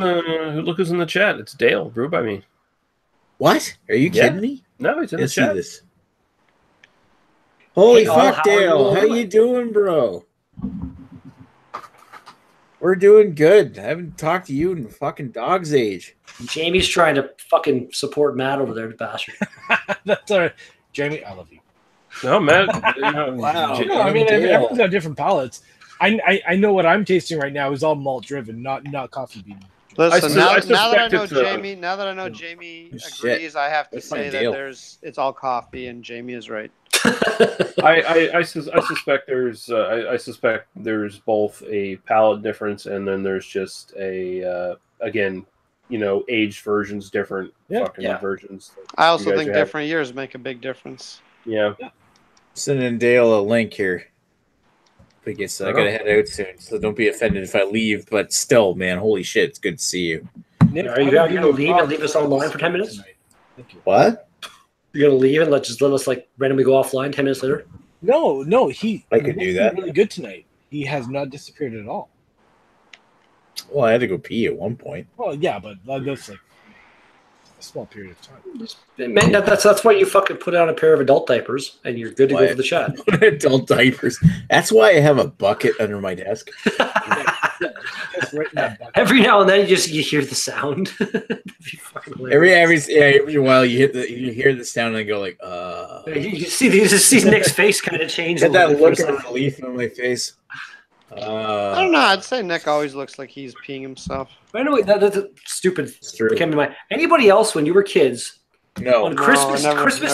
in the chat. It's Dale, brewed by me. What? Are you kidding me? No, he's in the chat. This. Holy fuck, Dale! How you doing, bro? We're doing good. I haven't talked to you in fucking dog's age. Jamie's trying to fucking support Matt over there, bastard. That's all right. Jamie, I love you. No, Matt. Wow. No, I mean, everyone's got different palates. I know what I'm tasting right now is all malt driven, not coffee bean. Listen, now that I know Jamie agrees, I have to say that it's all coffee, and Jamie is right. I suspect there's both a palette difference, and then there's just a again, aged versions, different versions. I also You guys think have. different years make a big difference. Yeah. Sending Dale a link here. I guess I gotta head out soon, so don't be offended if I leave. But still, man, holy shit, it's good to see you. Nick, Are you gonna leave and leave us online for 10 minutes? Thank you. What? You're gonna leave and let us like randomly go offline 10 minutes later? No, I could do that. Really good tonight. He has not disappeared at all. Well, I had to go pee at one point. Well, yeah, but that's like a small period of time. Man, that's why you fucking put on a pair of adult diapers and you're good to go for the shot. Adult diapers. That's why I have a bucket under my desk. Just right in that bucket. Every now and then you hear the sound. That'd be fucking hilarious. Every while you hear the sound and I go like, You see Nick's face kind of change. Get a that little look bit for a of second. relief on my face. I don't know. I'd say Nick always looks like he's peeing himself. But anyway, that's stupid. It's true. Came to mind. Anybody else when you were kids No. on Christmas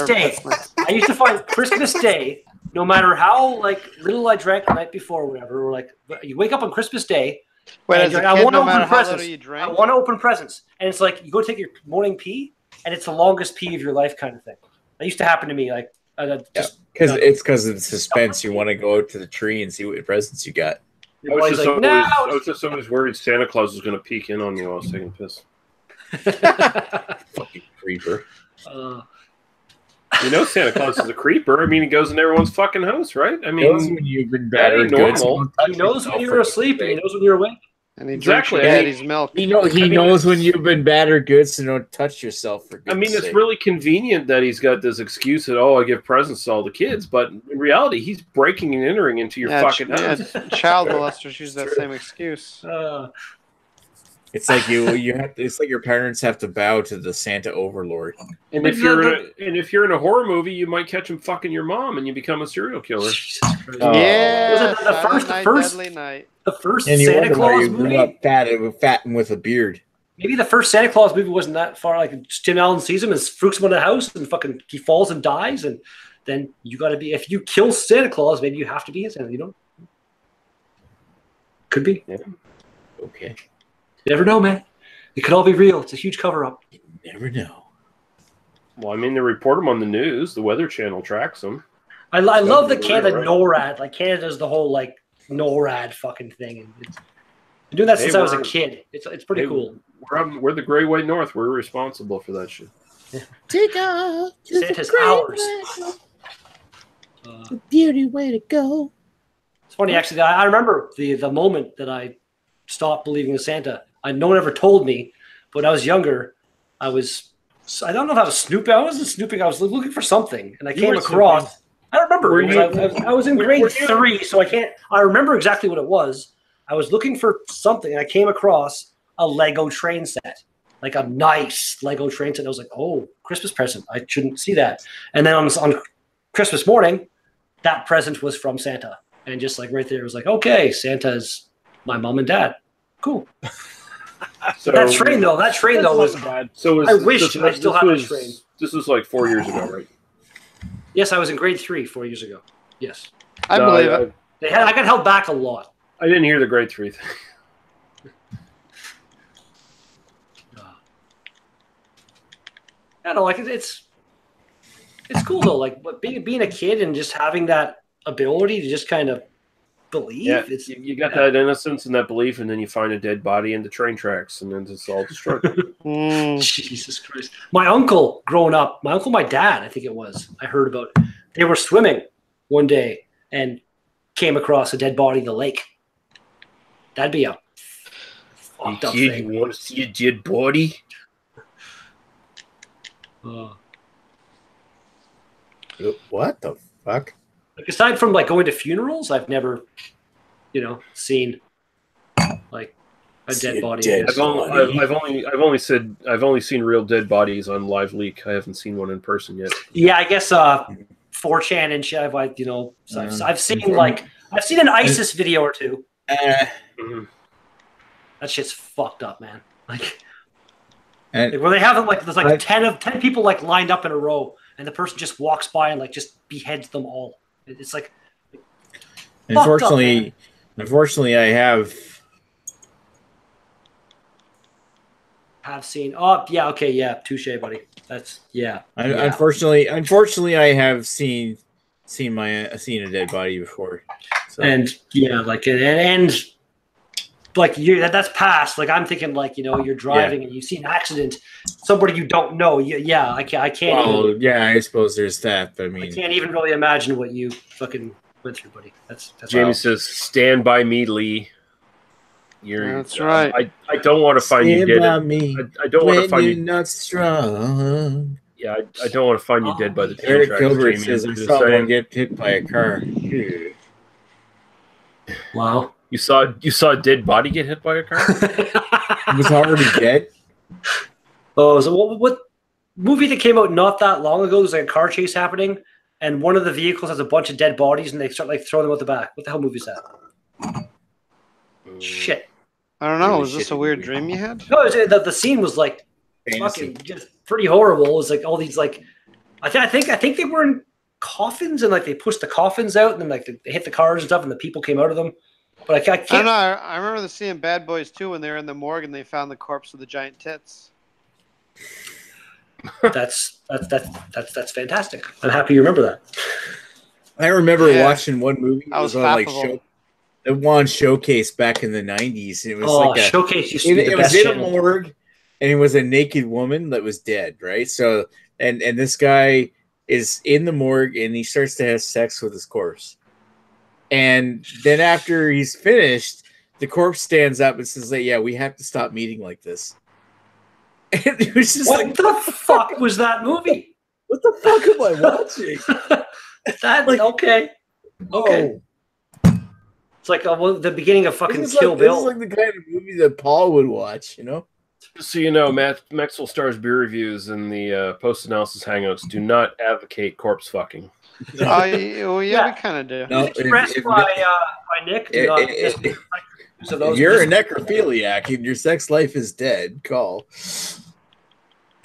Day? I used to find Christmas Day, no matter how like little I drank the night before or whatever, or like you wake up on Christmas Day. Wait, and as a you're kid, like, I want to no matter open how presents. little you I drank, want to open presents, and it's like you go take your morning pee, and it's the longest pee of your life, kind of thing. That used to happen to me, like just Because of the suspense. You want to go out to the tree and see what presents you got. I was, everybody's like, no. just always worried Santa Claus was going to peek in on you while I was taking a piss. Fucking creeper. Santa Claus is a creeper. I mean, he goes in everyone's fucking house, right? I He knows mean, when you've been that ain't battered goods. normal. He knows when you're asleep, and he knows when you're awake. and he Exactly. drinks your daddy's milk. He knows when you've been battered goods, so don't touch yourself. For I mean, goodness it's sake. really convenient that he's got this excuse that, I give presents to all the kids. But in reality, he's breaking and entering into your fucking house. Child molesters use that same excuse. It's like it's like your parents have to bow to the Santa overlord. And if you're in a horror movie, you might catch him fucking your mom, and you become a serial killer. Jesus Christ. Yeah, Was it Deadly Night. the first And you Santa wonder why Claus you grew movie? up fat and with a beard. Maybe the first Santa Claus movie wasn't that far. Like Tim Allen sees him and freaks him in the house, and fucking he falls and dies, and then you got to be. If you kill Santa Claus, maybe you have to be a Santa. You know, could be. Yeah. Okay. You never know, man. It could all be real. It's a huge cover-up. You never know. Well, I mean, they report him on the news. The Weather Channel tracks them. I love that be Canada real, right? NORAD. Like Canada does the whole like NORAD fucking thing, and I'm doing that since I was a kid. It's pretty cool. We're the Great White North. We're responsible for that shit. Take off. Santa's ours. A beauty way to go. It's funny, actually. I remember the moment that I stopped believing in Santa. No one ever told me, but when I was younger, I don't know if I was snooping. I wasn't snooping. I was looking for something, and I came across. I don't remember. I was in grade 3, so I can't. I remember exactly what it was. I was looking for something, and I came across a Lego train set, like a nice Lego train set. I was like, "Oh, Christmas present! I shouldn't see that." And then on Christmas morning, that present was from Santa, and just like right there, it was like, "Okay, Santa's my mom and dad. Cool." So That train though was bad. So I wish I still had a train. This was like 4 years ago, right? Yes, I was in grade 3 4 years ago. Yes, I believe it. I got held back a lot. I didn't hear the grade 3 thing. I don't know, like it's cool though. Like being a kid and just having that ability to just kind of believe. Yeah, you got that innocence and that belief, and then you find a dead body in the train tracks, and then it's all destroyed. Jesus Christ. My uncle growing up, my dad, I think it was, I heard about it. They were swimming one day and came across a dead body in the lake. That'd be a fucked up thing. You want to see a dead body? What the fuck? Like aside from like going to funerals, I've never, seen like a dead body. I've only seen real dead bodies on Live Leak. I haven't seen one in person yet. Yeah, I guess 4chan and shit. I've seen an ISIS video or two. That shit's fucked up, man. Like, And Like, where they have them like there's like I- 10 people like lined up in a row, and the person just walks by and like just beheads them all. It's like unfortunately, man. I have seen. Oh yeah, okay, yeah, touche, buddy. That's yeah. unfortunately I have seen a dead body before. So. And yeah, like and like that's past. Like I'm thinking, like you're driving and you see an accident, somebody you don't know. I can't. Well, yeah, I suppose there's that. But I mean, I can't even really imagine what you fucking went through, buddy. That's Jamie wild. says, "Stand by me, Lee." That's right. I don't want to find you stand by dead. me I don't want to when find you're you. not strong. Yeah, I don't want to find you dead by the train Eric tracks. Gilbert Jamie, says I I'm just saw one saying. get hit by a car. Ew. Wow. You saw a dead body get hit by a car? He was already dead. Oh, so what movie that came out not that long ago? There's like a car chase happening, and one of the vehicles has a bunch of dead bodies, and they start like throwing them out the back. What the hell movie is that? Shit. I don't know. Really Was this a shitty weird movie. dream you had? No, the scene was like Fantasy. fucking just pretty horrible. It was like all these like I think they were in coffins and like they pushed the coffins out and then like they hit the cars and stuff and the people came out of them. But I I don't can't. know. I remember seeing Bad Boys 2 when they were in the morgue and they found the corpse with the giant tits. That's fantastic. I'm happy you remember that. I remember Yeah. watching one movie. It I was was on like laughable. it won Showcase back in the 90s. It was Oh, like a Showcase used to be the it was best in a channel. morgue, and it was a naked woman that was dead, right? So, and this guy is in the morgue, and he starts to have sex with his corpse. And then after he's finished, the corpse stands up and says, "Like, yeah, we have to stop meeting like this." And it was just What like, the fuck was that movie? what the fuck am I watching? That Like- okay. Okay. Oh, It's like the beginning of fucking this is Kill like, this Bill. is like the kind of movie that Paul would watch, you know? Just so you know, Maxwell Star's beer reviews and the post-analysis hangouts do not advocate corpse fucking. Well, yeah, Yeah. we kind of do. No, Expressed by Nick. Do not so if those you're a necrophiliac and your sex life is dead, call.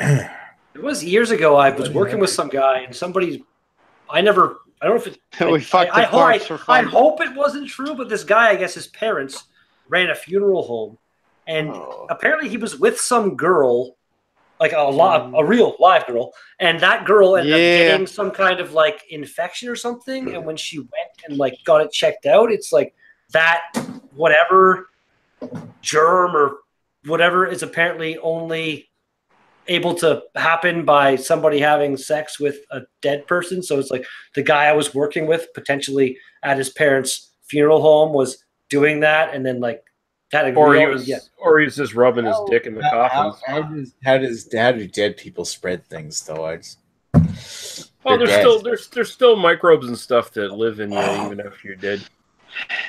It was years ago. I was working with some guy, and somebody. I don't know if it. We fucked the corpse for I fun. hope it wasn't true, but this guy, I guess his parents ran a funeral home, and Oh. apparently he was with some girl, like a real live girl, and that girl ended up Yeah. getting some kind of like infection or something. And when she went and like got it checked out, it's like that whatever germ or whatever is apparently only able to happen by somebody having sex with a dead person. So it's like the guy I was working with potentially at his parents' funeral home was doing that, and then like had a Or he real- was, yeah. or he's just rubbing his dick in the coffins. How do dead people spread things though? Well, They're there's still microbes and stuff that live in you even after you're dead.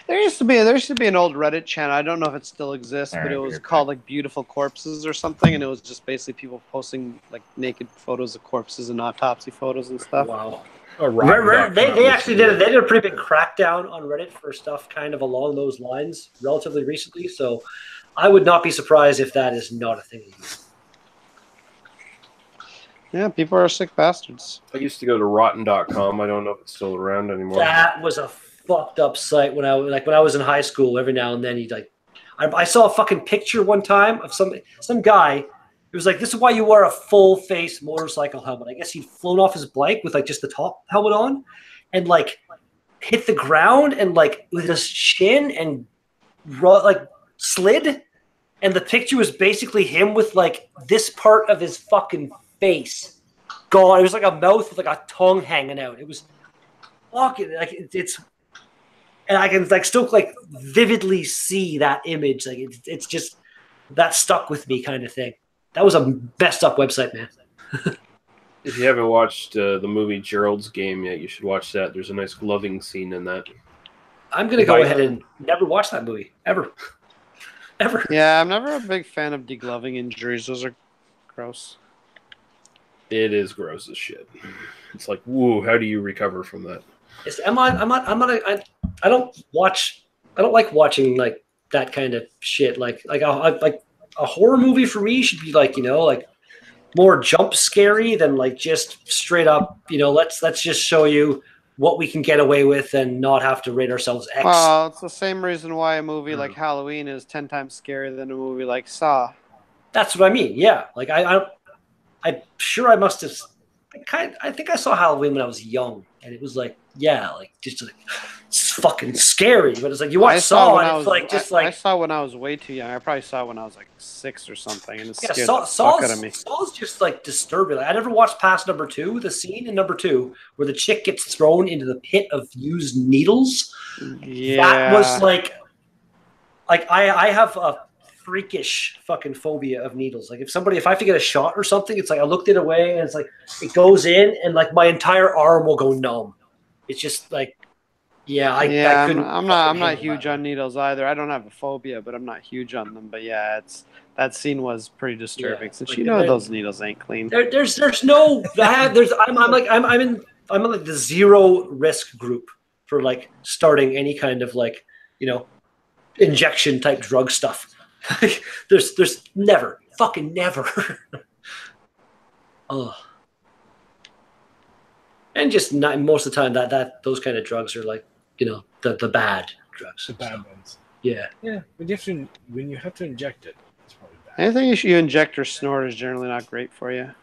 There used to be an old Reddit channel. I don't know if it still exists, but it was called like Beautiful Corpses or something, and it was just basically people posting like naked photos of corpses and autopsy photos and stuff. Wow. Rotten.com They actually did is- they did a pretty big crackdown on Reddit for stuff kind of along those lines relatively recently. So I would not be surprised if that is not a thing. Yeah, people are sick bastards. I used to go to rotten.com. I don't know if it's still around anymore. That was a fucked up site when I was in high school. Every now and then he'd like, I saw a fucking picture one time of some guy. It was like, this is why you wear a full face motorcycle helmet. I guess he'd flown off his bike with like just the top helmet on, and like hit the ground and like with his shin and like slid. And the picture was basically him with like this part of his fucking face gone. It was like a mouth with like a tongue hanging out. It was fucking like it's. And I can like still like vividly see that image. Like it's just that stuck with me kind of thing. That was a messed up website, man. If you haven't watched the movie Gerald's Game yet, you should watch that. There's a nice gloving scene in that. I'm gonna go ahead and never watch that movie ever, ever. Yeah, I'm never a big fan of degloving injuries. Those are gross. It is gross as shit. It's like, whoa, how do you recover from that? I don't like watching like that kind of shit. Like a horror movie for me should be like, like more jump scary than like just straight up, let's just show you what we can get away with and not have to rate ourselves X. Well, it's the same reason why a movie like Halloween is 10 times scarier than a movie like Saw. That's what I mean. Yeah. Like I'm sure I must have, I think I saw Halloween when I was young, and it was like, yeah, like just like it's fucking scary. But it's like you watch Saw, and it's like just like I saw when I was way too young. I probably saw when I was like 6 or something, and it scared the Saw's fuck out of me. just like disturbing. Like, I never watched past number 2, the scene in number 2 where the chick gets thrown into the pit of used needles. Yeah, That was like I have a freakish fucking phobia of needles. Like if I have to get a shot or something, it's like I looked it away and it's like it goes in and like my entire arm will go numb. It's just like, I couldn't. I'm not huge on needles either. I don't have a phobia, but I'm not huge on them. But yeah, that scene was pretty disturbing. Since like, those needles ain't clean. There's no I'm in like the zero risk group for like starting any kind of like injection type drug stuff. there's never fucking never. Oh. And just not most of the time that those kind of drugs are like the bad drugs. The bad ones. Yeah. Yeah, but when you have to inject it, it's probably bad. Anything you inject or snort is generally not great for you. There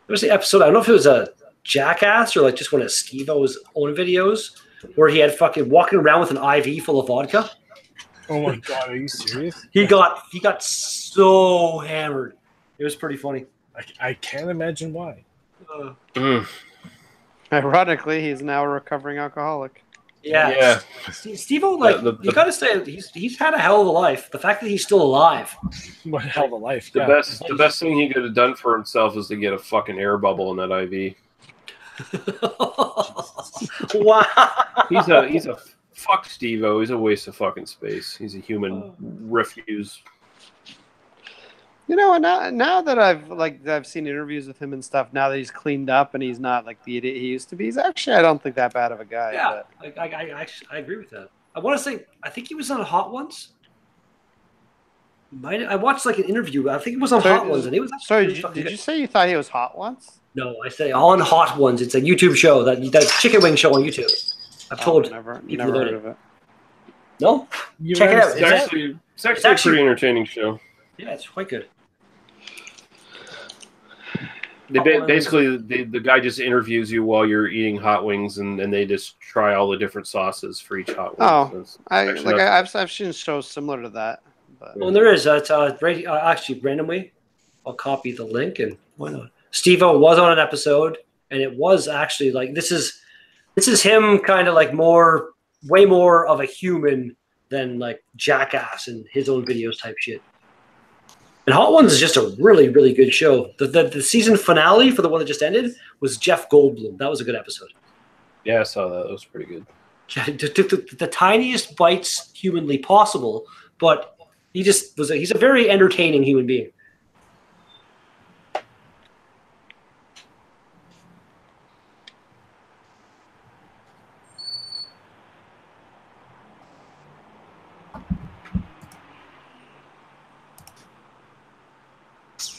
was the episode, I don't know if it was a Jackass or like just one of Steve-O's own videos where he had fucking walking around with an IV full of vodka. Oh my god, are you serious? He got so hammered. It was pretty funny. I can't imagine why. Ironically, he's now a recovering alcoholic. Yeah. Steve-O, you gotta say he's had a hell of a life. The fact that he's still alive. What a hell of a life. The best thing he could have done for himself is to get a fucking air bubble in that IV. Wow. He's a fuck Steve-O. He's a waste of fucking space. He's a human refuse. Now that I've seen interviews with him and stuff, now that he's cleaned up and he's not like the idiot he used to be, he's actually, I don't think that bad of a guy. Yeah, I agree with that. I want to say, I think he was on Hot Ones. I watched like an interview. I think it was on Hot Ones, and he was. Sorry, did you say you thought he was Hot Ones? No, I say on Hot Ones. It's a YouTube show that chicken wing show on YouTube. I've told never people heard of it. No, check it out. It's actually a pretty entertaining show. Yeah, it's quite good. Basically, the guy just interviews you while you're eating hot wings, and they just try all the different sauces for each hot wing. I've seen shows similar to that. But. Well, there is. Actually, randomly, I'll copy the link and why not? Steve-O was on an episode, and it was actually like this is him kind of like way more of a human than like Jackass and his own videos type shit. And Hot Ones is just a really, really good show. The season finale for the one that just ended was Jeff Goldblum. That was a good episode. Yeah, I saw that. That was pretty good. Yeah, took the tiniest bites humanly possible, but he's a very entertaining human being.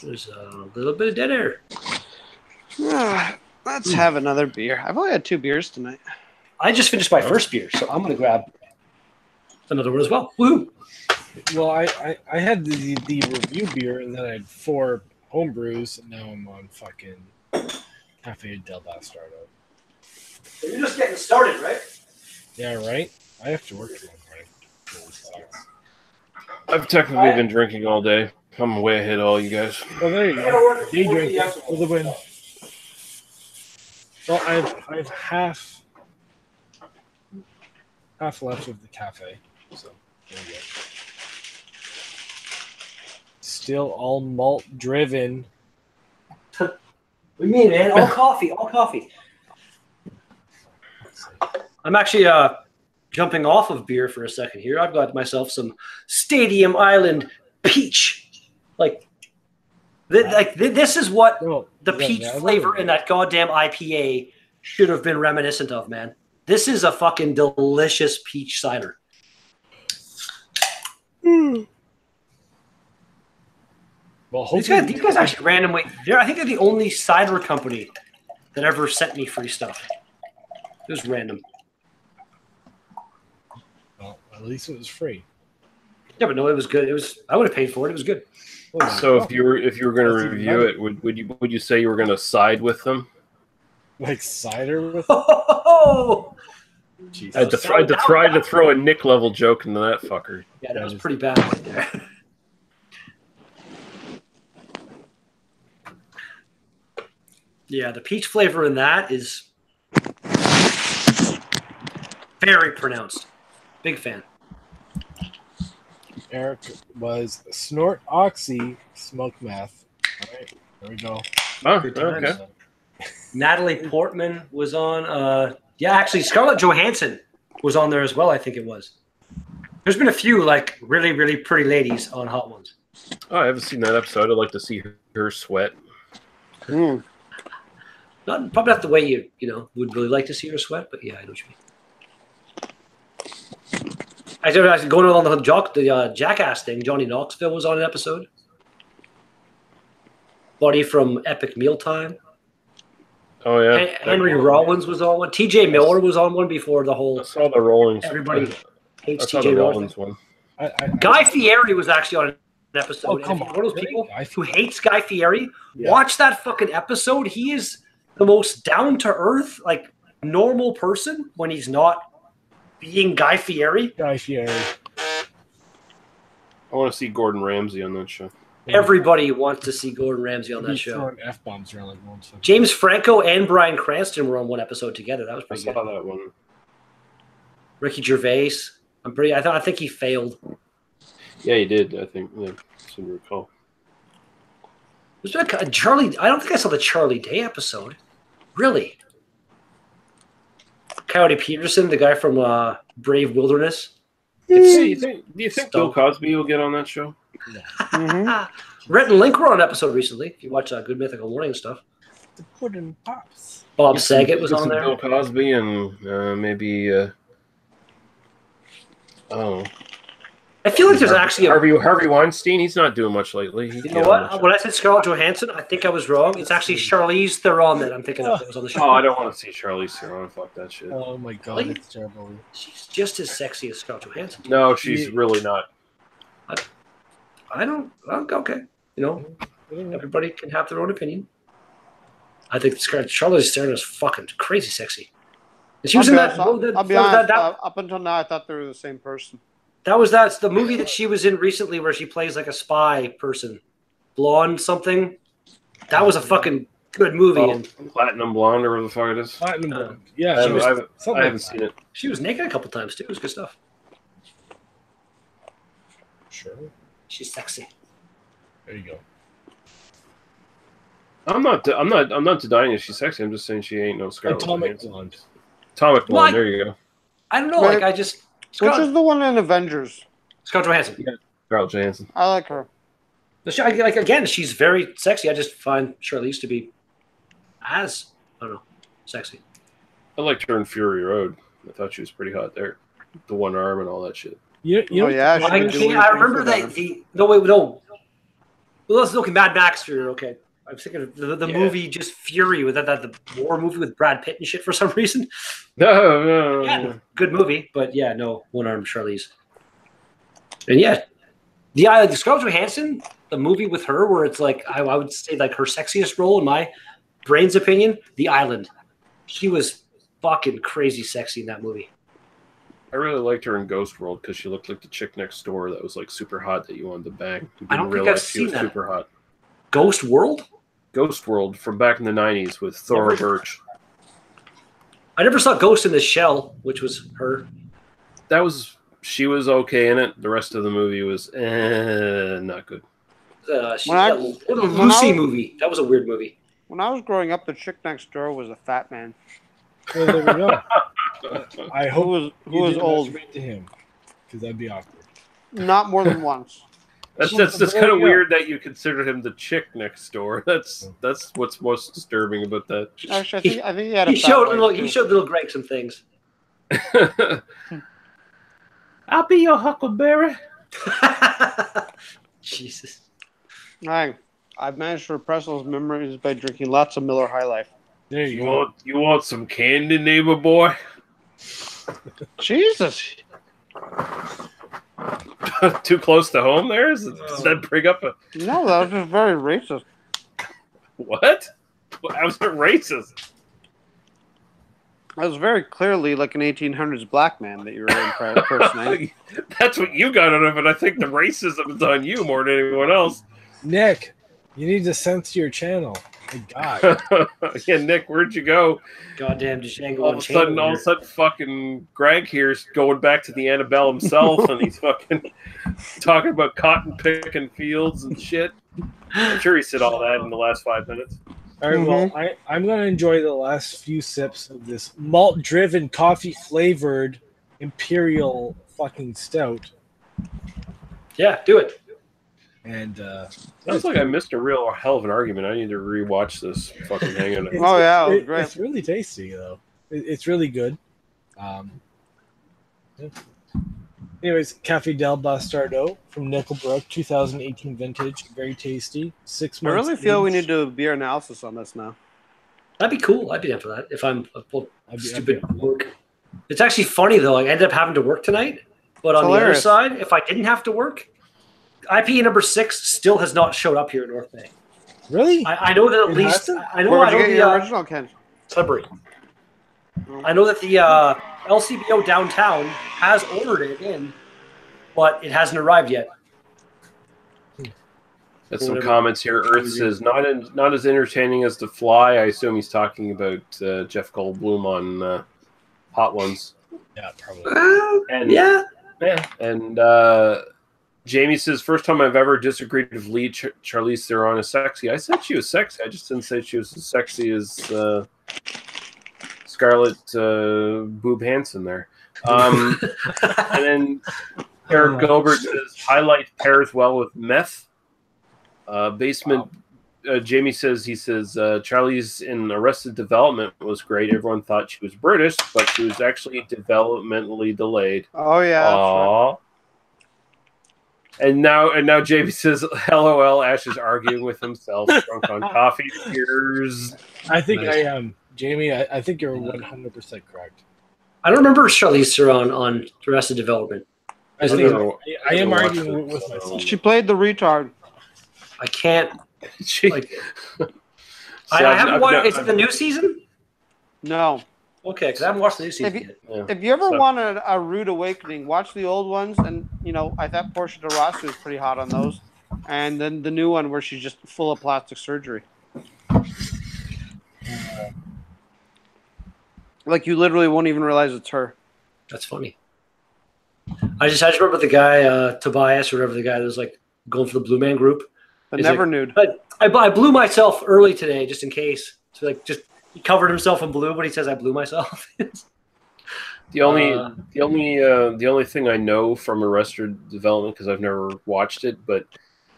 There's a little bit of dead air. Let's have another beer. I've only had 2 beers tonight. I just finished my first beer, so I'm going to grab another one as well. Woohoo! Well, I had the review beer, and then I had 4 home brews, and now I'm on fucking Cafe Del Bastardo. You're just getting started, right? Yeah, right? I have to work tomorrow. I've technically been drinking all day. I'm way ahead of all you guys. Well, there you go. Day drink for the win. Well, I have half left of the cafe, so there you go. Still all malt driven. What do you mean, man? All coffee. I'm actually jumping off of beer for a second here. I've got myself some Stadium Island peach. This is what the peach flavor in that goddamn IPA should have been reminiscent of, man. This is a fucking delicious peach cider. Well, These hopefully, guys actually randomly. I think they're the only cider company that ever sent me free stuff. It was random. well, at least it was free. Yeah, but no, it was good. It was. I would have paid for it. It was good. So if you were going to That's even review better. it, would you say you were going to side with them? Like cider with Oh, Jesus. I had to throw a Nick level joke into that fucker. yeah, that was pretty bad right there. Yeah, the peach flavor in that is very pronounced. Big fan. Eric was snort oxy, smoke meth. All right, there we go. Oh, Good times. okay. Natalie Portman was on. Yeah, actually, Scarlett Johansson was on there as well. I think it was. There's been a few like really, really pretty ladies on Hot Ones. Oh, I haven't seen that episode. I'd like to see her sweat. Mm. Probably not the way you would really like to see her sweat, but yeah, I know what you mean. I was going on the Jackass thing. Johnny Knoxville was on an episode. Buddy from Epic Mealtime. Oh yeah. Henry Rollins was on one. T.J. Miller was on one before the whole. I saw the Rollins. Everybody hates I saw T.J. the Miller. Rollins one. Guy Fieri was actually on an episode. Oh, And come if you're on. one of those people who hates Guy Fieri, Yeah. watch that fucking episode. He is the most down to earth, like normal person when he's not being Guy Fieri. Guy Fieri. I want to see Gordon Ramsay on that show. Everybody wants to see Gordon Ramsay on that He's show. throwing F-bombs around like once. James Franco and Bryan Cranston were on one episode together. That was I pretty saw good. that one. Ricky Gervais. I think he failed. Yeah, he did. I think. Yeah, I seem to recall. Was there a Charlie? I don't think I saw the Charlie Day episode. Really? Coyote Peterson, the guy from Brave Wilderness. Do you think Bill Stop. Cosby will get on that show? Rhett and Link were on an episode recently. If you watch Good Mythical Morning and stuff. The pudding pops. Bob Get some- Saget was get on some there. Bill Cosby and maybe. Oh, I feel like there's actually a. Harvey Weinstein. He's not doing much lately. You know what? When I said Scarlett Johansson, I think I was wrong. It's actually Charlize Theron that I'm thinking of that was on the show. Oh, I don't want to see Charlize Theron. Fuck that shit. Oh my god, Really? it's terrible. She's just as sexy as Scarlett Johansson. No, she's really not. I don't. Okay. You know, everybody can have their own opinion. I think Charlize Theron is fucking crazy sexy. And she was in that. I'll be honest. Up until now, I thought they were the same person. That's the movie that she was in recently where she plays like a spy person. Blonde something. That was a fucking good movie. Oh, And Platinum Blonde or whatever the fuck it is. Platinum Blonde. Yeah, I she was haven't, something I haven't like seen it. she was naked a couple times too. It was good stuff. that. Sure. She's sexy. There you go. I'm not denying that she's sexy. I'm just saying she ain't no Scarlett Atomic Johansson. Blonde. Atomic Blonde. What? There you go. I don't know. Right. Like I just Which is the one in Avengers? Scarlett Johansson. Scarlett Johansson. I like her. Like again, she's very sexy. I just find Charlize to be I don't know, sexy. I liked her in Fury Road. I thought she was pretty hot there. The one arm and all that shit. You Oh yeah, Well, she was doing I things remember with that her. no. Well, let's look at Mad Max Fury. Okay, I'm thinking of the Yeah. movie just Fury with that the war movie with Brad Pitt and shit for some reason. No. Yeah, good movie, but yeah, no one armed Charlize. And yeah, the Scarlett Johansson, the movie with her where it's like I would say like her sexiest role in my brain's opinion, The Island. She was fucking crazy sexy in that movie. I really liked her in Ghost World because she looked like the chick next door that was like super hot that you wanted to bang. You I don't didn't think realize I've she was seen that. super hot. Ghost World? Ghost World from back in the 90s with Thora Never- Birch. I never saw Ghost in the Shell, which was her. She was okay in it. The rest of the movie was not good. She, When I- that little when Lucy I- movie. That was a weird movie. When I was growing up, the chick next door was a fat man Well, there we go. I who hope was you didn't old, masturbate to him, because that'd be awkward. not more than once. That's Well, just there kind of you go. weird that you consider him the chick next door. That's what's most disturbing about that. Actually, I think he had a He fat showed wife, he too. showed little Greg some things. I'll be your huckleberry. Jesus. I've managed to repress those memories by drinking lots of Miller High Life. There you go. You want some candy, neighbor boy? Jesus. Too close to home there? Does that bring up a... No, that was just very racist. What? How's it racist? That was very clearly like an 1800s black man that you were impersonating. That's what you got out of it. I think the racism is on you more than anyone else. Nick, you need to censor your channel. My God. Yeah, Nick, where'd you go? Goddamn Django. All of a sudden, fucking Greg here's going back to the Annabelle himself, and he's fucking talking about cotton picking fields and shit. I'm sure he said all that in the last 5 minutes. All right, well, I'm going to enjoy the last few sips of this malt-driven, coffee-flavored Imperial fucking stout. Yeah, do it. And sounds like I missed a real hell of an argument. I need to rewatch this fucking hangout. Oh yeah, it was great. It's really tasty though. It's really good. Yeah. Anyways, Cafe del Bastardo from Nickelbrook, 2018 vintage, very tasty. 6 I months. really feel we aged. need to do a beer analysis on this now. That'd be cool. I'd be down for that if I'm I'd be stupid up for work. It's actually funny though. I ended up having to work tonight, but on the other side, if I didn't have to work, IPA number 6 still has not showed up here in North Bay. Really? I know that at least hasn't? I know. Where I would you know get the your original, Ken? Sudbury. I know that the LCBO downtown has ordered it in, but it hasn't arrived yet. Got some comments here. Earth says not as entertaining as The Fly. I assume he's talking about Jeff Goldblum on Hot Ones. Yeah, probably. And, yeah. And Jamie says, first time I've ever disagreed with Lee Charlize Theron is sexy. I said she was sexy. I just didn't say she was as sexy as Scarlett Boob Hansen there. And then Eric Gilbert says, highlight pairs well with meth. Basement. Jamie says, Charlie's in Arrested Development was great. Everyone thought she was British, but she was actually developmentally delayed. Oh yeah. Aww. And now Jamie says, LOL, Ash is arguing with himself, drunk on coffee, tears. I think I am. Jamie, I think you're 100% correct. I don't remember Charlize Theron on Arrested Development. I am arguing with myself. She played the retard. I can't. She, like, I haven't watched. Is it the new season? No. Okay, because I haven't watched the new season yet. If you ever wanted a rude awakening, watch the old ones, and I thought Portia de Rossi was pretty hot on those, and then the new one where she's just full of plastic surgery. Like you literally won't even realize it's her. That's funny. I just remember the guy Tobias or whatever the guy that was like going for the Blue Man Group. But never nude. I blew myself early today just in case. So like just he covered himself in blue, but he says I blew myself. The only thing I know from Arrested Development, because I've never watched it, but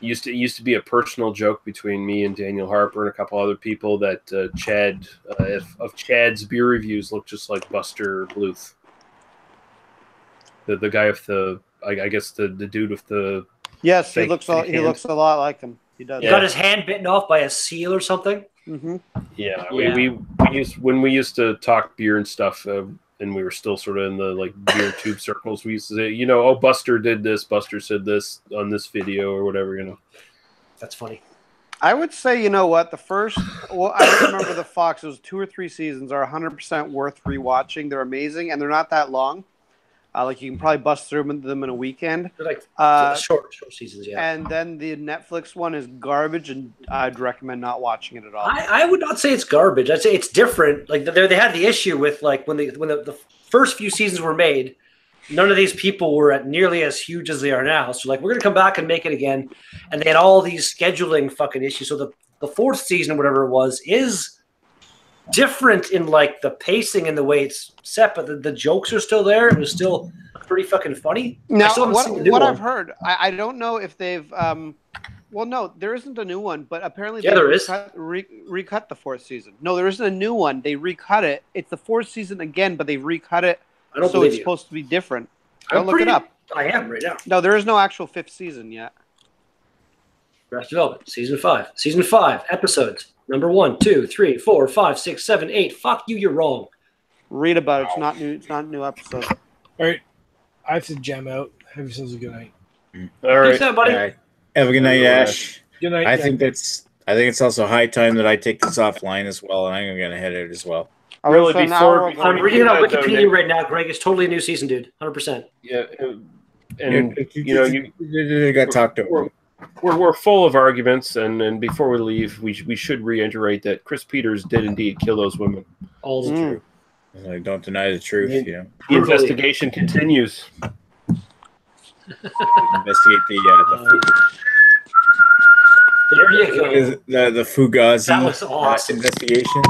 it used to be a personal joke between me and Daniel Harper and a couple other people that Chad of Chad's beer reviews looked just like Buster Bluth, the guy with the I guess the dude with the yes, he looks a lot like him. He does. He got his hand bitten off by a seal or something. Mm-hmm. Yeah, we used to talk beer and stuff. And we were still sort of in the like beer tube circles. We used to say, oh, Buster did this. Buster said this on this video or whatever, That's funny. I would say, what, the first, I remember the Fox, it was 2 or 3 seasons are 100% worth rewatching. They're amazing and they're not that long. Like you can probably bust through them in a weekend. They're like short seasons, yeah. And then the Netflix one is garbage, and I'd recommend not watching it at all. I would not say it's garbage. I'd say it's different. Like they had the issue with like when the first few seasons were made, none of these people were at nearly as huge as they are now. So like we're gonna come back and make it again, and they had all these scheduling fucking issues. So the 4th season, whatever it was, is different in like the pacing and the way it's set, but the jokes are still there. It was still pretty fucking funny. Now, what I've heard, I don't know if they've. Well, no, there isn't a new one, but apparently there is. Recut the 4th season. No, there isn't a new one. They recut it. It's the 4th season again, but they recut it. So it's supposed to be different. I'll look it up. I am right now. No, there is no actual 5th season yet. Arrested Development, season 5. Season 5, episodes. Number 1, 2, 3, 4, 5, 6, 7, 8. Fuck you, you're wrong. Read about it. It's not new. It's not a new episode. All right, I have to jam out. Have yourselves a good night. All right. Peace out, buddy. All right. Have a good night, Ash. Good night. I yeah. think it's also high time that I take this offline as well, and I'm gonna head out as well. Really, So before I'm we reading do it on that, though, Wikipedia Nick, right now, Greg. It's totally a new season, dude. 100%. Yeah, and you got talked over. we're full of arguments, and before we leave, we should reiterate that Chris Peters did indeed kill those women. All the truth. Like, don't deny the truth. Yeah. You know, The investigation continues. investigate the food. There you go. The Fugazi That was awesome. investigation.